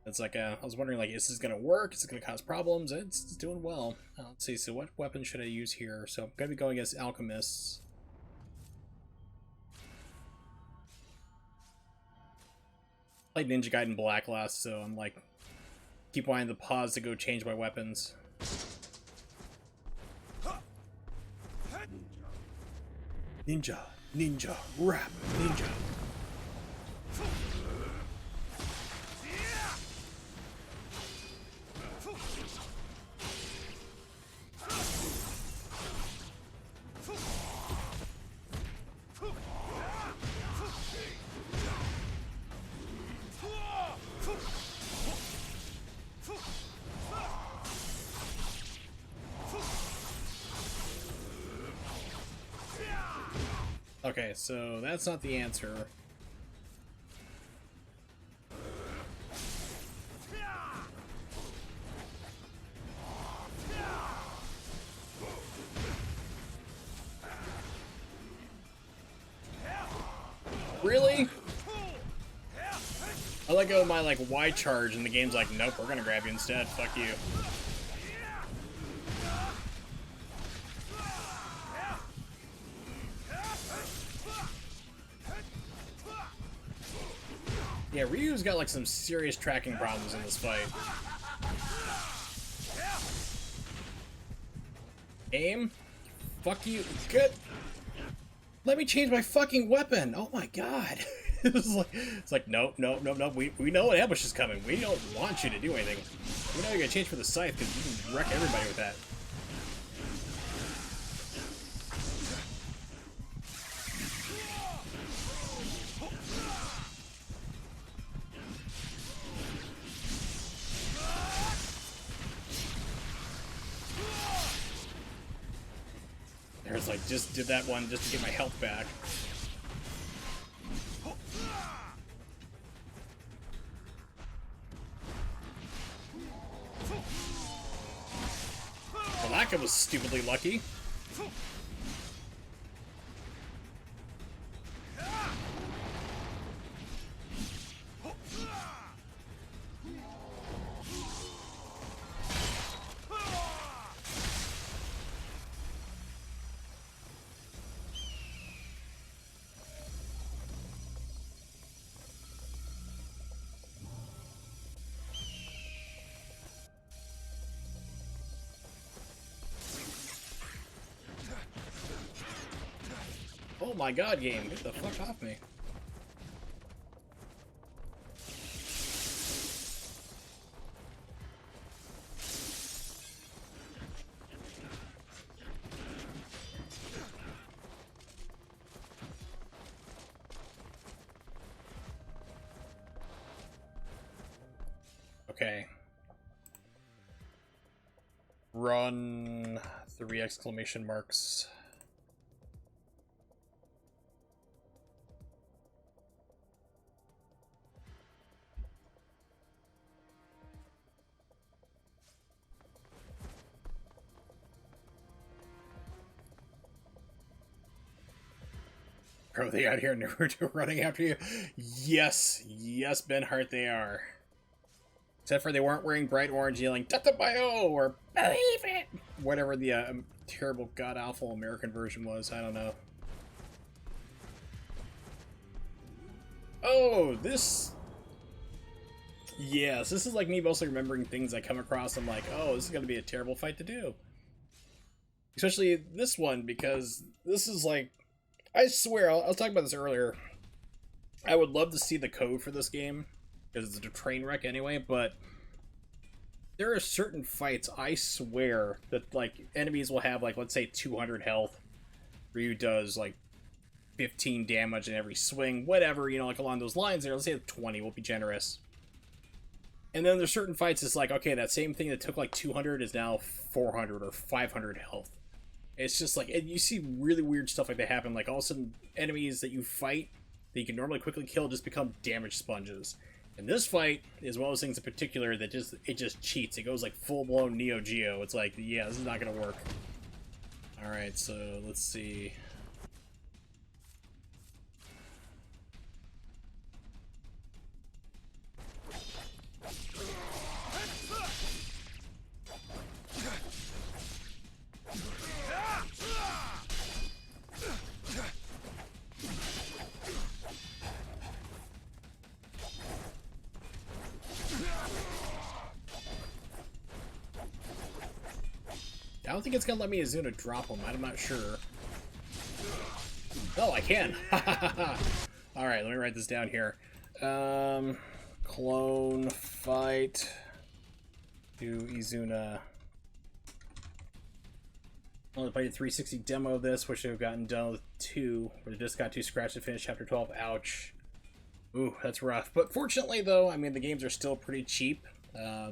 It's like, I was wondering, like, is this going to work? Is it going to cause problems? It's doing well. Let's see, so what weapon should I use here? So I'm going to be going against alchemists. Played Ninja Gaiden Black last, so I'm like, keep wanting to pause to go change my weapons. Ninja, ninja, rap, ninja. Okay, so that's not the answer. Really? I let go of my, like, Y charge, and the game's like, nope, we're gonna grab you instead. Fuck you. Yeah, Ryu's got, like, some serious tracking problems in this fight. Aim? Fuck you. Good. Let me change my fucking weapon. Oh my god. It's like, nope, nope, nope, nope. We know an ambush is coming. We don't want you to do anything. We know you're gonna change for the scythe because you can wreck everybody with that. There's like, just did that one just to get my health back. Malaka was stupidly lucky. Oh my god, game, get the fuck off me. Okay. Run 3 exclamation marks. Are they out here Naruto running after you? Yes, yes, Ben Hart, they are. Except for they weren't wearing bright orange yelling Tatabayo or believe it! Whatever the terrible god-awful American version was, I don't know. Oh, this... Yes, this is like me mostly remembering things I come across. I'm like, oh, this is going to be a terrible fight to do. Especially this one, because this is like... I swear, I was talking about this earlier. I would love to see the code for this game, because it's a train wreck anyway, but there are certain fights, I swear, that, like, enemies will have, like, let's say 200 health. Ryu does, like, 15 damage in every swing, whatever, you know, like, along those lines there. Let's say 20, we'll be generous. And then there's certain fights, it's like, okay, that same thing that took, like, 200 is now 400 or 500 health. It's just, like, and you see really weird stuff like that happen. Like, all of a sudden, enemies that you fight that you can normally quickly kill just become damage sponges. And this fight is one of those things in particular that it just cheats. It goes like full-blown Neo Geo. It's like, yeah, this is not gonna work. Alright, so let's see. I don't think it's gonna let me Izuna drop him. I'm not sure. Oh, I can! Alright, let me write this down here. Clone fight. Do Izuna. Only played a 360 demo of this. Wish I have gotten done with 2. Where just got too scratched to finish chapter 12. Ouch. Ooh, that's rough. But fortunately, though, I mean, the games are still pretty cheap.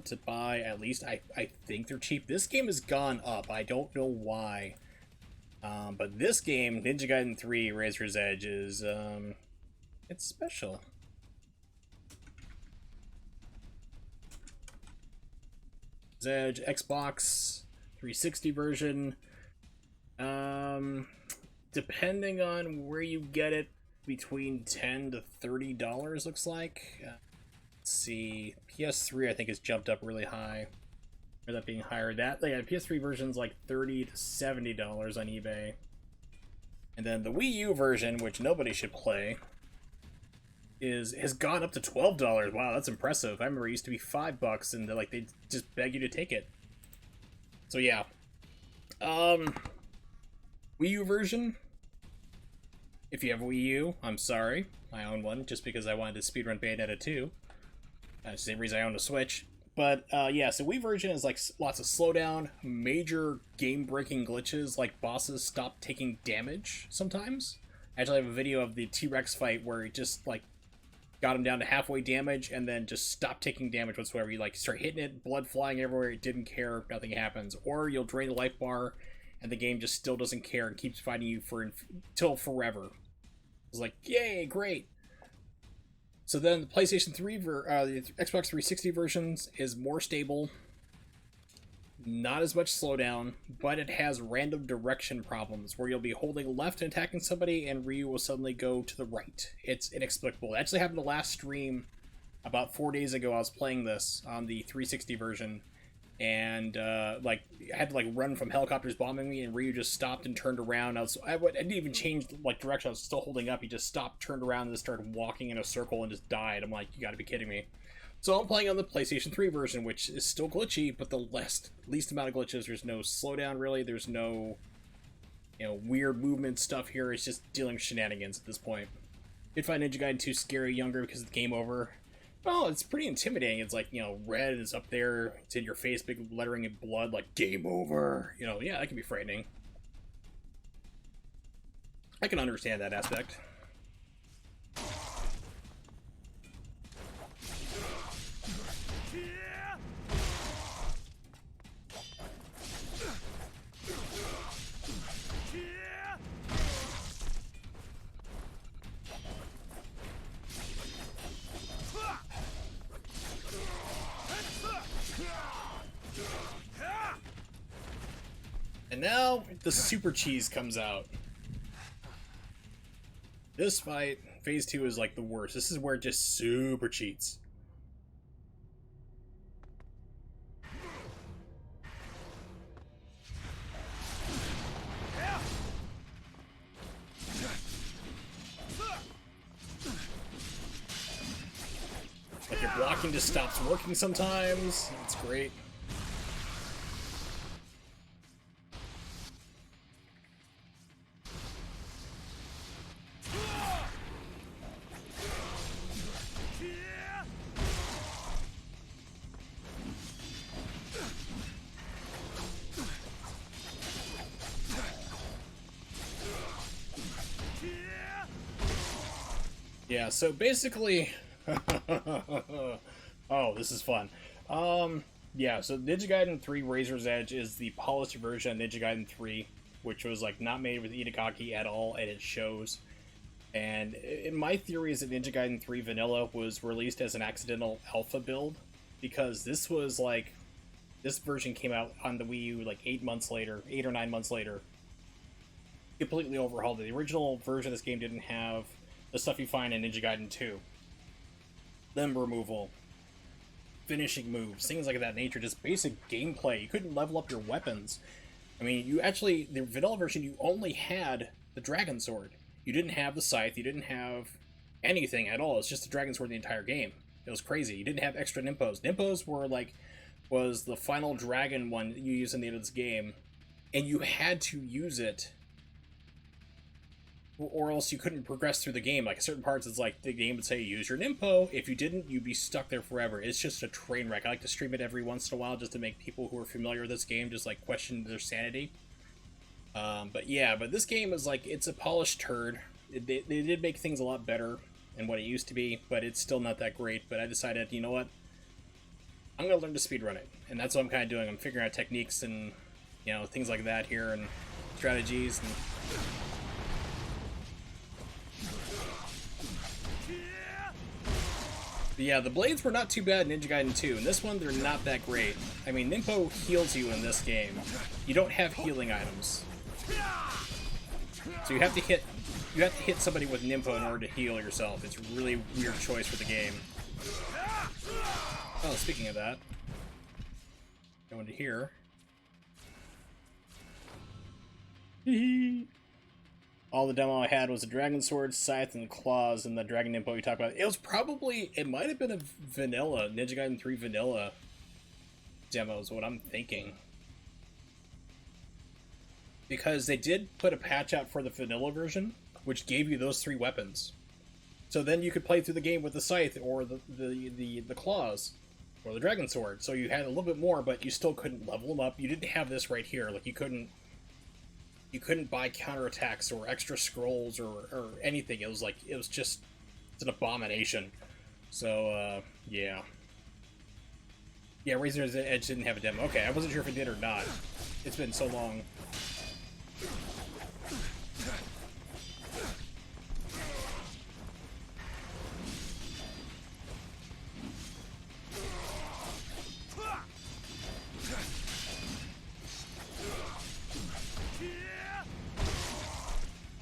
To buy, at least I think they're cheap. This game has gone up. I don't know why. But this game, Ninja Gaiden 3 Razor's Edge, is it's special. Edge, Xbox 360 version. Depending on where you get it, between $10 to $30 looks like. See, PS3 I think has jumped up really high, or that being higher. That yeah, PS3 version's like $30 to $70 on eBay, and then the Wii U version, which nobody should play, has gone up to $12. Wow, that's impressive. I remember it used to be $5, and they just beg you to take it. So yeah, Wii U version. If you have a Wii U, I'm sorry, I own one just because I wanted to speedrun Bayonetta 2. That's the same reason I own a Switch. But, yeah, so Wii version is, like, lots of slowdown, major game-breaking glitches, like bosses stop taking damage sometimes. I actually have a video of the T-Rex fight where it just, like, got him down to halfway damage and then just stopped taking damage whatsoever. You, like, start hitting it, blood flying everywhere, it didn't care, nothing happens. Or you'll drain the life bar, and the game just still doesn't care and keeps fighting you till forever. It's like, yay, great! So then the PlayStation 3, the Xbox 360 versions is more stable, not as much slowdown, but it has random direction problems where you'll be holding left and attacking somebody and Ryu will suddenly go to the right. It's inexplicable. It actually happened the last stream about 4 days ago. I was playing this on the 360 version, and I had to run from helicopters bombing me, and Ryu just stopped and turned around. I didn't even change direction. I was still holding up. He just stopped, turned around, and just started walking in a circle and just died. I'm like, you got to be kidding me. So I'm playing on the PlayStation 3 version, which is still glitchy, but the least amount of glitches. There's no slowdown really. There's no weird movement stuff here. It's just dealing with shenanigans at this point. Did find Ninja Gaiden 2 scary younger because of the game over. Well, it's pretty intimidating. It's like, red is up there, it's in your face, big lettering in blood, like, game over. Yeah, that can be frightening. I can understand that aspect. And now, the super cheese comes out. This fight, phase 2, is like the worst. This is where it just super cheats. Like your blocking just stops working sometimes. It's great. Yeah, so basically, oh, this is fun. Yeah, so Ninja Gaiden 3 Razor's Edge is the polished version of Ninja Gaiden 3, which was like not made with Itagaki at all, and it shows. And in my theory is that Ninja Gaiden 3 Vanilla was released as an accidental alpha build, because this was like, this version came out on the Wii U like 8 or 9 months later. Completely overhauled it. The original version of this game didn't have the stuff you find in Ninja Gaiden 2. Limb removal, finishing moves, things like that nature, just basic gameplay. You couldn't level up your weapons. I mean, you actually, the vanilla version, you only had the Dragon Sword. You didn't have the Scythe, you didn't have anything at all. It's just the Dragon Sword the entire game. It was crazy. You didn't have extra Nimpos. Nimpos were like, was the final dragon one that you use in the end of this game, and you had to use it or else you couldn't progress through the game. Like, at certain parts, it's like the game would say, use your Nimpo. If you didn't, you'd be stuck there forever. It's just a train wreck. I like to stream it every once in a while just to make people who are familiar with this game just, like, question their sanity. But yeah, but this game is, like, it's a polished turd. They did make things a lot better than what it used to be, but it's still not that great. But I decided, you know what? I'm going to learn to speedrun it. And that's what I'm kind of doing. I'm figuring out techniques and, you know, things like that here and strategies and... But yeah, the blades were not too bad in Ninja Gaiden 2. In this one, they're not that great. I mean, Nimpo heals you in this game. You don't have healing items. So you have to hit somebody with Nimpo in order to heal yourself. It's a really weird choice for the game. Oh, speaking of that, going to here. All the demo I had was a Dragon Sword, Scythe, and Claws, and the Dragon Nimpo you talked about. It was probably, it might have been a vanilla, Ninja Gaiden 3 vanilla demo is what I'm thinking. Because they did put a patch out for the vanilla version, which gave you those 3 weapons. So then you could play through the game with the Scythe, or the Claws, or the Dragon Sword. So you had a little bit more, but you still couldn't level them up. You didn't have this right here. Like, you couldn't buy counterattacks or extra scrolls or anything. It was like, it was just, it's an abomination. So, yeah. Yeah, Razor's Edge didn't have a demo. Okay, I wasn't sure if it did or not. It's been so long.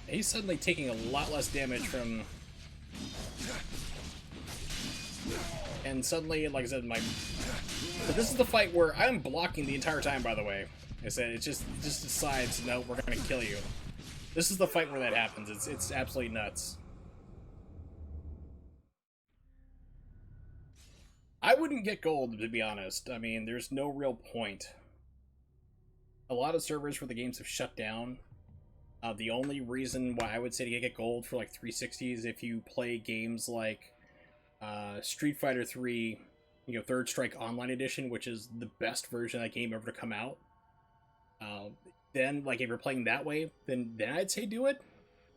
He's suddenly taking a lot less damage from... And suddenly, like I said, But this is the fight where I'm blocking the entire time, by the way. Like I said, it just decides, no, we're gonna kill you. This is the fight where that happens. It's absolutely nuts. I wouldn't get gold, to be honest. I mean, there's no real point. A lot of servers for the games have shut down. The only reason why I would say to get gold for like 360 is if you play games like Street Fighter 3, you know, Third Strike Online Edition, which is the best version of that game ever to come out. Then, like, if you're playing that way, then I'd say do it.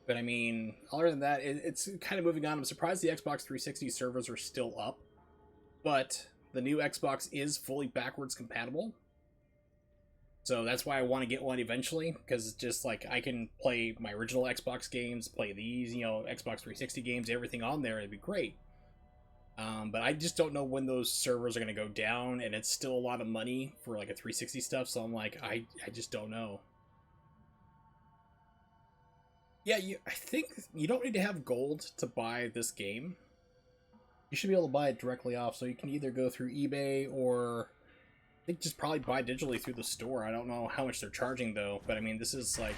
But I mean, other than that, it's kind of moving on. I'm surprised the Xbox 360 servers are still up, but the new Xbox is fully backwards compatible. So that's why I want to get one eventually, because it's just like I can play my original Xbox games, play these, you know, Xbox 360 games, everything on there. It'd be great. But I just don't know when those servers are going to go down, and it's still a lot of money for like a 360 stuff. So I'm like, I just don't know. Yeah, I think you don't need to have gold to buy this game. You should be able to buy it directly off, so you can either go through eBay or I think just probably buy digitally through the store. I don't know how much they're charging though, but I mean, this is like,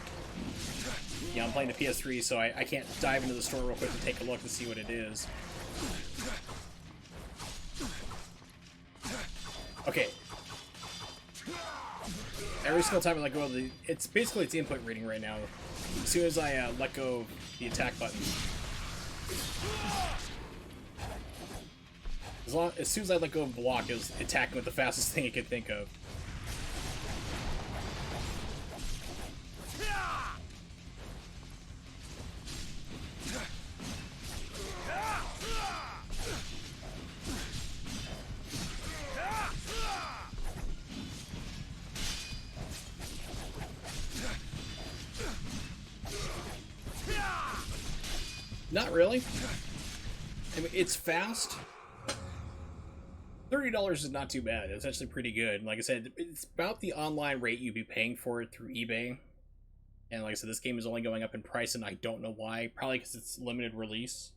yeah, I'm playing the PS3, so I can't dive into the store real quick to take a look to see what it is. Okay. Every single time I let go of it's basically its input reading right now. As soon as I let go of the attack button. As soon as I let go of block, it was attacking with the fastest thing it could think of. Not really. I mean, it's fast. $30 is not too bad. It's actually pretty good. Like I said, it's about the online rate you'd be paying for it through eBay. And like I said, this game is only going up in price, and I don't know why. Probably because it's limited release.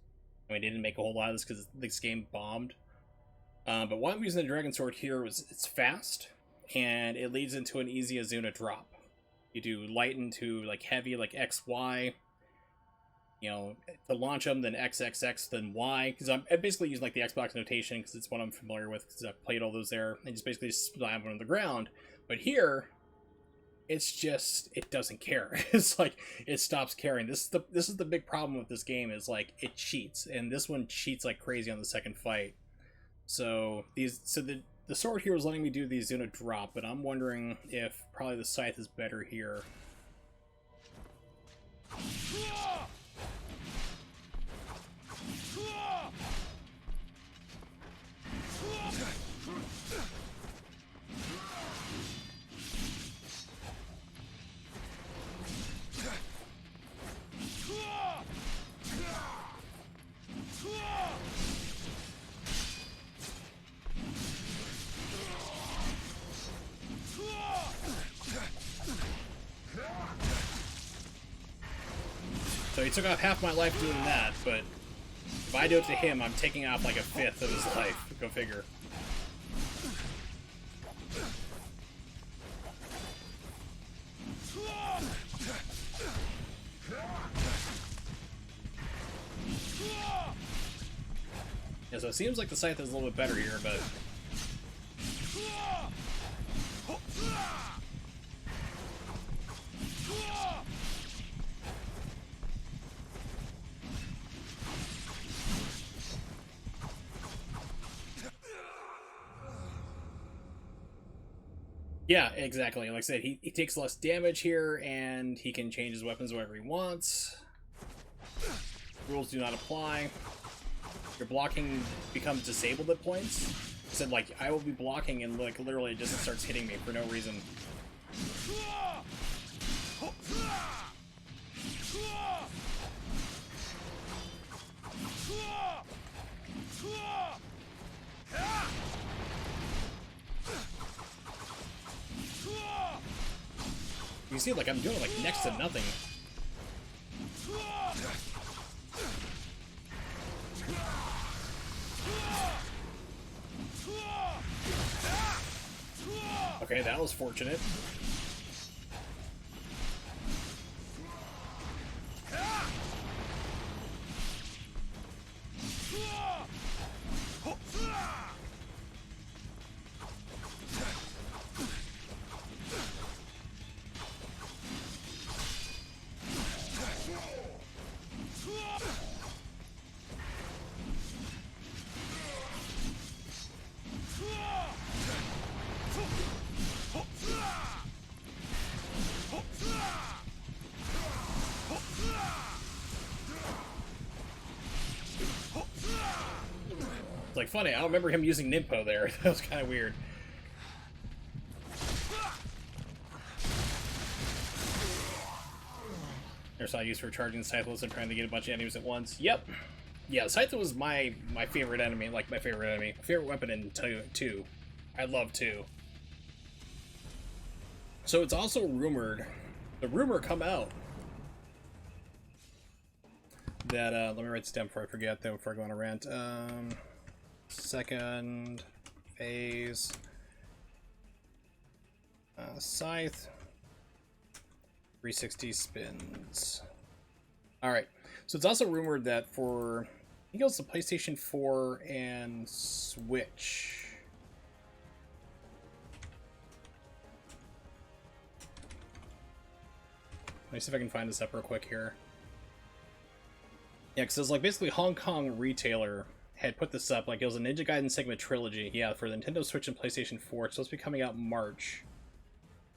I mean, they didn't make a whole lot of this because this game bombed. But why I'm using the Dragon Sword here is it's fast, and it leads into an easy Azuna drop. You do light into like heavy, like X, Y. You know, to launch them, then XXX, then Y. Because I'm basically using like the Xbox notation because it's what I'm familiar with because I've played all those there. And just basically slam them on the ground. But here, it's just, it doesn't care. It's like it stops caring. This is the big problem with this game is like it cheats, and this one cheats like crazy on the second fight. So the sword here was letting me do the Azuna drop, but I'm wondering if probably the scythe is better here. So he took off half my life doing that, but if I do it to him, I'm taking off like a fifth of his life. Go figure. Yeah, so it seems like the scythe is a little bit better here, but... Yeah, exactly. Like I said, he takes less damage here, and he can change his weapons wherever he wants. Rules do not apply. Your blocking becomes disabled at points. I said, like, I will be blocking, and, like, literally it just starts hitting me for no reason. You see, like, I'm doing, like, next to nothing. Okay, that was fortunate. It's like funny, I don't remember him using Nimpo there. That was kind of weird. There's not used for charging Scytheless and trying to get a bunch of enemies at once. Yep. Yeah, Scythe was my favorite enemy, like my favorite enemy. My favorite weapon in 2. I love 2. So it's also rumored, the rumor come out that, let me write this down before I forget though, before I go on a rant. Second phase, Scythe, 360 spins. Alright, so it's also rumored that for, I think it was the PlayStation 4 and Switch. Let me see if I can find this up real quick here. Yeah, because it was like basically Hong Kong retailer had put this up, like it was a Ninja Gaiden Sigma trilogy, yeah, for the Nintendo Switch and PlayStation 4. It's supposed to be coming out in March.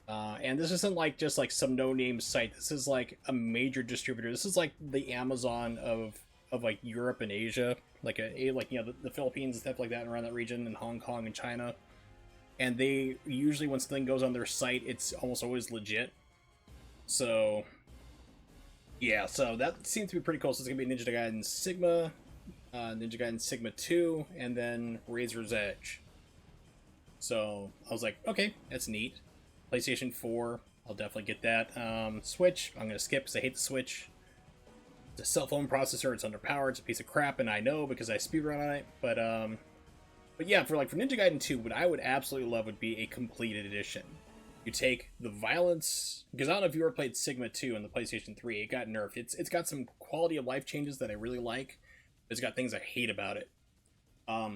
And this isn't like just like some no-name site. This is like a major distributor. This is like the Amazon of like Europe and Asia, like like, you know, the Philippines and stuff like that, and around that region, and Hong Kong and China. And they usually, when something goes on their site, it's almost always legit. So Yeah, so that seems to be pretty cool. So it's gonna be Ninja Gaiden Sigma, Ninja Gaiden Sigma 2, and then Razor's Edge. So I was like, okay, that's neat. PlayStation 4, I'll definitely get that. Switch, I'm gonna skip because I hate the Switch. It's a cell phone processor, it's underpowered, it's a piece of crap, and I know because I speedrun on it. But yeah, for Ninja Gaiden 2, what I would absolutely love would be a completed edition. You take the violence, because I don't know if you ever played Sigma 2 on the PlayStation 3, it got nerfed. It's got some quality of life changes that I really like. It's got things I hate about it.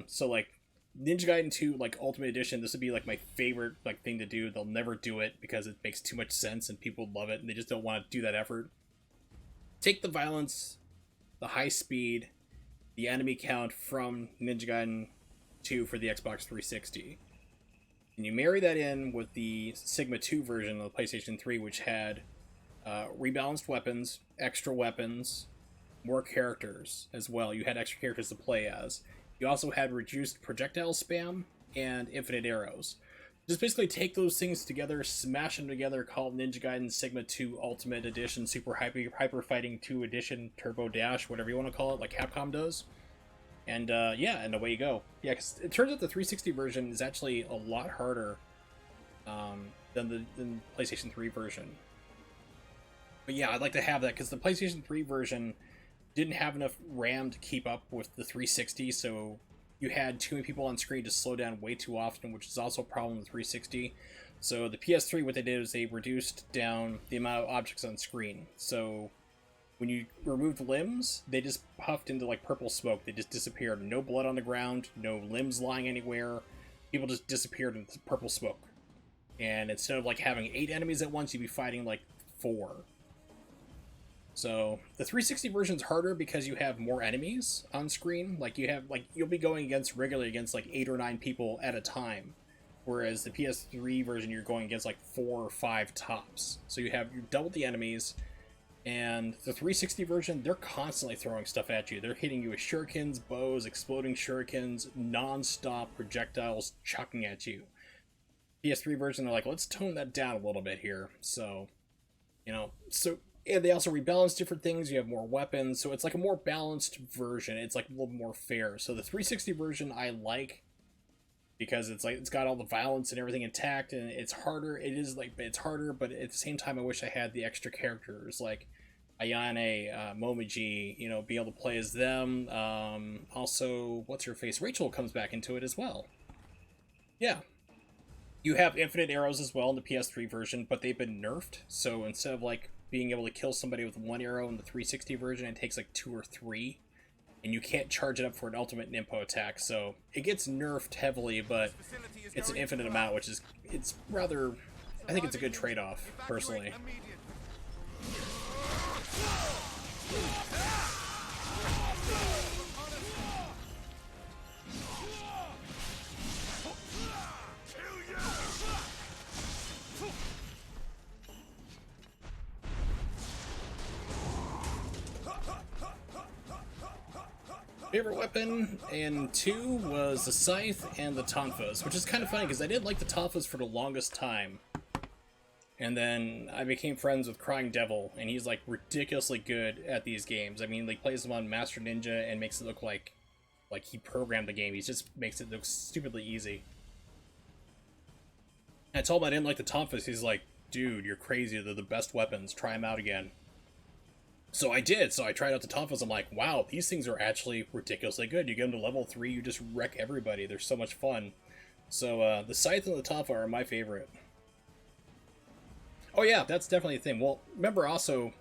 So Ninja Gaiden 2 Ultimate Edition, this would be my favorite thing to do. They'll never do it because it makes too much sense and people love it and they just don't want to do that effort. Take the violence, the high speed, the enemy count from Ninja Gaiden 2 for the Xbox 360. And you marry that in with the Sigma 2 version of the PlayStation 3, which had rebalanced weapons, extra weapons, more characters as well. You had extra characters to play as. You also had reduced projectile spam and infinite arrows. Just basically take those things together, smash them together, call it Ninja Gaiden Sigma 2 Ultimate Edition, Super Hyper Fighting 2 Edition, Turbo Dash, whatever you want to call it, like Capcom does. And yeah, and away you go. Yeah, because it turns out the 360 version is actually a lot harder than the PlayStation 3 version. But yeah, I'd like to have that because the PlayStation 3 version didn't have enough RAM to keep up with the 360, so you had too many people on screen to slow down way too often, which is also a problem with 360. So the PS3, what they did is they reduced down the amount of objects on screen. So when you removed limbs, they just puffed into purple smoke. They just disappeared. No blood on the ground, no limbs lying anywhere. People just disappeared into purple smoke. And instead of having 8 enemies at once, you'd be fighting 4. So the 360 version's harder because you have more enemies on screen. You'll be going regularly against 8 or 9 people at a time. Whereas the PS3 version, you're going against 4 or 5 tops. So you double the enemies. And the 360 version, they're constantly throwing stuff at you. They're hitting you with shurikens, bows, exploding shurikens, non-stop projectiles chucking at you. PS3 version, they're let's tone that down a little bit here. So, and they also rebalance different things. You have more weapons, so it's a more balanced version. It's a little more fair. So the 360 version I like because it's got all the violence and everything intact, and it's harder. It's harder, but at the same time, I wish I had the extra characters like Ayane, Momiji, be able to play as them. Also, what's her face? Rachel comes back into it as well. Yeah. You have infinite arrows as well in the PS3 version, but they've been nerfed. So instead of being able to kill somebody with 1 arrow in the 360 version, it takes 2 or 3. And you can't charge it up for an ultimate Nimpo attack, so it gets nerfed heavily, but it's an infinite amount, which is, it's rather, I think it's a good trade-off, personally. Favorite weapon in 2 was the Scythe and the Tonfas, which is kind of funny because I didn't like the Tonfas for the longest time. And then I became friends with Crying Devil, and he's ridiculously good at these games. I mean, he plays them on Master Ninja and makes it look like he programmed the game. He just makes it look stupidly easy. I told him I didn't like the Tonfas. He's like, dude, you're crazy. They're the best weapons. Try them out again. So I did. So I tried out the Tonfas. I'm like, wow, these things are actually ridiculously good. You get them to level 3, you just wreck everybody. They're so much fun. So the Scythe and the Tonfa are my favorite. Oh yeah, that's definitely a thing. Well, remember also,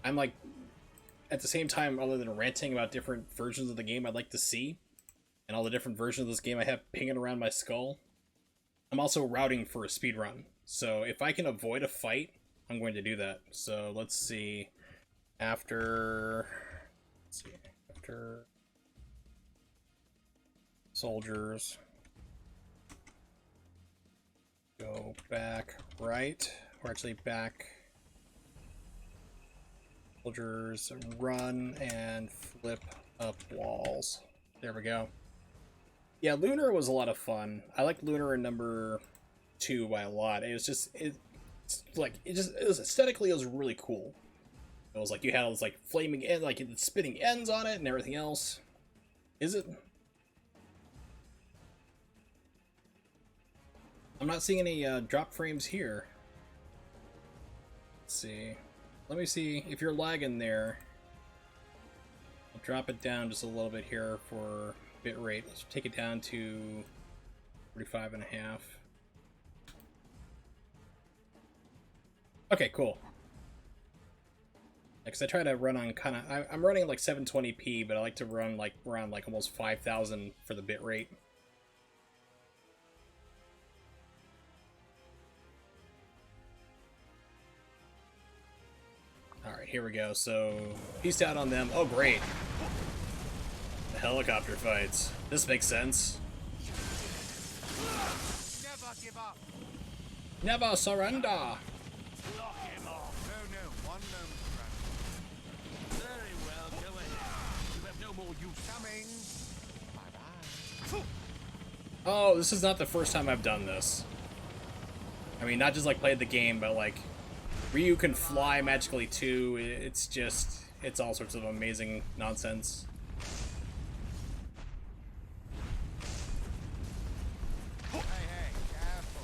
I'm at the same time, other than ranting about different versions of the game I'd like to see, and all the different versions of this game I have pinging around my skull, I'm also routing for a speedrun. So if I can avoid a fight, I'm going to do that. So let's see. After soldiers, go back right, or actually back, soldiers, run, and flip up walls. There we go. Yeah, Lunar was a lot of fun. I liked Lunar in number 2 by a lot. It was just, it was aesthetically, it was really cool. It was like you had all this like flaming end, like spinning ends on it and everything else. Is it? I'm not seeing any drop frames here. Let's see. Let me see if you're lagging there. I'll drop it down just a little bit here for bitrate. Let's take it down to 45.5. Okay, cool. Because I try to run on kind of, I'm running like 720p, but I like to run like around like almost 5,000 for the bitrate. Alright, here we go. So, peace out on them. Oh, great. The helicopter fights. This makes sense. Never give up. Never surrender! Lock him off. No, one moment, Brad. Very well, go ahead. You have no more use. Coming. Bye-bye. Oh, this is not the first time I've done this. I mean, not just like played the game, but like Ryu can fly magically too. It's just, it's all sorts of amazing nonsense. Hey, careful.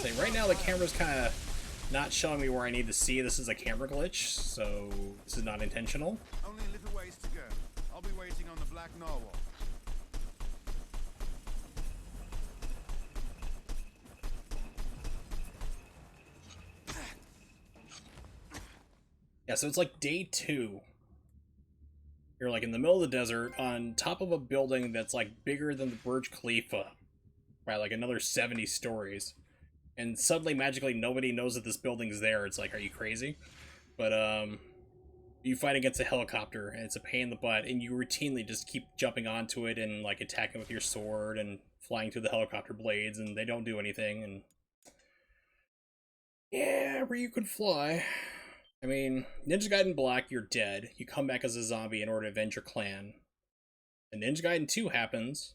Say, right now the camera's kind of not showing me where I need to see. This is a camera glitch, so this is not intentional. Only a little ways to go. I'll be waiting on the Black Narwhal. Yeah, so it's like day 2. You're like in the middle of the desert on top of a building that's like bigger than the Burj Khalifa by like another 70 stories. And suddenly, magically, nobody knows that this building's there. It's like, are you crazy? But, you fight against a helicopter, and it's a pain in the butt, and you routinely just keep jumping onto it and, like, attacking with your sword and flying through the helicopter blades, and they don't do anything, and... yeah, Ryu can fly. I mean, Ninja Gaiden Black, you're dead. You come back as a zombie in order to avenge your clan. And Ninja Gaiden 2 happens.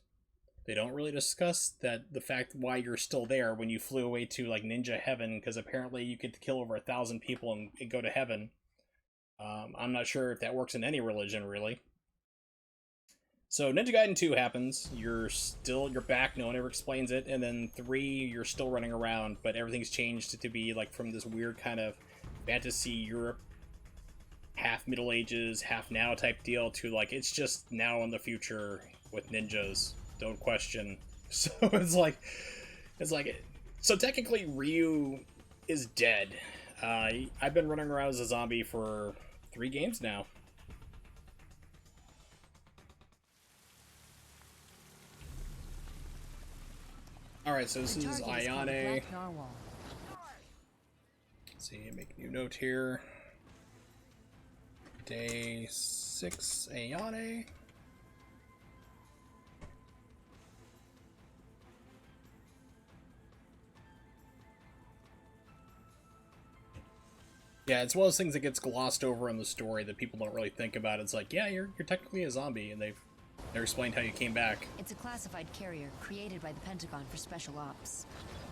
They don't really discuss that the fact why you're still there when you flew away to like Ninja Heaven, because apparently you get to kill over 1,000 people and go to heaven. I'm not sure if that works in any religion really. So Ninja Gaiden 2 happens. You're back. No one ever explains it. And then 3, you're still running around, but everything's changed to be like from this weird kind of fantasy Europe, half Middle Ages, half now type deal to like it's just now in the future with ninjas. Don't question. So so technically Ryu is dead. I've been running around as a zombie for 3 games now. Alright, so this is Ayane. Let's see, make a new note here. Day 6, Ayane. Yeah, it's one of those things that gets glossed over in the story that people don't really think about. It's like, yeah, you're technically a zombie, and they've explained how you came back. It's a classified carrier created by the Pentagon for special ops.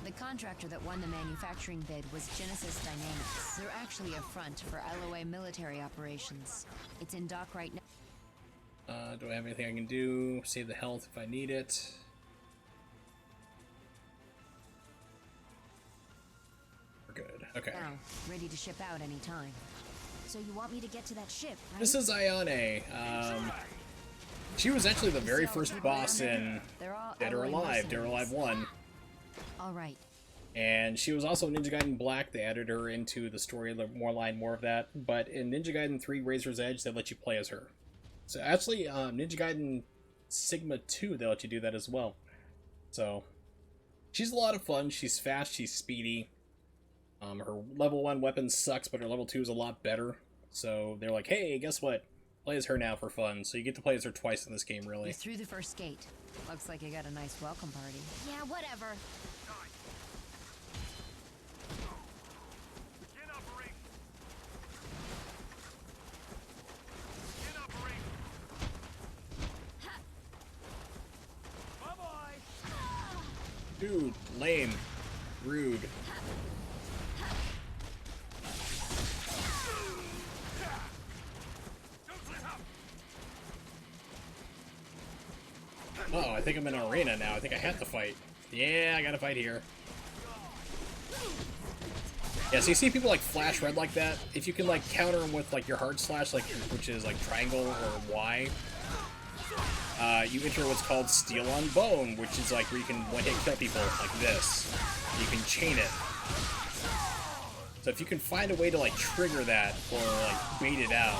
The contractor that won the manufacturing bid was Genesis Dynamics. They're actually a front for LOA military operations. It's in dock right now. Do I have anything I can do? Save the health if I need it. We're good. Okay. Now, ready to ship out any time. So you want me to get to that ship, right? This is Ayane. She was actually the very first boss in Dead or Alive, Dead or Alive 1. Alright. And she was also in Ninja Gaiden Black. They added her into the story, more of that. But in Ninja Gaiden 3 Razor's Edge, they let you play as her. So actually, Ninja Gaiden Sigma 2, they let you do that as well. So, she's a lot of fun. She's fast, she's speedy. Her level 1 weapon sucks, but her level 2 is a lot better. So they're like, hey, guess what? Play as her now for fun. So you get to play as her twice in this game, really. You're through the first gate. Looks like you got a nice welcome party. Yeah, whatever. Begin operation. Begin operation. Dude, lame. Rude. Oh, I think I'm in an arena now. I think I have to fight. Yeah, I gotta fight here. Yeah, so you see people like flash red like that. If you can like counter them with like your hard slash, like which is like triangle or Y, you enter what's called Steel on Bone, which is like where you can one-hit kill people like this. You can chain it. So if you can find a way to like trigger that or like bait it out,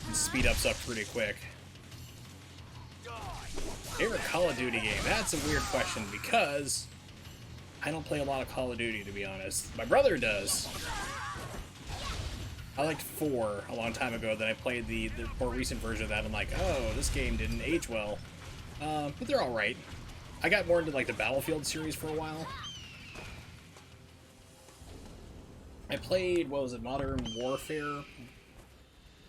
it speed ups up pretty quick. Favorite Call of Duty game? That's a weird question because I don't play a lot of Call of Duty, to be honest. My brother does. I liked 4 a long time ago, then I played the more recent version of that. I'm like, oh, this game didn't age well. But they're alright. I got more into like the Battlefield series for a while. I played, what was it, Modern Warfare?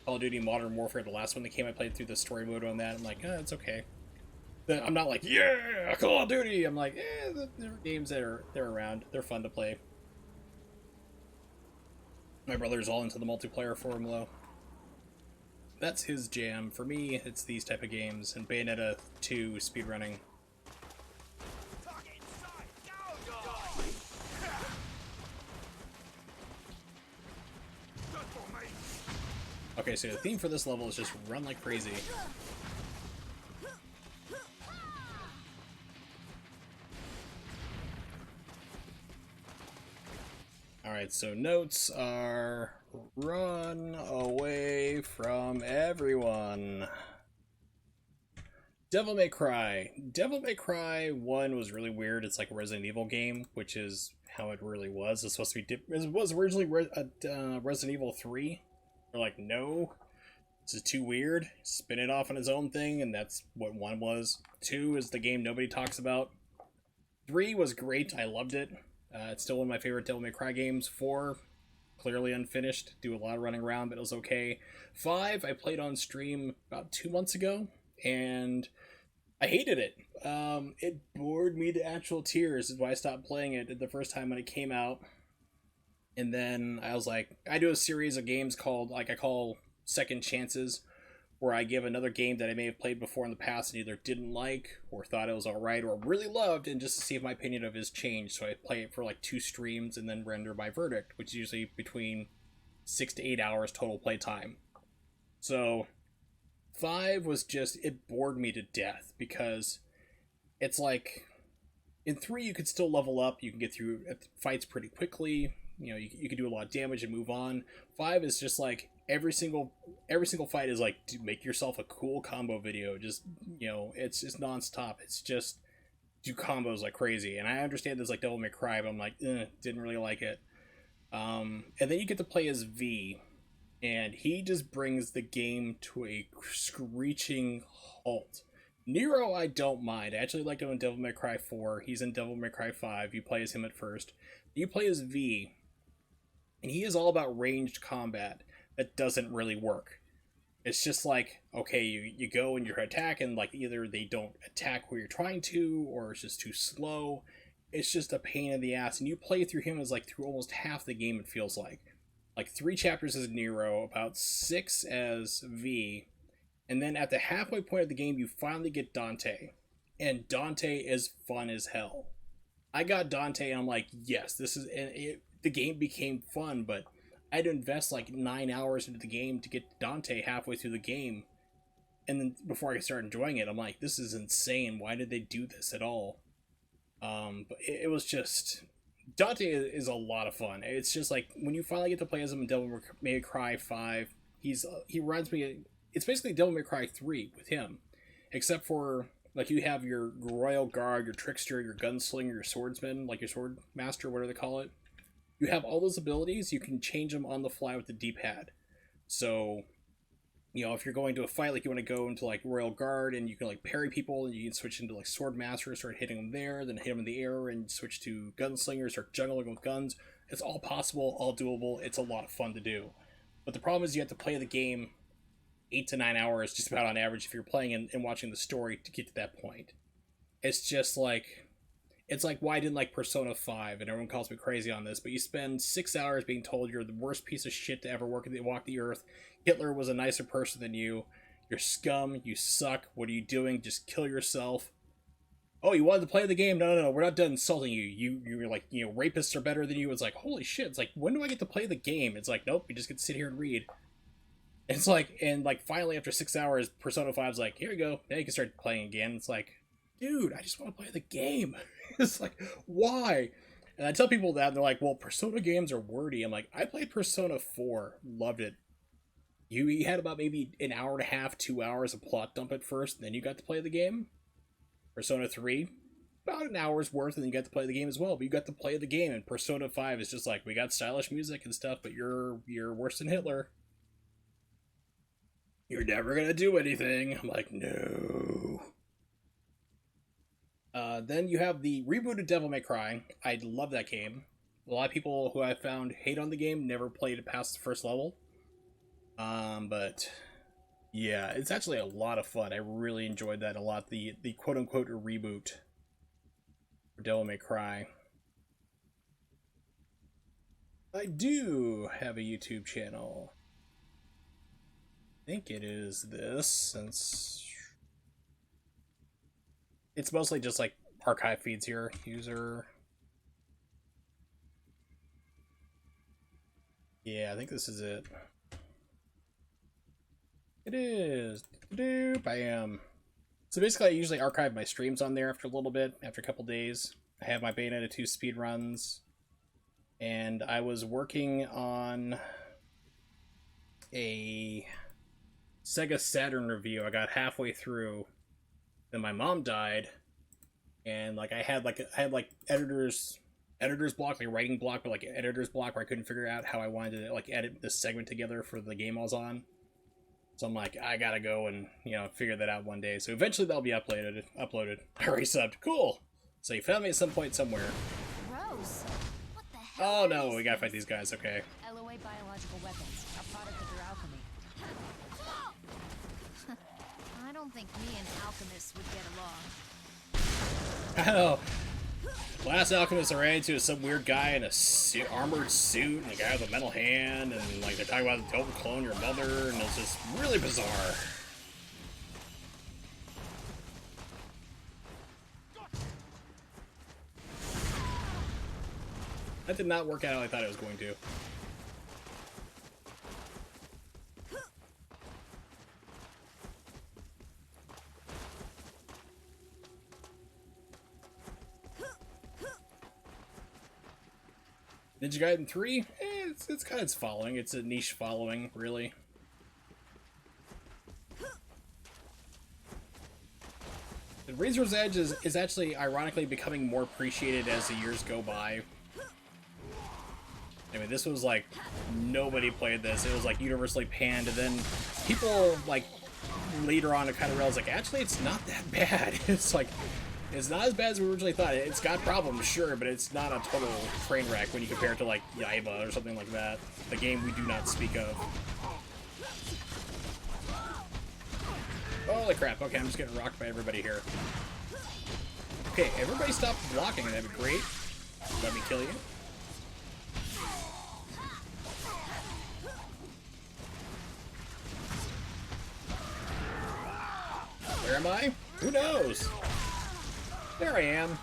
Call of Duty Modern Warfare, the last one that came, I played through the story mode on that. I'm like, oh, it's okay. I'm not like, yeah, Call of Duty! I'm like, there are games that they're around. They're fun to play. My brother's all into the multiplayer formula. That's his jam. For me, it's these type of games, and Bayonetta 2 speedrunning. Okay, so the theme for this level is just run like crazy. Alright, so notes are run away from everyone. Devil May Cry. Devil May Cry 1 was really weird. It's like a Resident Evil game, which is how it really was. It's supposed to be it was originally Resident Evil 3. They're like, no, this is too weird. Spin it off on its own thing, and that's what 1 was. 2 is the game nobody talks about. 3 was great. I loved it. It's still one of my favorite Devil May Cry games. 4, clearly unfinished. Do a lot of running around, but it was okay. 5, I played on stream about 2 months ago, and I hated it. It bored me to actual tears. Is why I stopped playing it the first time when it came out. And then I was like, I do a series of games called, like I call Second Chances, where I give another game that I may have played before in the past and either didn't like or thought it was alright or really loved, and just to see if my opinion of it has changed. So I play it for like 2 streams and then render my verdict, which is usually between 6 to 8 hours total playtime. So 5 was just, it bored me to death because it's like, in 3 you could still level up, you can get through fights pretty quickly, you know, you can do a lot of damage and move on. 5 is just like, every single fight is like, to make yourself a cool combo video. Just, you know, it's just non-stop. It's just do combos like crazy. And I understand there's like Devil May Cry, but I'm like, didn't really like it. And then you get to play as V, and he just brings the game to a screeching halt. Nero, I don't mind. I actually liked him in Devil May Cry 4. He's in Devil May Cry 5. You play as him at first. You play as V, and he is all about ranged combat that doesn't really work. It's just like, okay, you go and you attack, and like either they don't attack where you're trying to, or it's just too slow. It's just a pain in the ass, and you play through him as like through almost half the game, it feels like. Like 3 chapters as Nero, about 6 as V, and then at the halfway point of the game, you finally get Dante. And Dante is fun as hell. I got Dante, and I'm like, yes, this is... And the game became fun, but I had to invest like 9 hours into the game to get Dante halfway through the game. And then before I could start enjoying it, I'm like, this is insane. Why did they do this at all? But it was just... Dante is a lot of fun. It's just like, when you finally get to play as him in Devil May Cry 5, he reminds me... It's basically Devil May Cry 3 with him. Except for, like, you have your Royal Guard, your Trickster, your Gunslinger, your Swordsman, like your Sword Master, whatever they call it. You have all those abilities, you can change them on the fly with the D-pad. So, you know, if you're going to a fight, like you want to go into like Royal Guard and you can like parry people, and you can switch into like Sword Master, start hitting them there, then hit them in the air and switch to Gunslinger, start juggling with guns. It's all possible, all doable. It's a lot of fun to do. But the problem is you have to play the game 8 to 9 hours just about on average if you're playing and watching the story to get to that point. It's just like... It's like why I didn't like Persona 5, and everyone calls me crazy on this, but you spend 6 hours being told you're the worst piece of shit to ever walk the earth. Hitler was a nicer person than you. You're scum. You suck. What are you doing? Just kill yourself. Oh, you wanted to play the game? No. We're not done insulting you. You're like, rapists are better than you. It's like, holy shit. It's like, when do I get to play the game? It's like, nope, you just get to sit here and read. It's like, and like, finally, after 6 hours, Persona 5's like, here you go. Now you can start playing again. It's like, dude, I just want to play the game. It's like, why? And I tell people that, and they're like, well, Persona games are wordy. I'm like, I played Persona 4. Loved it. You had about maybe an hour and a half, 2 hours of plot dump at first, and then you got to play the game. Persona 3, about an hour's worth, and you got to play the game as well. But you got to play the game, and Persona 5 is just like, we got stylish music and stuff, but you're worse than Hitler. You're never gonna do anything. I'm like, no. Then you have the rebooted Devil May Cry. I love that game. A lot of people who I found hate on the game never played it past the first level. But yeah, it's actually a lot of fun. I really enjoyed that a lot. The quote-unquote reboot for Devil May Cry. I do have a YouTube channel. I think it is this, since it's mostly just like archive feeds here. User. Yeah, I think this is it. It is. Bam. So basically, I usually archive my streams on there after a little bit, after a couple days. I have my Bayonetta 2 speedruns, and I was working on a Sega Saturn review. I got halfway through, then my mom died, and like I had editor's block, like writing block, but like editor's block where I couldn't figure out how I wanted to like edit this segment together for the game I was on. So I'm like, I gotta go and figure that out one day. So eventually that'll be uploaded. I already subbed. Cool. So you found me at some point somewhere. Rose, what the hell? Oh no, we gotta fight these guys. Okay. LOA biological weapons, a product of their alchemy. I don't think me and alchemists would get along. I know. Last Alchemist I ran into is some weird guy in a armored suit, and a guy with a metal hand, and like they're talking about don't clone your mother, and it's just really bizarre. That did not work out how I thought it was going to. Ninja Gaiden 3? It's kind of its following. It's a niche following, really. The Razor's Edge is actually ironically becoming more appreciated as the years go by. I mean, this was like, nobody played this. It was like universally panned, and then people like later on kind of realized like, actually it's not that bad. It's like, it's not as bad as we originally thought. It's got problems, sure, but it's not a total train wreck when you compare it to like Yaiba or something like that. The game we do not speak of. Holy crap, okay, I'm just getting rocked by everybody here. Okay, everybody stop blocking, that'd be great. Let me kill you. Where am I? Who knows? There I am.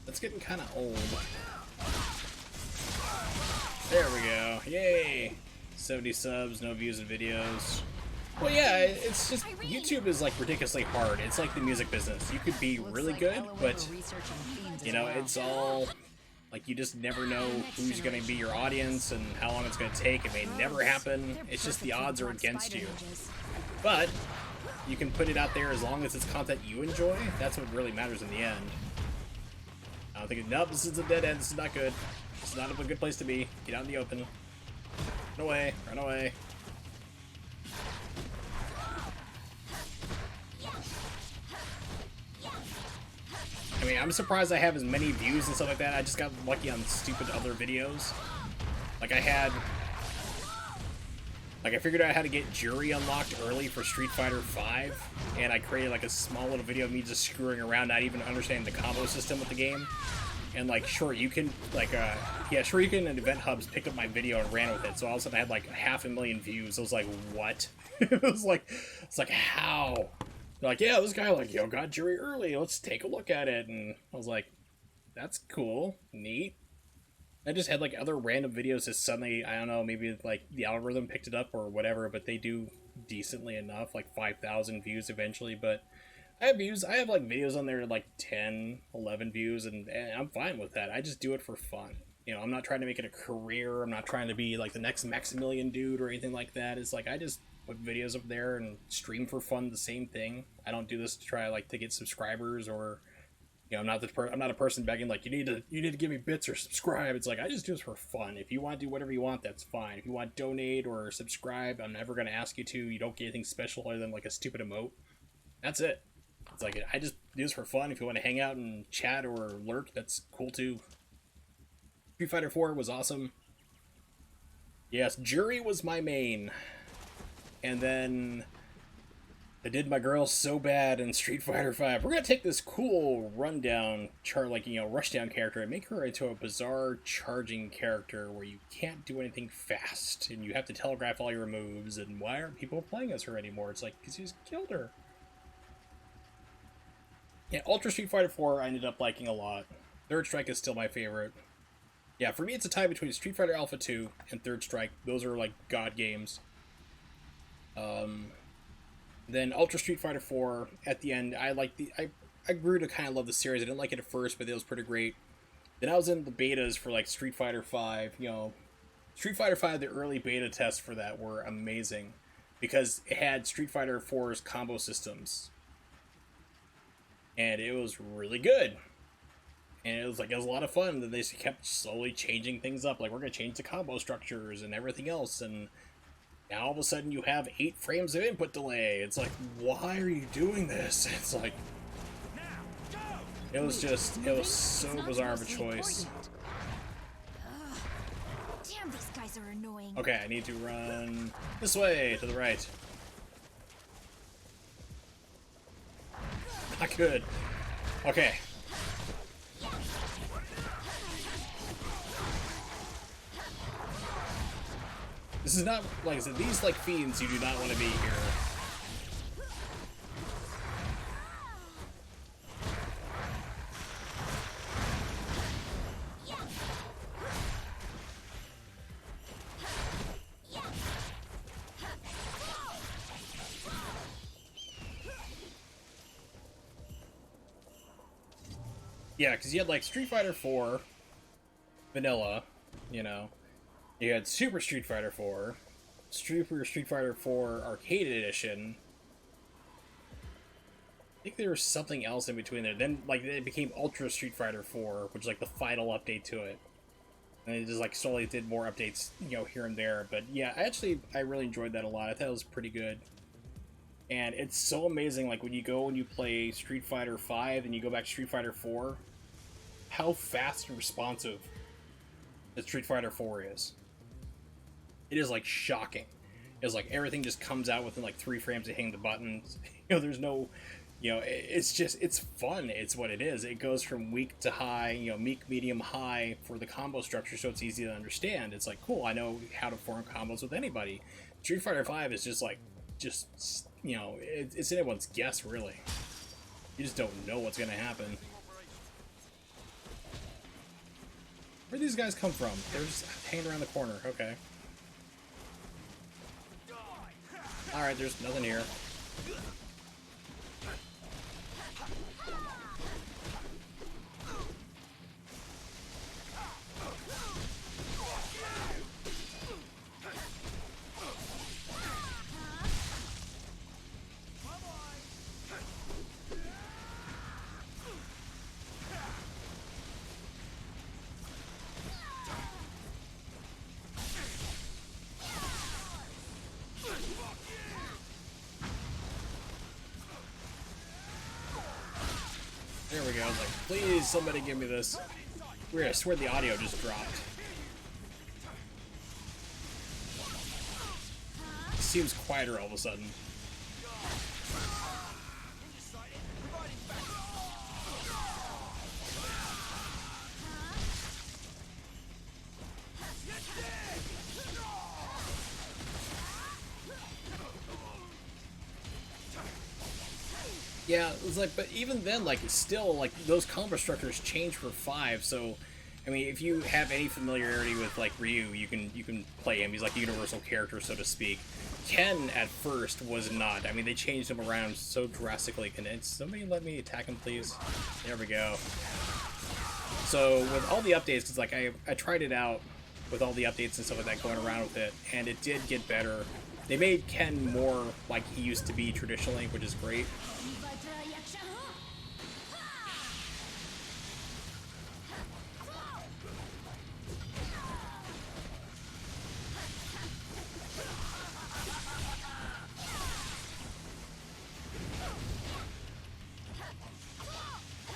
That's getting kind of old. There we go. Yay! 70 subs, no views and videos. Well, yeah, it's just, YouTube is like ridiculously hard. It's like the music business. You could be really good, but it's all like you just never know who's going to be your audience and how long it's going to take. It may never happen. It's just the odds are against you. But you can put it out there as long as it's content you enjoy. That's what really matters in the end. I don't think, nope, this is a dead end. This is not good. This is not a good place to be. Get out in the open. Run away. Run away. I mean, I'm surprised I have as many views and stuff like that. I just got lucky on stupid other videos. Like I had Like, I figured out how to get Jury unlocked early for Street Fighter V, and I created like a small little video of me just screwing around, not even understanding the combo system with the game. And like, sure, you can, like, yeah, sure, you can, and Event Hubs picked up my video and ran with it, so all of a sudden I had like 500,000 views. I was like, what? It's like, how? They're like, yeah, this guy, like, yo, got Jury early, let's take a look at it. And I was like, that's cool, neat. I just had like other random videos that suddenly, I don't know, maybe like the algorithm picked it up or whatever, but they do decently enough, like 5,000 views eventually. But I have like videos on there like 10, 11 views, and I'm fine with that. I just do it for fun. You know, I'm not trying to make it a career. I'm not trying to be like the next Maximilian dude or anything like that. It's like I just put videos up there and stream for fun, the same thing. I don't do this to try like to get subscribers or, you know, I'm not a person begging like you need to give me bits or subscribe. It's like I just do this for fun. If you want to do whatever you want, that's fine. If you want to donate or subscribe, I'm never going to ask you to. You don't get anything special other than like a stupid emote. That's it. It's like I just do this for fun. If you want to hang out and chat or lurk, that's cool too. Street Fighter 4 was awesome. Yes, Jury was my main. And then I did my girl so bad in Street Fighter V. We're gonna take this cool rundown rushdown character and make her into a bizarre charging character where you can't do anything fast and you have to telegraph all your moves. And why aren't people playing as her anymore? It's like, because you just killed her. Yeah, Ultra Street Fighter 4 I ended up liking a lot. Third Strike is still my favorite. Yeah, for me it's a tie between Street Fighter Alpha 2 and Third Strike. Those are like god games. Then Ultra Street Fighter 4, at the end, I grew to kind of love the series. I didn't like it at first, but it was pretty great. Then I was in the betas for like Street Fighter 5. You know, Street Fighter 5, the early beta tests for that were amazing because it had Street Fighter 4's combo systems. And it was really good. And it was a lot of fun that they kept slowly changing things up. Like, we're going to change the combo structures and everything else. And now all of a sudden you have 8 frames of input delay. It's like, why are you doing this? It's like, it was so bizarre of a choice. Damn, these guys are annoying. Okay, I need to run this way, to the right. Not good. Okay. This is not, like I said, these, like, fiends, you do not want to be here. Yeah, because you had, like, Street Fighter 4, vanilla, you know. You had Super Street Fighter 4, Super Street Fighter 4 Arcade Edition. I think there was something else in between there. Then, like, it became Ultra Street Fighter 4, which is, like, the final update to it. And it just, like, slowly did more updates, you know, here and there. But, yeah, I really enjoyed that a lot. I thought it was pretty good. And it's so amazing, like, when you go and you play Street Fighter 5 and you go back to Street Fighter 4, how fast and responsive that Street Fighter 4 is. It is, like, shocking. It's like everything just comes out within, like, 3 frames of hitting the buttons. You know, there's no, you know, it's just, it's fun. It's what it is. It goes from weak to high, you know, weak, medium, high for the combo structure, so it's easy to understand. It's like, cool, I know how to form combos with anybody. Street Fighter 5 is just, like, you know, it's anyone's guess, really. You just don't know what's going to happen. Where'd these guys come from? They're just hanging around the corner. Okay. Alright, there's nothing here. There we go. I was like, please, somebody give me this. Weird, I swear the audio just dropped. seems quieter all of a sudden. Yeah, it's like, but even then, like, it's still, like, those combo structures change for 5, so, I mean, if you have any familiarity with, like, Ryu, you can play him. He's like a universal character, so to speak. Ken, at first, was not. I mean, they changed him around so drastically. Can somebody let me attack him, please? There we go. So, with all the updates, because, like, I tried it out with all the updates and stuff like that going around with it, and it did get better. They made Ken more like he used to be traditionally, which is great.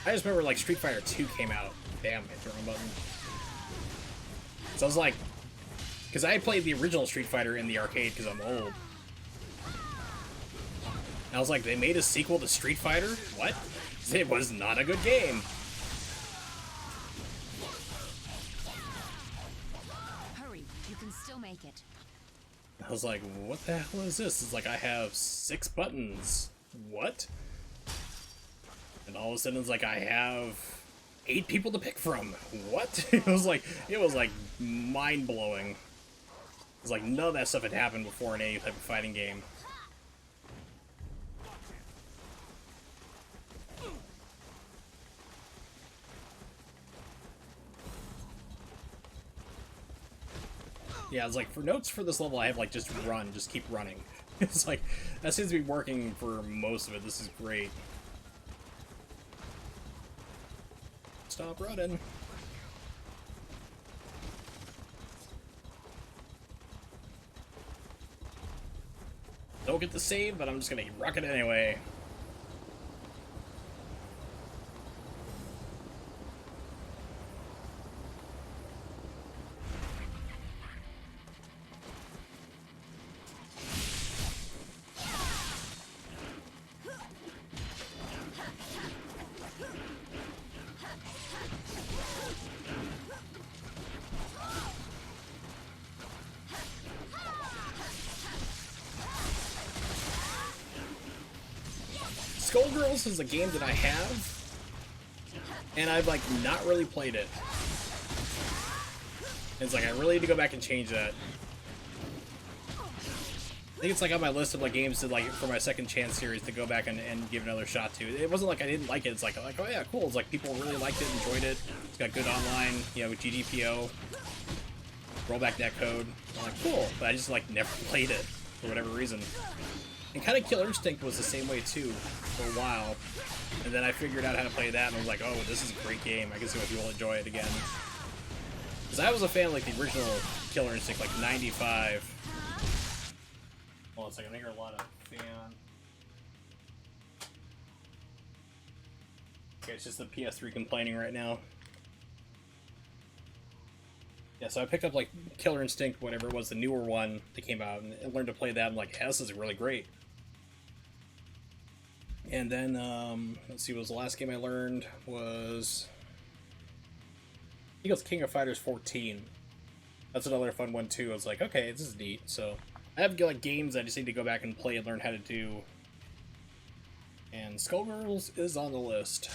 I just remember, like, Street Fighter 2 came out. Damn, I hit the wrong button. So I was like, because I played the original Street Fighter in the arcade because I'm old. And I was like, they made a sequel to Street Fighter? What? It was not a good game. Hurry, you can still make it. I was like, what the hell is this? It's like, I have 6 buttons. What? And all of a sudden it's like, I have 8 people to pick from. What? It was like mind-blowing. It's like none of that stuff had happened before in any type of fighting game. Yeah, it's like, for notes for this level, I have, like, just run, just keep running. It's like, that seems to be working for most of it. This is great. Stop running. Don't get the save, but I'm just gonna rock it anyway. Skullgirls is a game that I have, and I've, like, not really played it. It's like, I really need to go back and change that. I think it's, like, on my list of, like, games to, like, for my second chance series to go back and give another shot to. It wasn't like I didn't like it. It's like, oh yeah, cool. It's like people really liked it, enjoyed it. It's got good online, you know, with GDPO, rollback netcode. I'm like, cool, but I just, like, never played it for whatever reason. And kind of Killer Instinct was the same way too, for a while. And then I figured out how to play that, and I was like, oh, this is a great game. I can see why people enjoy it again. Because I was a fan of, like, the original Killer Instinct, like 95. Hold on a second, I hear a lot of fan. Okay, it's just the PS3 complaining right now. Yeah, so I picked up, like, Killer Instinct, whatever it was, the newer one that came out, and learned to play that. I'm like, yeah, this is really great. And then, let's see, what was the last game I learned was... I think it was King of Fighters 14. That's another fun one, too. I was like, okay, this is neat. So, I have, like, games I just need to go back and play and learn how to do. And Skullgirls is on the list.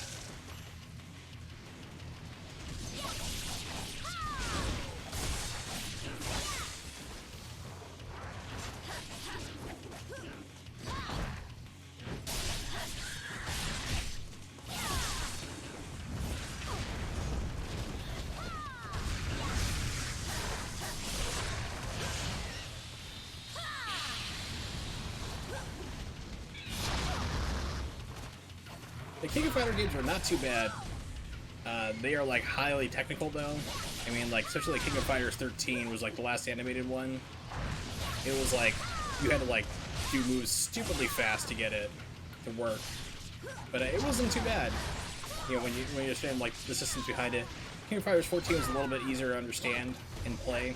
The King of Fighter games are not too bad. They are, like, highly technical, though. I mean, like, especially like King of Fighters 13 was, like, the last animated one. It was, like, you had to, like, do moves stupidly fast to get it to work. But it wasn't too bad. You know, when you understand, like, the systems behind it. King of Fighters 14 was a little bit easier to understand and play.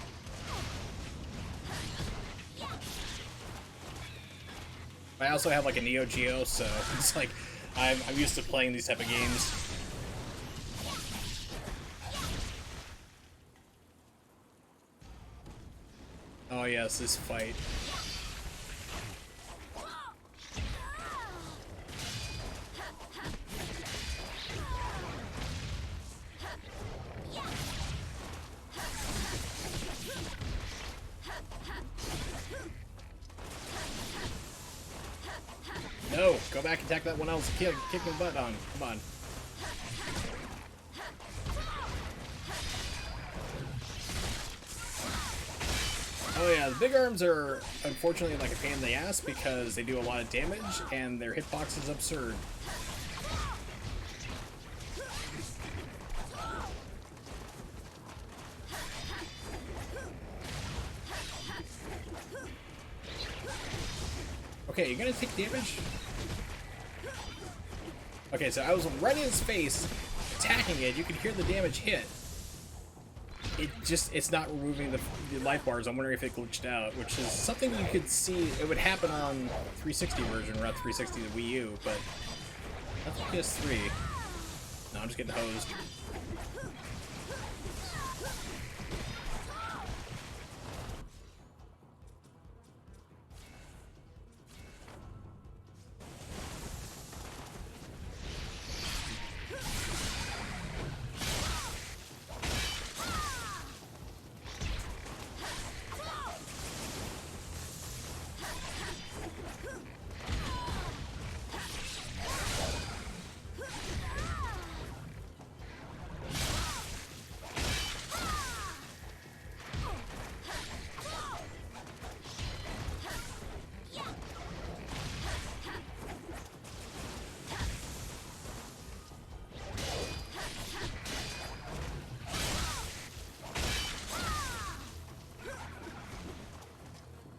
I also have like a Neo Geo, so it's like I'm used to playing these type of games. Oh yes, this fight. No, go back and attack that one else. Kick my butt on. Come on. Oh yeah, the big arms are unfortunately like a pain in the ass because they do a lot of damage and their hitbox is absurd. Okay, you're gonna take damage? Okay, so I was right in his face, attacking it, you could hear the damage hit. It's not removing the life bars. I'm wondering if it glitched out, which is something you could see. It would happen on 360 version, or not 360, the Wii U, but that's PS3. No, I'm just getting hosed.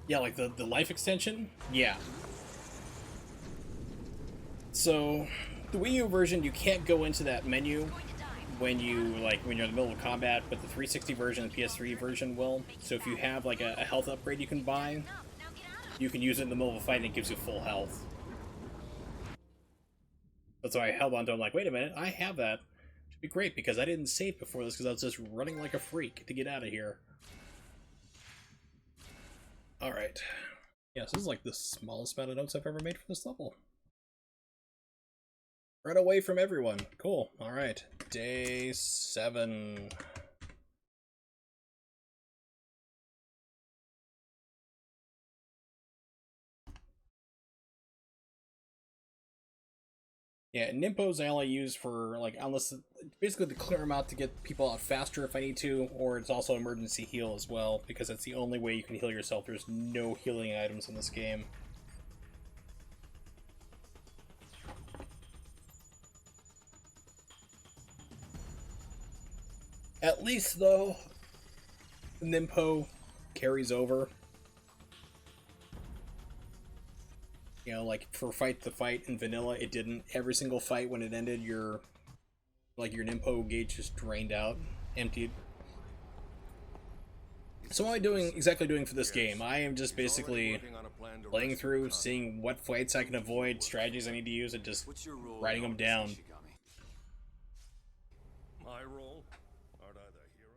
Yeah, like the life extension? Yeah. So, the Wii U version, you can't go into that menu when you're in the middle of combat, but the 360 version and the PS3 version will. So if you have like a health upgrade you can buy, you can use it in the middle of a fight and it gives you full health. That's why I held on to it. I'm like, wait a minute, I have that. Should be great because I didn't save before this because I was just running like a freak to get out of here. Alright. Yeah, so this is like the smallest amount of notes I've ever made for this level. Run away from everyone. Cool. Alright. Day 7. Yeah, Nimpos I only use for, like, unless, basically to clear them out to get people out faster if I need to, or it's also emergency heal as well, because that's the only way you can heal yourself. There's no healing items in this game. At least, though, Nimpo carries over. You know, like, for Fight the Fight in vanilla, it didn't. Every single fight, when it ended, your Nimpo gauge just drained out, emptied. So what am I exactly doing for this game? I am just basically playing through, seeing what fights I can avoid, strategies I need to use, and just writing them down. My role? Aren't I the hero?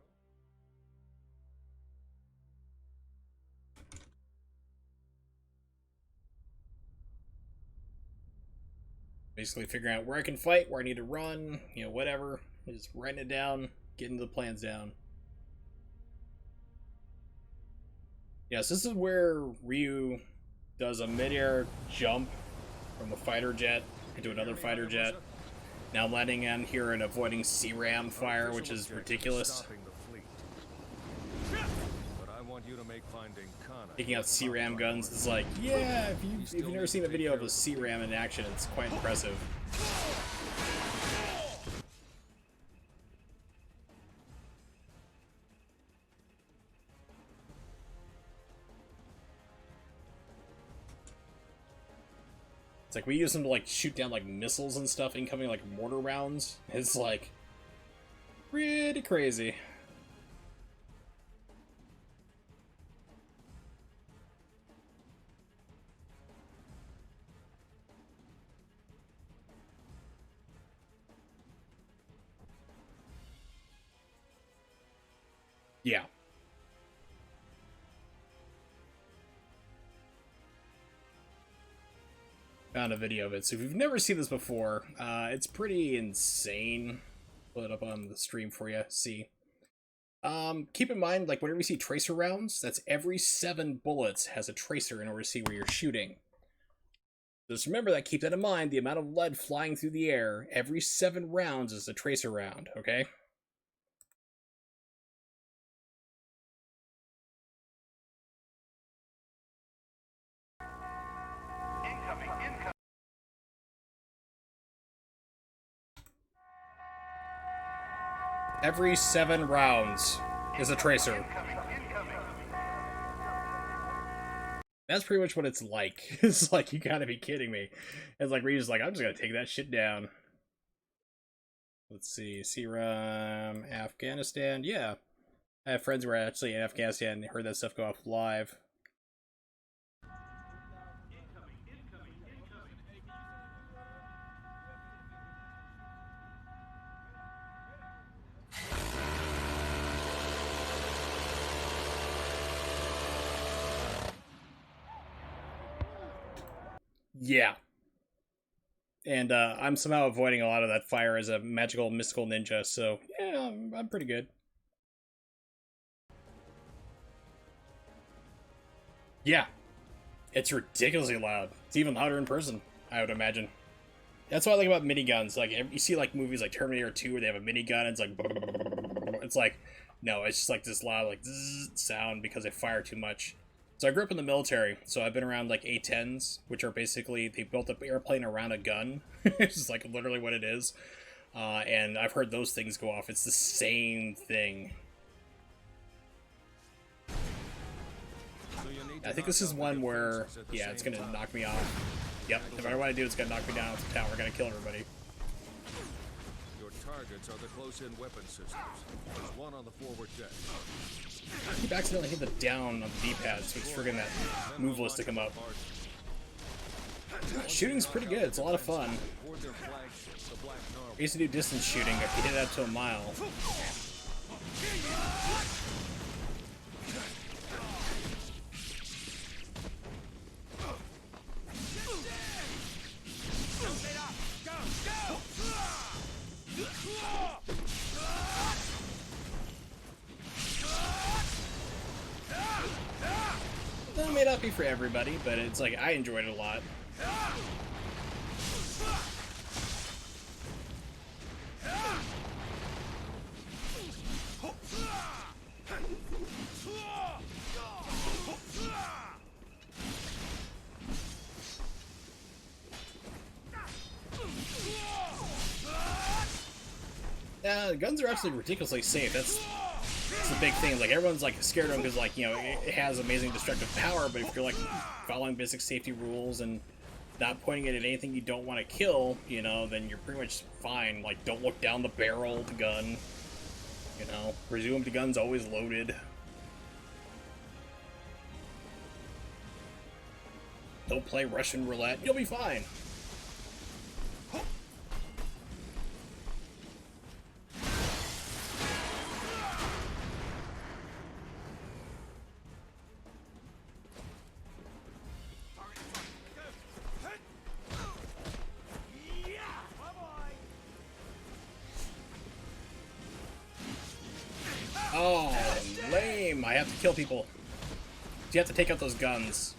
Basically figuring out where I can fight, where I need to run, you know, whatever. Just writing it down, getting the plans down. Yes, this is where Ryu does a mid-air jump from a fighter jet into another fighter jet. Now landing in here and avoiding C-Ram fire, which is ridiculous. Taking out C-Ram guns is like, yeah, if you've never seen a video of a C-Ram in action, it's quite impressive. It's like we use them to like shoot down like missiles and stuff, incoming like mortar rounds. It's like pretty crazy. Yeah. Found a video of it. So if you've never seen this before, it's pretty insane. Pull it up on the stream for you. See. Keep in mind, like, whenever you see tracer rounds, that's every 7 bullets has a tracer in order to see where you're shooting. Just remember that, keep that in mind, the amount of lead flying through the air, every 7 rounds is a tracer round, okay? Every 7 rounds is a tracer. That's pretty much what it's like. It's like, you gotta be kidding me. It's like, Reed's like, I'm just gonna take that shit down. Let's see, CRAM, Afghanistan. Yeah. I have friends who are actually in Afghanistan and heard that stuff go off live. Yeah. And I'm somehow avoiding a lot of that fire as a magical, mystical ninja, so yeah, I'm pretty good. Yeah. It's ridiculously loud. It's even louder in person, I would imagine. That's what I like about miniguns. Like, you see like movies like Terminator 2 where they have a minigun and it's like... It's like, no, it's just like this loud like sound because they fire too much. So I grew up in the military, so I've been around like A-10s, which are basically, they built an airplane around a gun. It's just like literally what it is. And I've heard those things go off. It's the same thing. I think this is one where, yeah, it's gonna knock me off. Yep, no matter what I do, it's gonna knock me down off the tower. We're gonna kill everybody. Your targets are the close-in weapon systems. There's one on the forward deck. I keep accidentally hitting the down on the D-pad, so it's friggin' that move list to come up. Shooting's pretty good. It's a lot of fun. I used to do distance shooting. I could hit it up to a mile. That may not be for everybody, but it's like, I enjoyed it a lot. The guns are absolutely ridiculously safe. That's the big thing. Like, everyone's like scared of them because, like, you know, it has amazing destructive power, but if you're like following basic safety rules and not pointing it at anything you don't want to kill, you know, then you're pretty much fine. Like, don't look down the barrel of the gun. You know, presume the gun's always loaded. Don't play Russian roulette. You'll be fine. Oh, lame. I have to kill people. You have to take out those guns.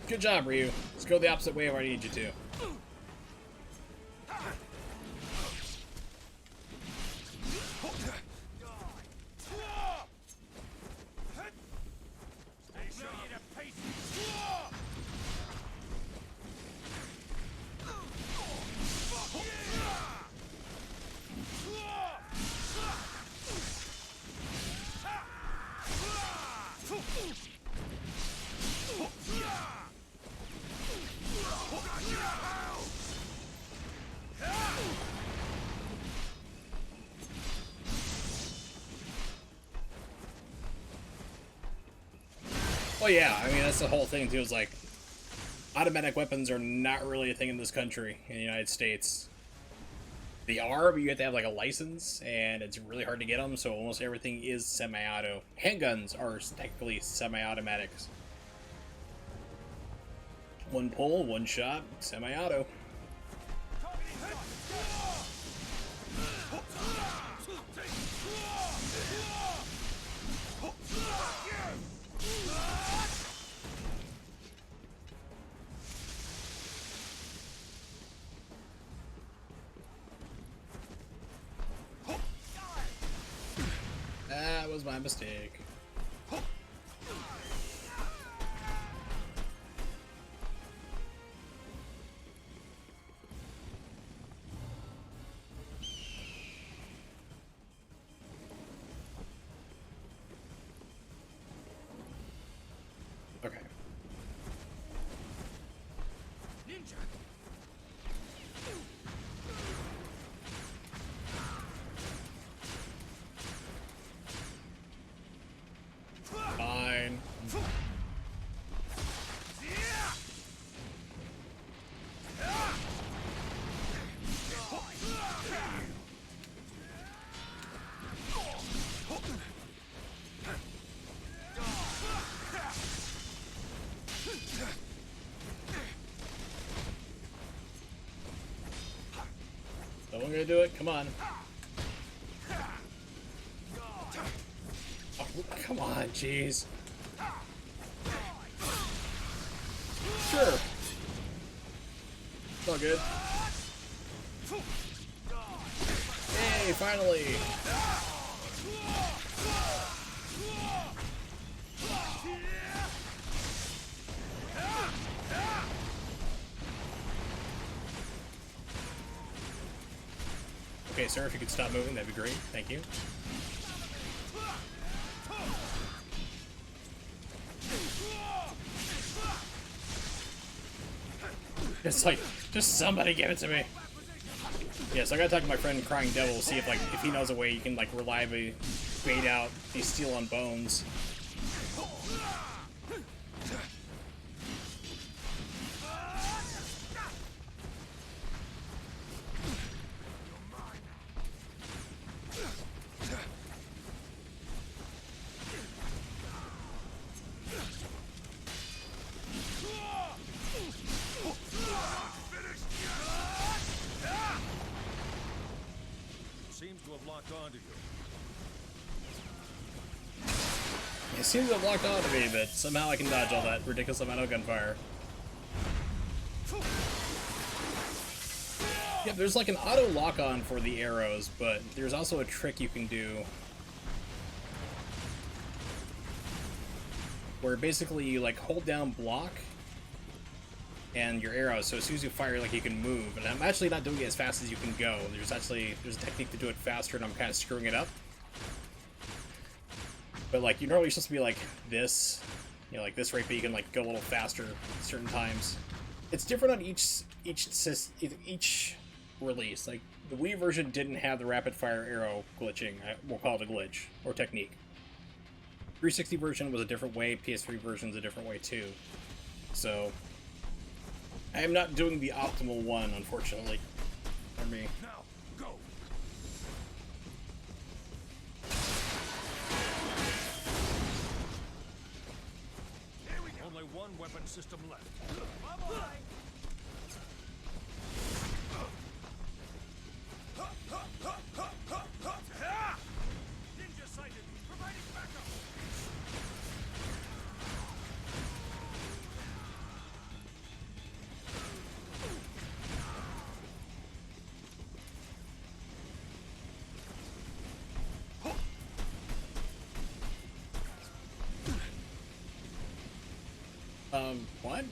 Good job, Ryu. Let's go the opposite way where I need you to. Well, yeah, I mean, that's the whole thing, too, is like, automatic weapons are not really a thing in this country, in the United States. They are, but you have to have, like, a license, and it's really hard to get them, so almost everything is semi-auto. Handguns are technically semi-automatics. One pull, one shot, semi-auto. That was my mistake. Okay. Ninja! Fine. Someone gonna do it? Come on. Oh, come on, jeez. Sure. It's all good. Hey, finally! Okay, sir, if you could stop moving, that'd be great. Thank you. It's like, just somebody give it to me. Yeah, so I gotta talk to my friend Crying Devil, see if, like, if he knows a way you can, like, reliably bait out these steel on bones. Seems to have locked onto you. It seems to have locked onto me, but somehow I can dodge all that ridiculous amount of gunfire. Yeah, there's like an auto lock-on for the arrows, but there's also a trick you can do where basically you like hold down block and your arrows, so as soon as you fire, like, you can move. And I'm actually not doing it as fast as you can go. There's a technique to do it faster, and I'm kind of screwing it up. But, like, you're normally supposed to be like this, you know, like this rate, but you can, like, go a little faster at certain times. It's different on each release. Like, the Wii version didn't have the rapid fire arrow glitching. We'll call it a glitch or technique. 360 version was a different way. PS3 version is a different way too. So I am not doing the optimal one, unfortunately, for me. Now, go! Only one weapon system left. Ninja sighted! Providing backup! What?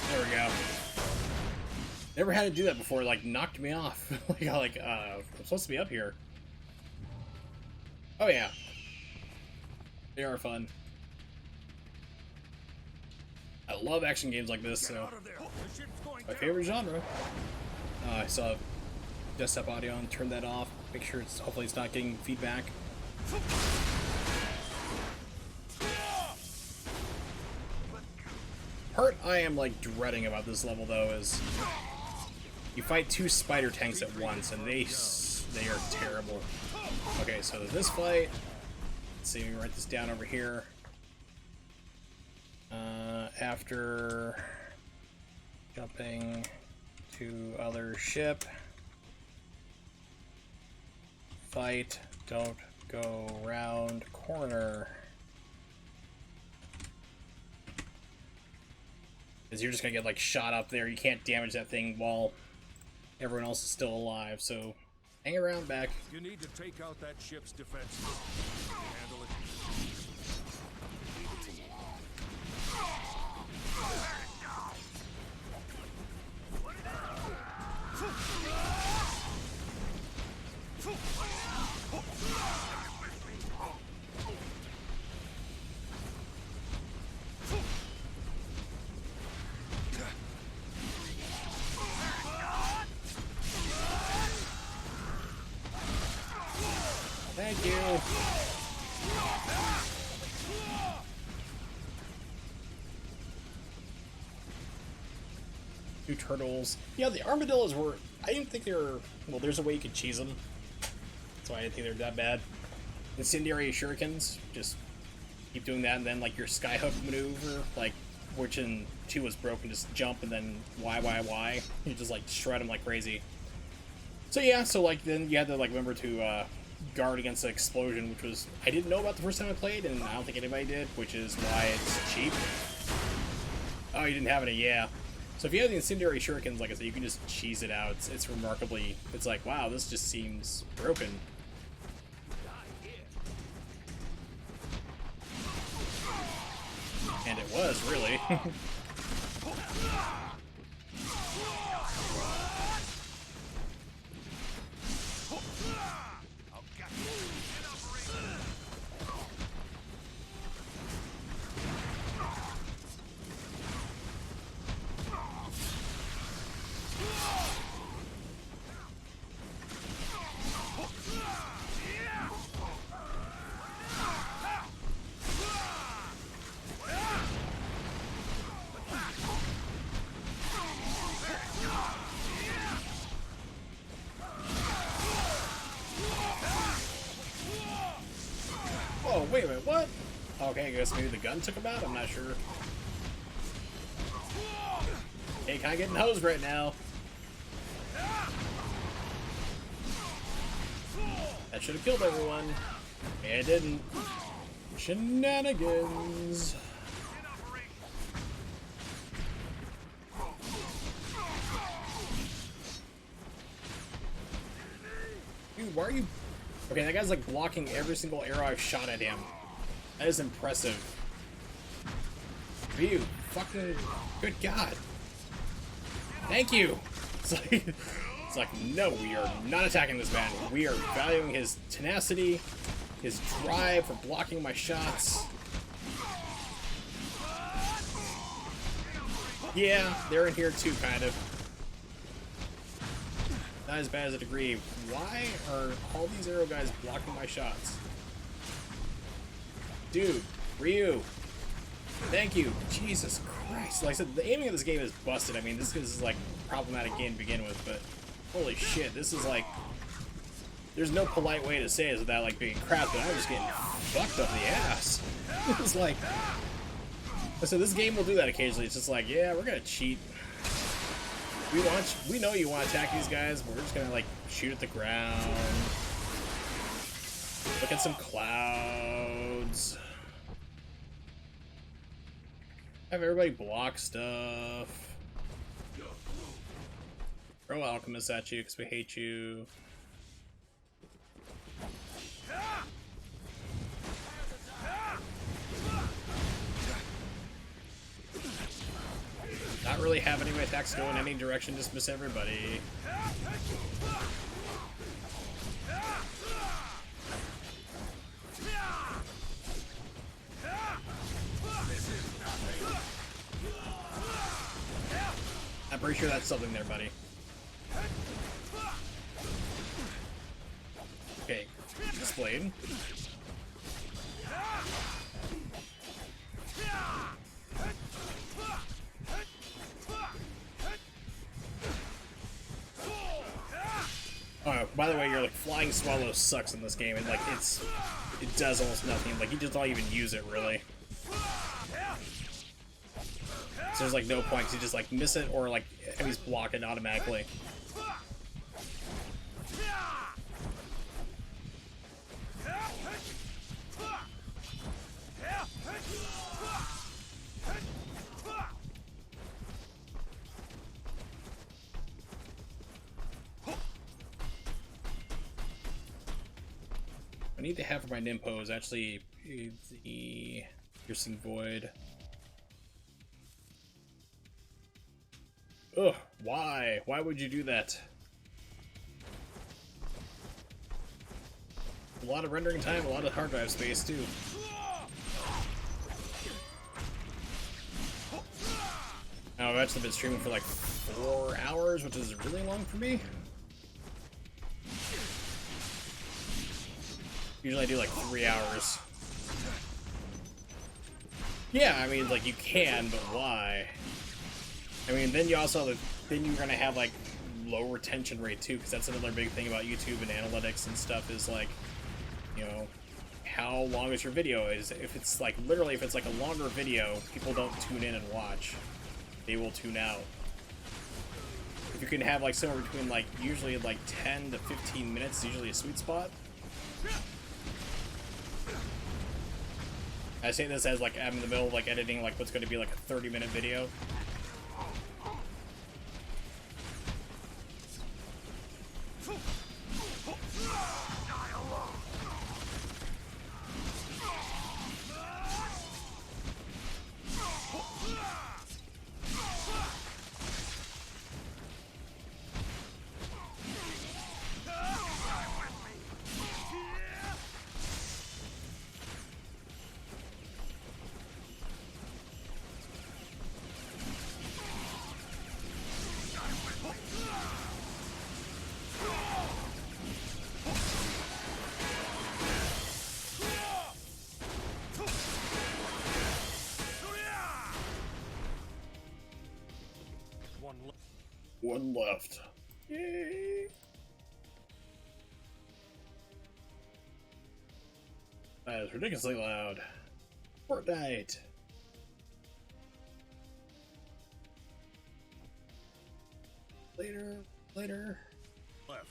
There we go. Never had to do that before, like, knocked me off. I'm supposed to be up here. Oh yeah. They are fun. I love action games like this, so Out of there! The ship's going my down! favorite genre. I saw desktop audio and turn that off. Make sure it's, hopefully it's not getting feedback. Part I am like dreading about this level though is you fight two spider tanks at once and they are terrible. Okay, so this fight, let's see, let me write this down over here. After jumping to other ship, fight, don't go round corner. Because you're just gonna get like shot up there. You can't damage that thing while everyone else is still alive, so hang around back. You need to take out that ship's defenses. Handle it. Thank you. Two turtles. Yeah, the armadillos were... I didn't think they were... Well, there's a way you could cheese them. That's why I didn't think they were that bad. Incendiary shurikens. Just keep doing that, and then, like, your skyhook maneuver, like, which in 2 was broken, just jump, and then Y. You just, like, shred them like crazy. So, yeah, so, like, then you had to, like, remember to, guard against the explosion, which was... I didn't know about the first time I played, and I don't think anybody did, which is why it's cheap. Oh, you didn't have any, yeah. So if you have the incendiary shurikens, like I said, you can just cheese it out. It's remarkably... It's like, wow, this just seems broken. And it was, really. Oh, wait a minute, what? Okay, I guess maybe the gun took him out? I'm not sure. Hey, kind of getting hosed right now. That should have killed everyone. It didn't. Shenanigans. Dude, why are you... Okay, that guy's like blocking every single arrow I've shot at him. That is impressive. Ryu, fucking good God. Thank you. It's like, no, we are not attacking this man. We are valuing his tenacity, his drive for blocking my shots. Yeah, they're in here too, kind of. Not as bad as a degree. Why are all these arrow guys blocking my shots? Dude, Ryu. Thank you. Jesus Christ. Like I said, the aiming of this game is busted. I mean, this is like a problematic game to begin with, but holy shit, this is like... There's no polite way to say it without like being crap, but I'm just getting fucked up the ass. It's like... So this game will do that occasionally. It's just like, yeah, we're gonna cheat. We know you want to attack these guys, but we're just gonna like shoot at the ground. Look at some clouds. Have everybody block stuff. Throw alchemists at you because we hate you. Not really have any of my attacks go in any direction, just miss everybody. I'm pretty sure that's something there, buddy. explain. By the way, your like flying swallow sucks in this game, and like it does almost nothing. Like you just don't even use it really. So there's like no point 'cause you just like miss it or like enemies block it automatically. I need to have for my Nimpo is actually the Piercing Void. Ugh, why? Why would you do that? A lot of rendering time, a lot of hard drive space too. Now, I've actually been streaming for like 4 hours, which is really long for me. Usually I do like 3 hours. Yeah, I mean, like you can, but why? I mean, then you also then you're gonna have like low retention rate too, because that's another big thing about YouTube and analytics and stuff is like, you know, how long is your video? Is if it's like literally if it's like a longer video, people don't tune in and watch. They will tune out. If you can have like somewhere between like usually like 10 to 15 minutes, is usually a sweet spot. I say this as like I'm in the middle of like editing like what's going to be like a 30-minute video. One left. Yay! That is ridiculously loud. Fortnite. Later. Left.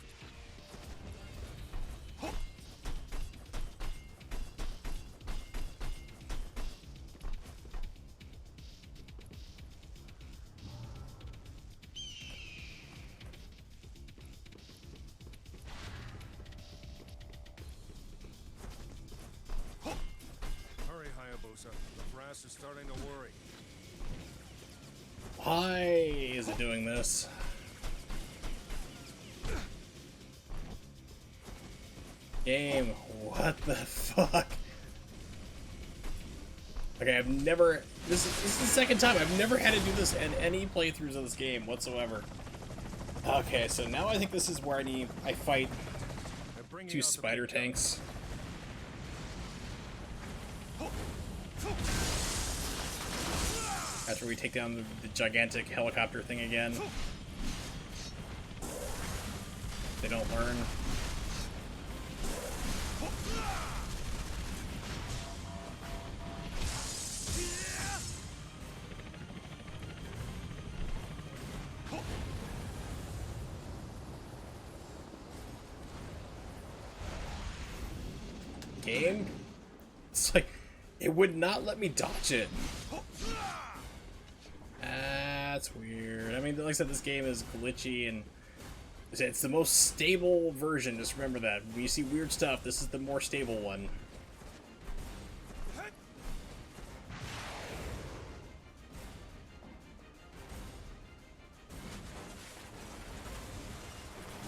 Hurry, Hayabusa. The brass is starting to worry. Why is it doing this? Game, what the fuck? Okay, I've never. This is the second time I've never had to do this in any playthroughs of this game whatsoever. Okay, so now I think this is where I fight two spider tanks. After we take down the gigantic helicopter thing again. They don't learn. Game? It's like, it would not let me dodge it. That's weird. I mean, like I said, this game is glitchy and it's the most stable version. Just remember that. When you see weird stuff, this is the more stable one.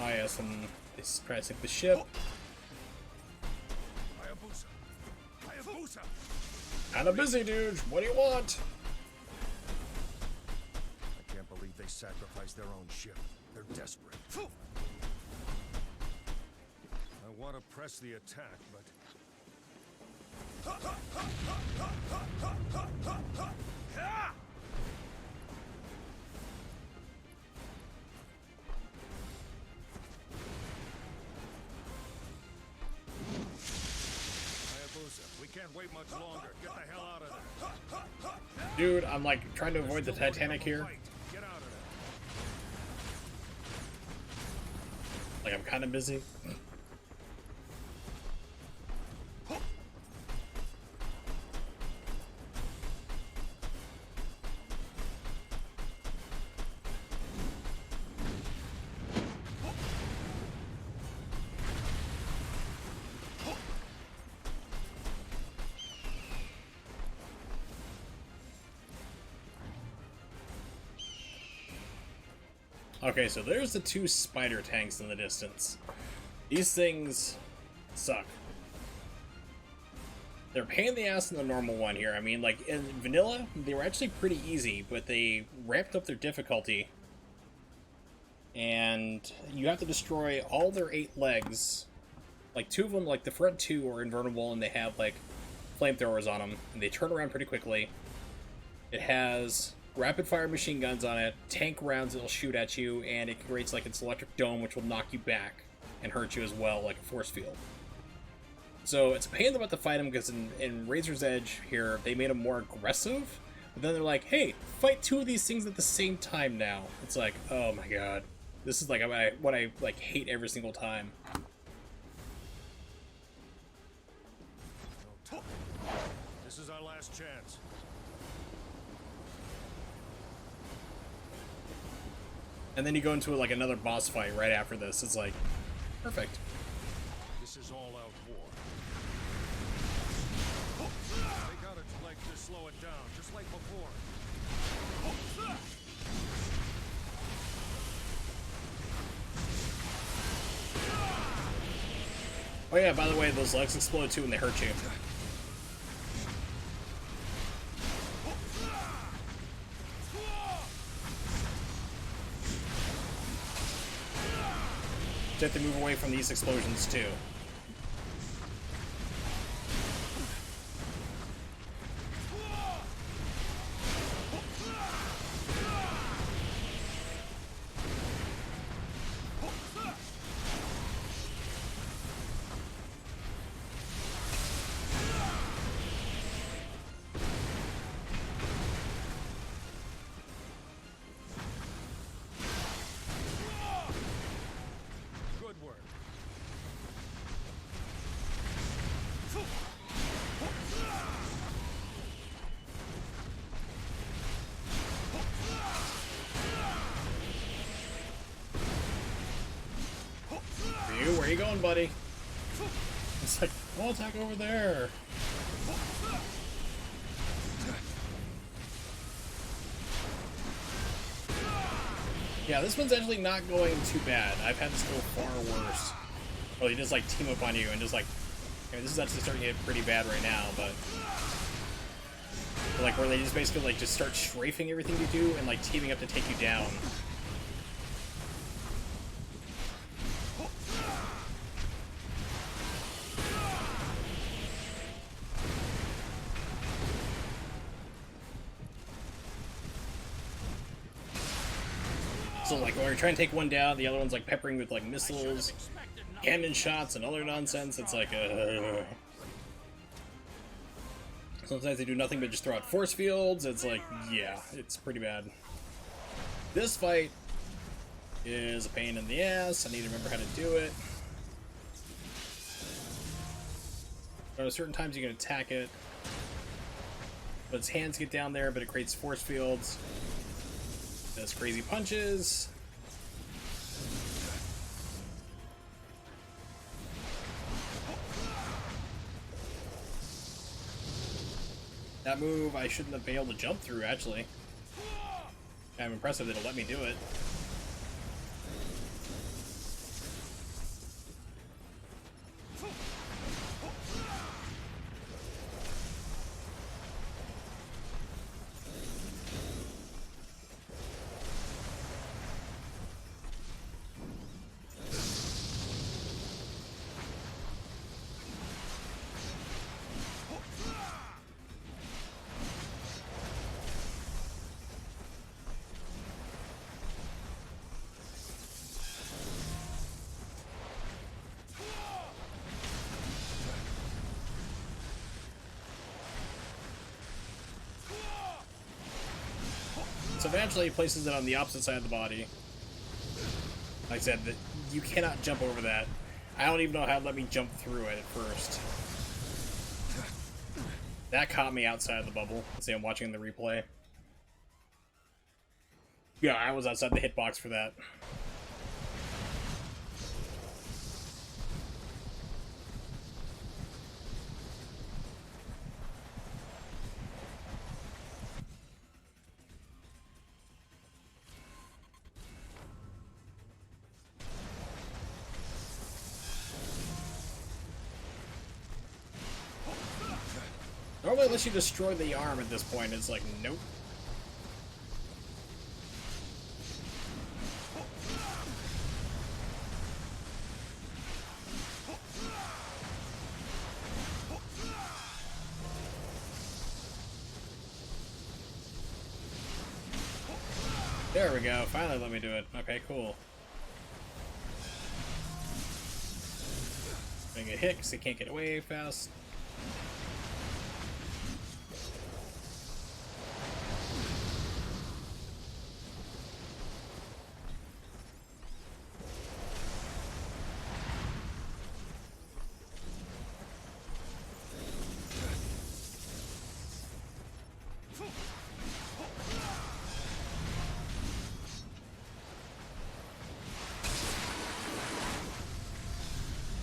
Oh yes, and they try to sink the ship. Hayabusa! Kinda busy, dude. What do you want? I can't believe they sacrificed their own ship. They're desperate. I want to press the attack, but... Hayabusa, we can't wait much longer. Get the hell out of there. Dude, I'm like trying to avoid the Titanic here. Get out of Like I'm kind of busy. Okay, so there's the two spider tanks in the distance. These things suck. They're a pain in the ass in the normal one here. I mean, like, in vanilla, they were actually pretty easy, but they ramped up their difficulty. And you have to destroy all their 8 legs. Like, 2 of them, like, the front 2 are invulnerable, and they have, like, flamethrowers on them. And they turn around pretty quickly. It has rapid-fire machine guns on it, tank rounds that'll shoot at you, and it creates, like, its electric dome, which will knock you back and hurt you as well, like a force field. So it's a pain in the butt to fight them, because in Razor's Edge here, they made them more aggressive, but then they're like, hey, fight 2 of these things at the same time now. It's like, oh my god. This is like what I like hate every single time. This is our last chance. And then you go into like another boss fight right after this. It's like, perfect. This is all out war. Take out its legs to slow it down, just like before. Oh yeah, by the way, those legs explode too when they hurt you. You have to move away from these explosions too. Where are you going, buddy? It's like, I'll attack over there. Yeah, this one's actually not going too bad. I've had this go far worse. Well, he just like team up on you and just like, I mean, this is actually starting to get pretty bad right now, but like where they just basically like just start strafing everything you do and like teaming up to take you down. So like when you're trying to take one down, the other one's like peppering with like missiles, cannon shots, and other nonsense. It's like, sometimes they do nothing but just throw out force fields. It's like, yeah, it's pretty bad. This fight is a pain in the ass. I need to remember how to do it. At certain times you can attack it, but its hands get down there, but it creates force fields. Does crazy punches. That move I shouldn't have been able to jump through, actually. I'm impressive that it'll let me do it. So eventually he places it on the opposite side of the body. Like I said, you cannot jump over that. I don't even know how to let me jump through it at first. That caught me outside of the bubble. See, I'm watching the replay. Yeah, I was outside the hitbox for that. Normally, unless you destroy the arm at this point, it's like, nope. There we go. Finally let me do it. Okay, cool. Gonna get hit because they can't get away fast.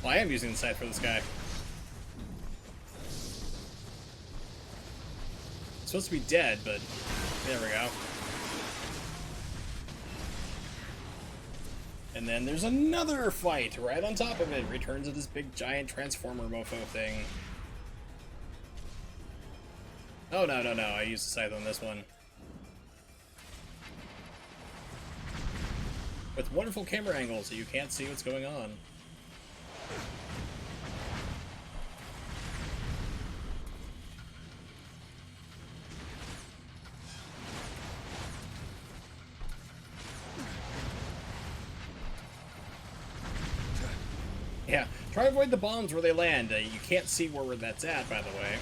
Well, I am using the scythe for this guy. It's supposed to be dead, but there we go. And then there's another fight right on top of it. Returns of this big giant transformer mofo thing. Oh, no, no, no. I used the scythe on this one. With wonderful camera angles so you can't see what's going on. Yeah, try to avoid the bombs where they land. You can't see where that's at, by the way.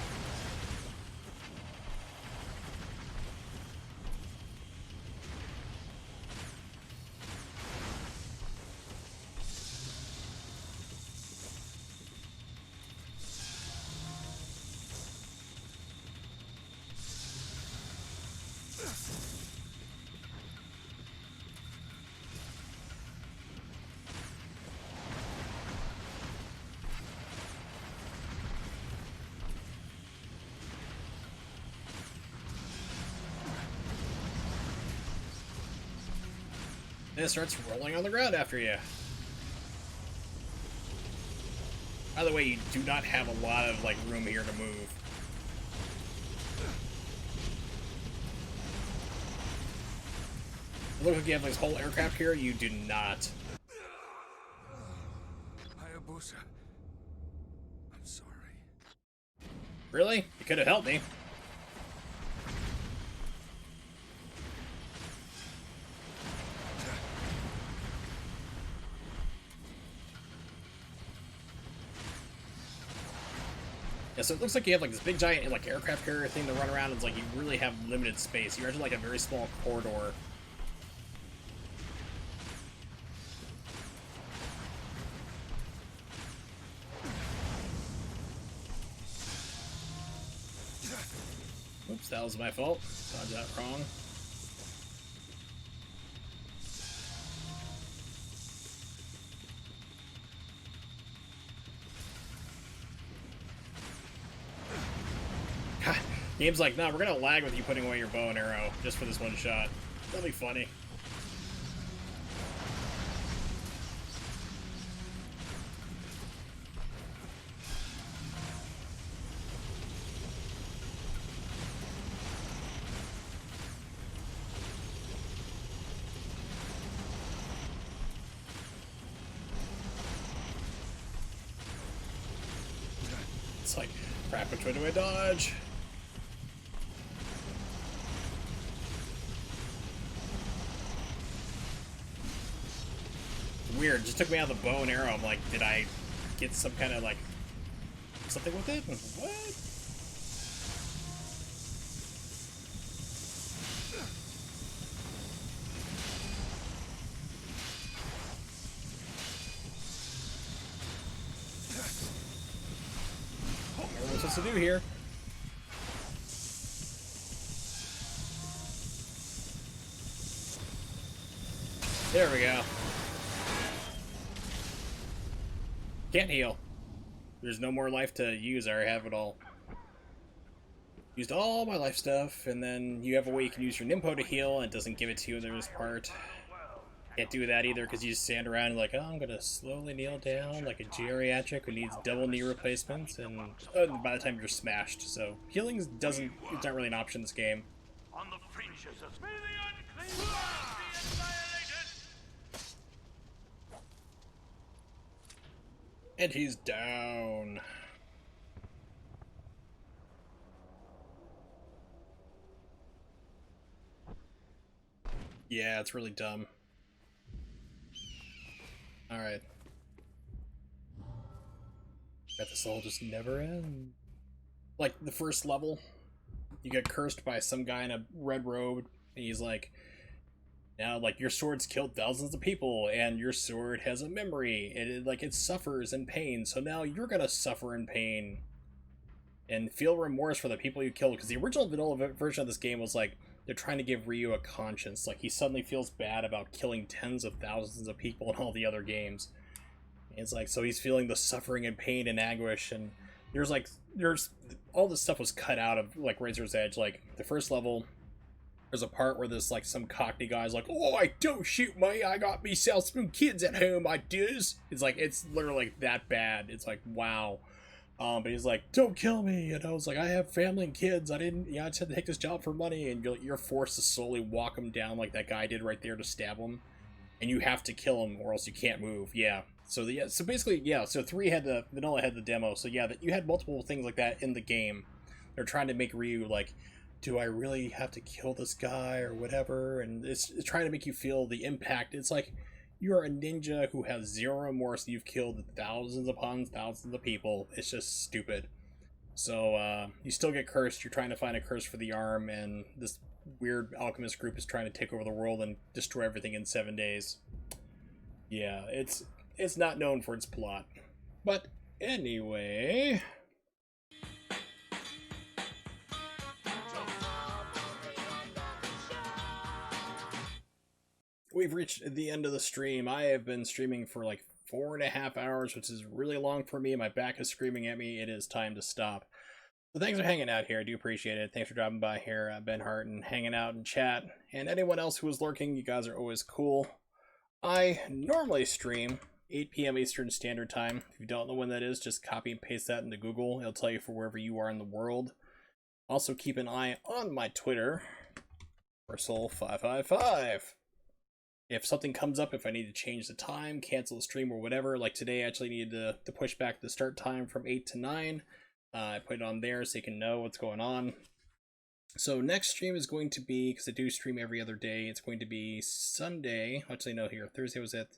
And it starts rolling on the ground after you. By the way, you do not have a lot of like room here to move. It looks like you have this whole aircraft here. You do not. Hayabusa. I'm sorry. Really? You could have helped me. Yeah, so it looks like you have like this big giant like aircraft carrier thing to run around. It's like you really have limited space. You're actually like a very small corridor. Oops, that was my fault. Dodged that wrong. Game's like, no, we're gonna lag with you putting away your bow and arrow just for this one shot. That'll be funny. It's like, crap, which way do I dodge? Weird, it just took me out of the bow and arrow. I'm like, did I get some kind of like something with it? What? supposed to do here. There we go. Can't heal. There's no more life to use. I already have it all. Used all my life stuff, and then you have a way you can use your Nimpo to heal, and it doesn't give it to you in this part. Can't do that either, because you just stand around and like, oh, I'm gonna slowly kneel down like a geriatric who needs double knee replacements, and by the time you're smashed. So healing it's not really an option in this game. On the fringes of may the unclean ones be annihilated! And he's down. Yeah, it's really dumb. Alright. Bet this all just never ends. Like, the first level, you get cursed by some guy in a red robe, and he's like, now, like, your sword's killed thousands of people, and your sword has a memory, and it suffers in pain, so now you're gonna suffer in pain. And feel remorse for the people you killed, because the original vanilla version of this game was like, they're trying to give Ryu a conscience. Like, he suddenly feels bad about killing tens of thousands of people in all the other games. And it's like, so he's feeling the suffering and pain and anguish, and there's all this stuff was cut out of, like, Razor's Edge. Like, the first level, there's a part where there's, like, some cockney guy's like, oh, I don't shoot me, I got me some kids at home, I does. It's like, it's literally like, that bad. It's like, wow. But he's like, don't kill me, and I was like, I have family and kids, I just had to take this job for money, and you're forced to slowly walk him down like that guy did right there to stab him, and you have to kill him or else you can't move. Yeah, so basically, yeah, so 3 had vanilla had the demo, so yeah, that you had multiple things like that in the game. They're trying to make Ryu like, do I really have to kill this guy or whatever, and it's trying to make you feel the impact. It's like, you're a ninja who has zero remorse. You've killed thousands upon thousands of people. It's just stupid. So, you still get cursed. You're trying to find a curse for the arm, and this weird alchemist group is trying to take over the world and destroy everything in 7 days. Yeah, it's not known for its plot. But anyway... we've reached the end of the stream. I have been streaming for like 4.5 hours, which is really long for me. My back is screaming at me. It is time to stop. So thanks for hanging out here. I do appreciate it. Thanks for dropping by here, Ben Hart, and hanging out and chat. And anyone else who is lurking, you guys are always cool. I normally stream 8 p.m. Eastern Standard Time. If you don't know when that is, just copy and paste that into Google. It'll tell you for wherever you are in the world. Also keep an eye on my Twitter, Soul555. If something comes up, if I need to change the time, cancel the stream or whatever, like today I actually needed to push back the start time from 8 to 9. I put it on there so you can know what's going on. So next stream is going to be, because I do stream every other day, it's going to be Sunday. Actually, no, here, Thursday was at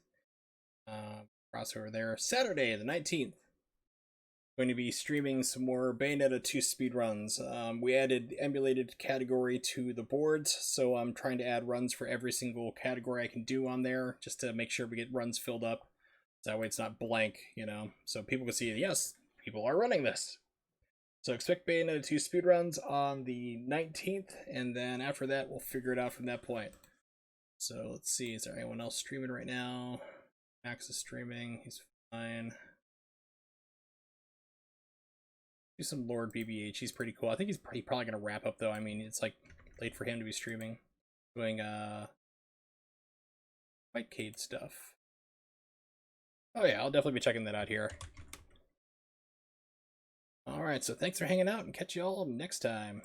crossover there. Saturday, the 19th. Going to be streaming some more Bayonetta 2 speedruns. We added emulated category to the boards, so I'm trying to add runs for every single category I can do on there, just to make sure we get runs filled up. That way it's not blank, you know, so people can see, yes, people are running this. So expect Bayonetta 2 speedruns on the 19th, and then after that, we'll figure it out from that point. So let's see, is there anyone else streaming right now? Max is streaming, he's fine. Do some Lord BBH, he's pretty cool. I think he's probably gonna wrap up though. I mean, it's like late for him to be streaming. Doing Fightcade stuff. Oh yeah, I'll definitely be checking that out here. Alright, so thanks for hanging out and catch you all next time.